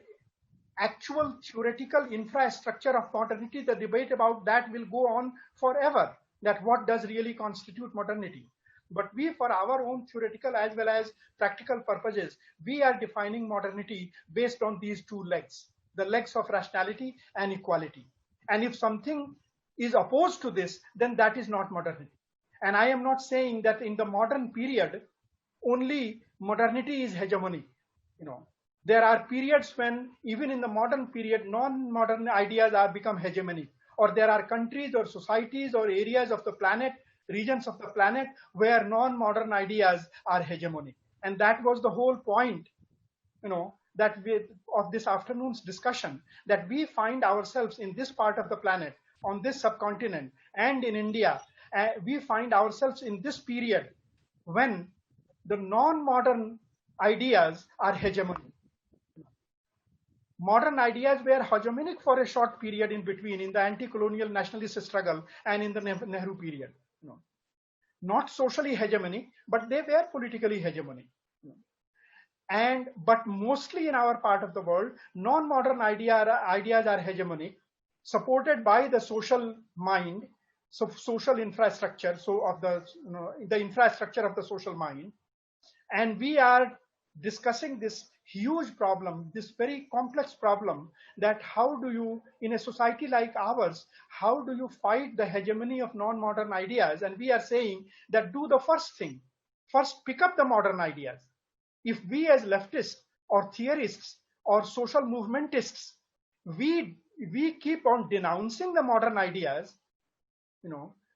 actual theoretical infrastructure of modernity, the debate about that will go on forever, that what does really constitute modernity. But we, for our own theoretical as well as practical purposes, we are defining modernity based on these two legs, the legs of rationality and equality. And if something is opposed to this, then that is not modernity. And I am not saying that in the modern period, only modernity is hegemony. There are periods when even in the modern period, non-modern ideas are become hegemony, or there are countries or societies or areas of the planet, regions of the planet where non-modern ideas are hegemonic. And that was the whole point, that of this afternoon's discussion, that we find ourselves in this part of the planet, on this subcontinent, and in India, we find ourselves in this period when the non-modern ideas are hegemonic. Modern ideas were hegemonic for a short period in between, in the anti-colonial nationalist struggle and in the Nehru period. Not socially hegemonic, but they were politically hegemonic. But mostly in our part of the world, non-modern ideas are hegemonic, supported by the social mind, so social infrastructure, so of the infrastructure of the social mind. And we are discussing this huge problem, this very complex problem, that how do you, in a society like ours, how do you fight the hegemony of non-modern ideas? And we are saying that do the first thing. First, pick up the modern ideas. If we as leftists or theorists or social movementists, we keep on denouncing the modern ideas,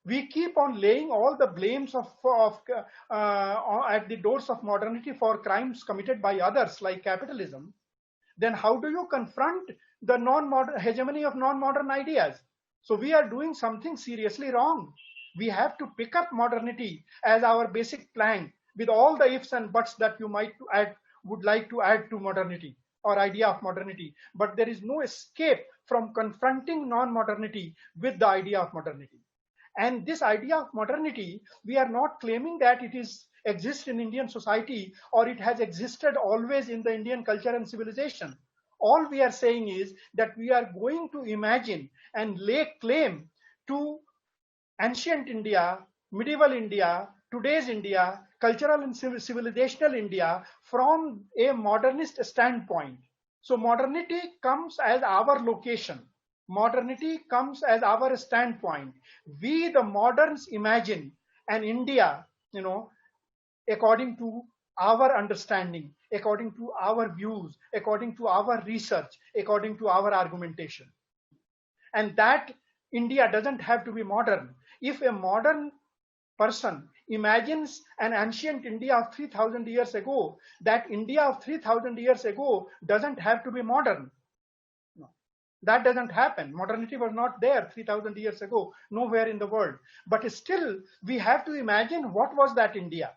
we keep on laying all the blames at the doors of modernity for crimes committed by others like capitalism, then how do you confront the non-modern hegemony of non-modern ideas? So we are doing something seriously wrong. We have to pick up modernity as our basic plank, with all the ifs and buts that you would like to add to modernity or idea of modernity. But there is no escape from confronting non-modernity with the idea of modernity. And this idea of modernity, we are not claiming that it exists in Indian society or it has existed always in the Indian culture and civilization. All we are saying is that we are going to imagine and lay claim to ancient India, medieval India, today's India, cultural and civilizational India from a modernist standpoint. So modernity comes as our location. Modernity comes as our standpoint. We, the moderns, imagine an India, according to our understanding, according to our views, according to our research, according to our argumentation. And that India doesn't have to be modern. If a modern person imagines an ancient India of 3,000 years ago, that India of 3,000 years ago doesn't have to be modern. That doesn't happen. Modernity was not there 3,000 years ago, nowhere in the world. But still, we have to imagine what was that India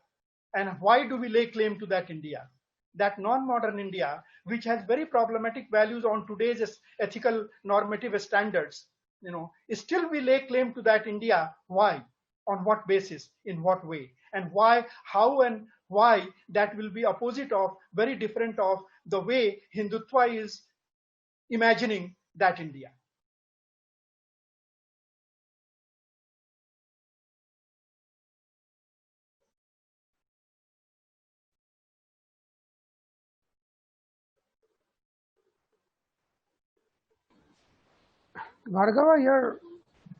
and why do we lay claim to that India? That non-modern India, which has very problematic values on today's ethical normative standards, still we lay claim to that India. Why? On what basis? In what way? And why, how and why that will be opposite of, very different of the way Hindutva is imagining that India. Bhargava, your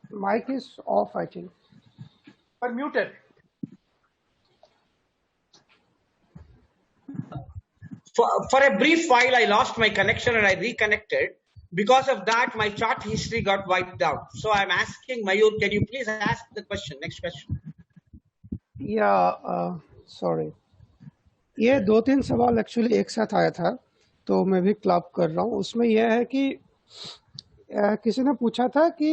mic is off, I think. Or muted. For a brief while, I lost my connection and I reconnected. Because of that, my chart history got wiped out. So I'm asking Mayur, can you please ask the question? Next question. Yeah, sorry. ये 2-3 सवाल actually एक साथ आया था, तो मैं भी club कर रहा हूँ. उसमें यह है कि किसी ने पूछा था कि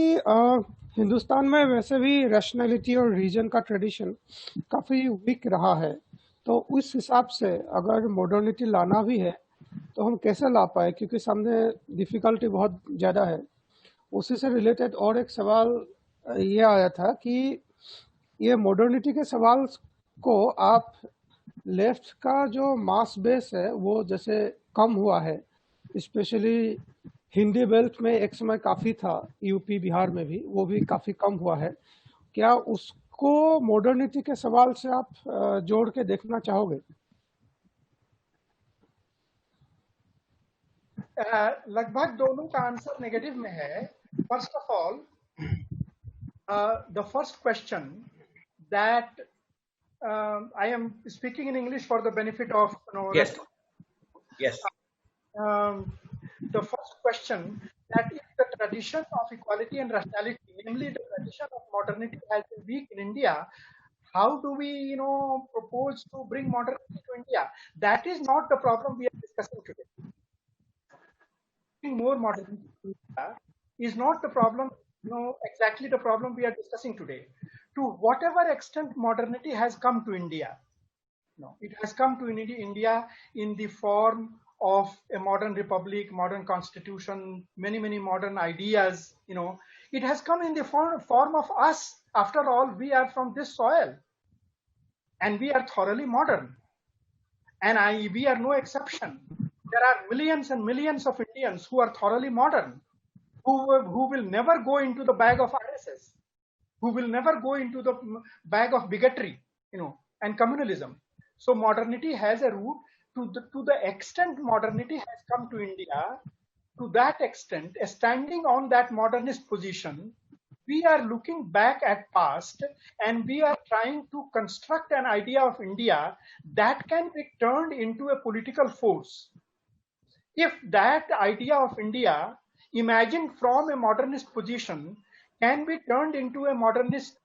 हिंदुस्तान में वैसे भी रैशनैलिटी और रीजन का ट्रेडिशन काफ़ी वीक रहा है, तो उस हिसाब से अगर मॉडर्निटी लाना भी है तो हम कैसे ला पाए, क्योंकि सामने डिफ़िकल्टी बहुत ज़्यादा है. उसी से रिलेटेड और एक सवाल ये आया था कि ये मॉडर्निटी के सवाल को आप लेफ्ट का जो मास बेस है वो जैसे कम हुआ है, स्पेशली हिंदी बेल्ट में एक समय काफ़ी था, यूपी बिहार में भी, वो भी काफ़ी कम हुआ है. क्या उसको मॉडर्निटी के सवाल से आप जोड़ के देखना चाहोगे? लगभग दोनों का आंसर नेगेटिव में है. First of all, the first question that I am speaking in English for the benefit of Yes. Yes. The first question that if the tradition of equality and rationality, namely the tradition of modernity, has been weak in India, how do we, propose to bring modernity to India? That is not the problem we are discussing today. More modernity to India is not the problem, exactly the problem we are discussing today. To whatever extent modernity has come to India, it has come to India in the form of a modern republic, modern constitution, many modern ideas. It has come in the form of us. After all, we are from this soil, and we are thoroughly modern, and we are no exception. There are millions and millions of Indians who are thoroughly modern, who will never go into the bag of RSS, who will never go into the bag of bigotry, and communalism. So modernity has a root. To the extent modernity has come to India, to that extent, standing on that modernist position, we are looking back at past, and we are trying to construct an idea of India that can be turned into a political force. If that idea of India, imagined from a modernist position, can be turned into a modernist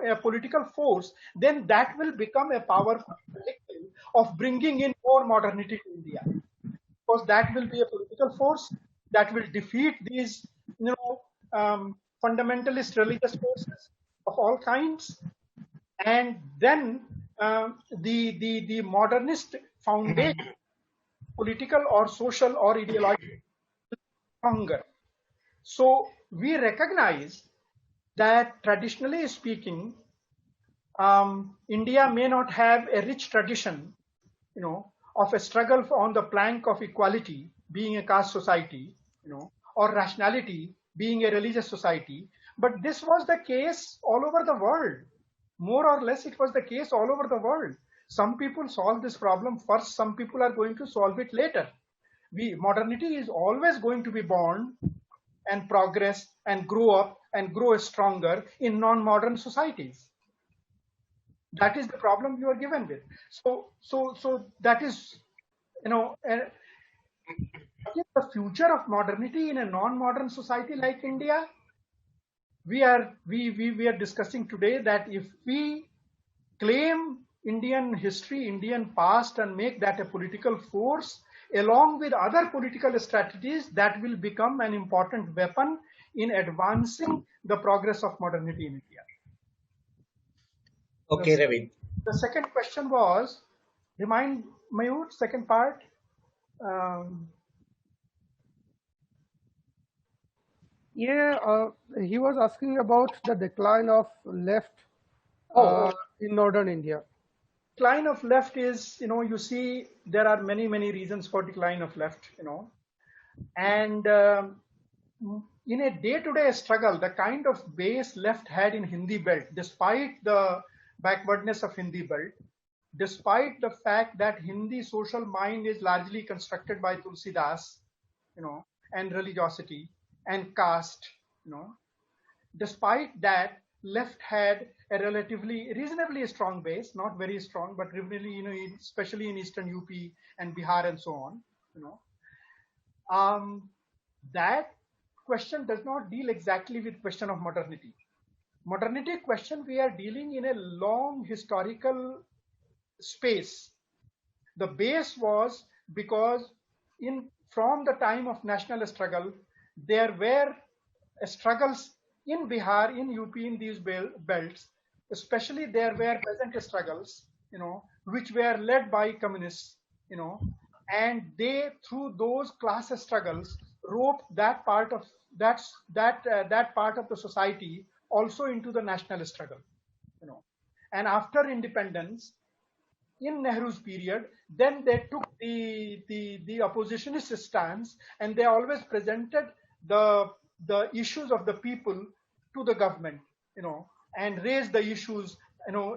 a political force, then that will become a powerful vehicle of bringing in more modernity to India. Because that will be a political force that will defeat these, fundamentalist religious forces of all kinds, and then the modernist foundation, political or social or ideological, stronger. So we recognize that traditionally speaking, India may not have a rich tradition, of a struggle on the plank of equality, being a caste society, or rationality, being a religious society. But this was the case all over the world. More or less, it was the case all over the world. Some people solve this problem first, some people are going to solve it later. Modernity is always going to be born and progress and grow up and grow stronger in non-modern societies. That is the problem you are given with. So that is, what is the future of modernity in a non-modern society like India? We are discussing today that if we claim Indian history, Indian past, and make that a political force, along with other political strategies, that will become an important weapon in advancing the progress of modernity in India. Okay, Ravi. The second question was, remind Mayur, second part. He was asking about the decline of left in northern India. Decline of left is, you see, there are many reasons for decline of left, and in a day-to-day struggle, the kind of base left had in Hindi belt, despite the backwardness of Hindi belt, despite the fact that Hindi social mind is largely constructed by Tulsidas, and religiosity and caste, despite that, left had a relatively reasonably strong base, not very strong, but really, especially in eastern UP and Bihar and so on. That question does not deal exactly with question of modernity. Modernity question, we are dealing in a long historical space. The base was because from the time of national struggle, there were struggles in Bihar, in UP, in these belts, especially there were peasant struggles, which were led by communists, and they, through those class struggles, roped that part of that part of the society also into the national struggle, And after independence, in Nehru's period, then they took the oppositionist stance, and they always presented the issues of the people to the government, and raised the issues,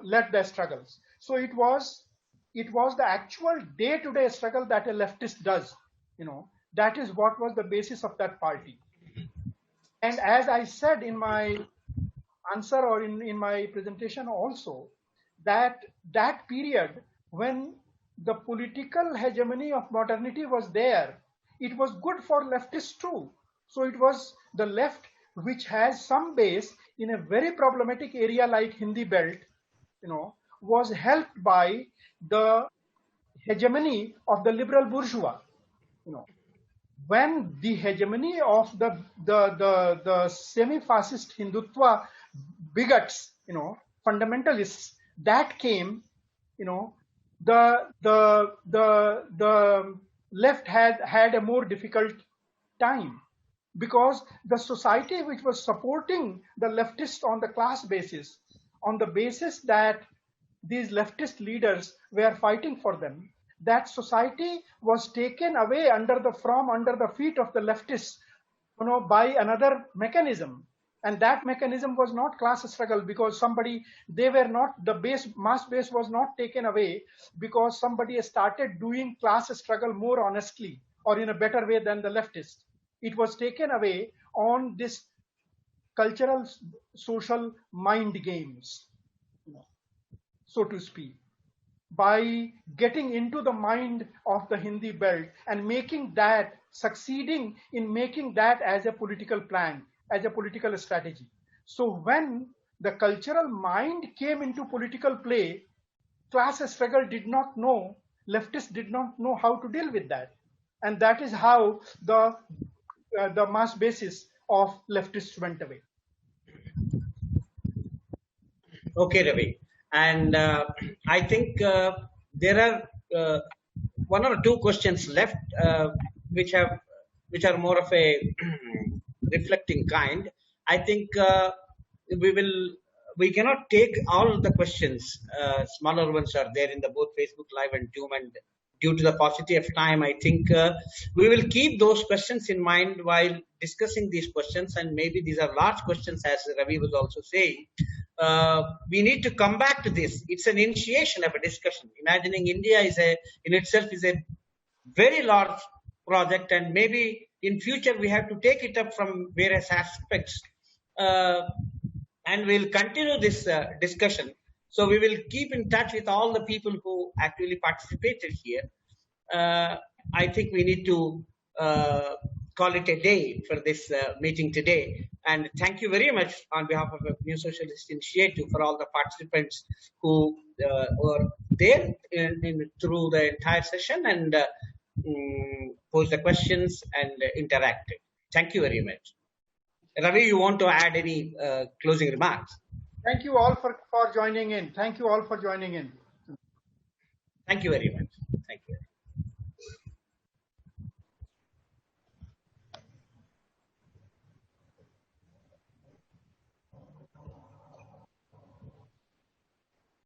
led the struggles. So it was the actual day-to-day struggle that a leftist does, that is what was the basis of that party. And as I said in my answer, or in my presentation also, that period when the political hegemony of modernity was there, it was good for leftists too, So it was the left which has some base in a very problematic area like Hindi belt, was helped by the hegemony of the liberal bourgeois. When the hegemony of the semi-fascist Hindutva bigots, fundamentalists, that came, the left had a more difficult time, because the society which was supporting the leftists on the class basis, on the basis that these leftist leaders were fighting for them, that society was taken away under the feet of the leftists, by another mechanism. And that mechanism was not class struggle, because mass base was not taken away because somebody started doing class struggle more honestly or in a better way than the leftists. It was taken away on this cultural social mind games, so to speak, by getting into the mind of the Hindi belt and succeeding in making that as a political plan, as a political strategy. So when the cultural mind came into political play, class struggle did not know, leftists did not know how to deal with that. And that is how the mass basis of leftists went away. Okay, Ravi. And I think there are one or two questions left, which are more of a reflecting kind. I think we cannot take all the questions. Smaller ones are there in the both Facebook Live and Zoom, and due to the paucity of time, I think we will keep those questions in mind while discussing these questions. And maybe these are large questions, as Ravi was also saying. We need to come back to this. It's an initiation of a discussion. Imagining India in itself is a very large project, and maybe in future we have to take it up from various aspects, and we'll continue this discussion. So we will keep in touch with all the people who actually participated here. I think we need to call it a day for this meeting today. And thank you very much on behalf of the New Socialist Initiative for all the participants who were there through the entire session and posed the questions and interacted. Thank you very much. Ravi, you want to add any closing remarks? Thank you all for joining in. Thank you all for joining in. Thank you very much. Thank you.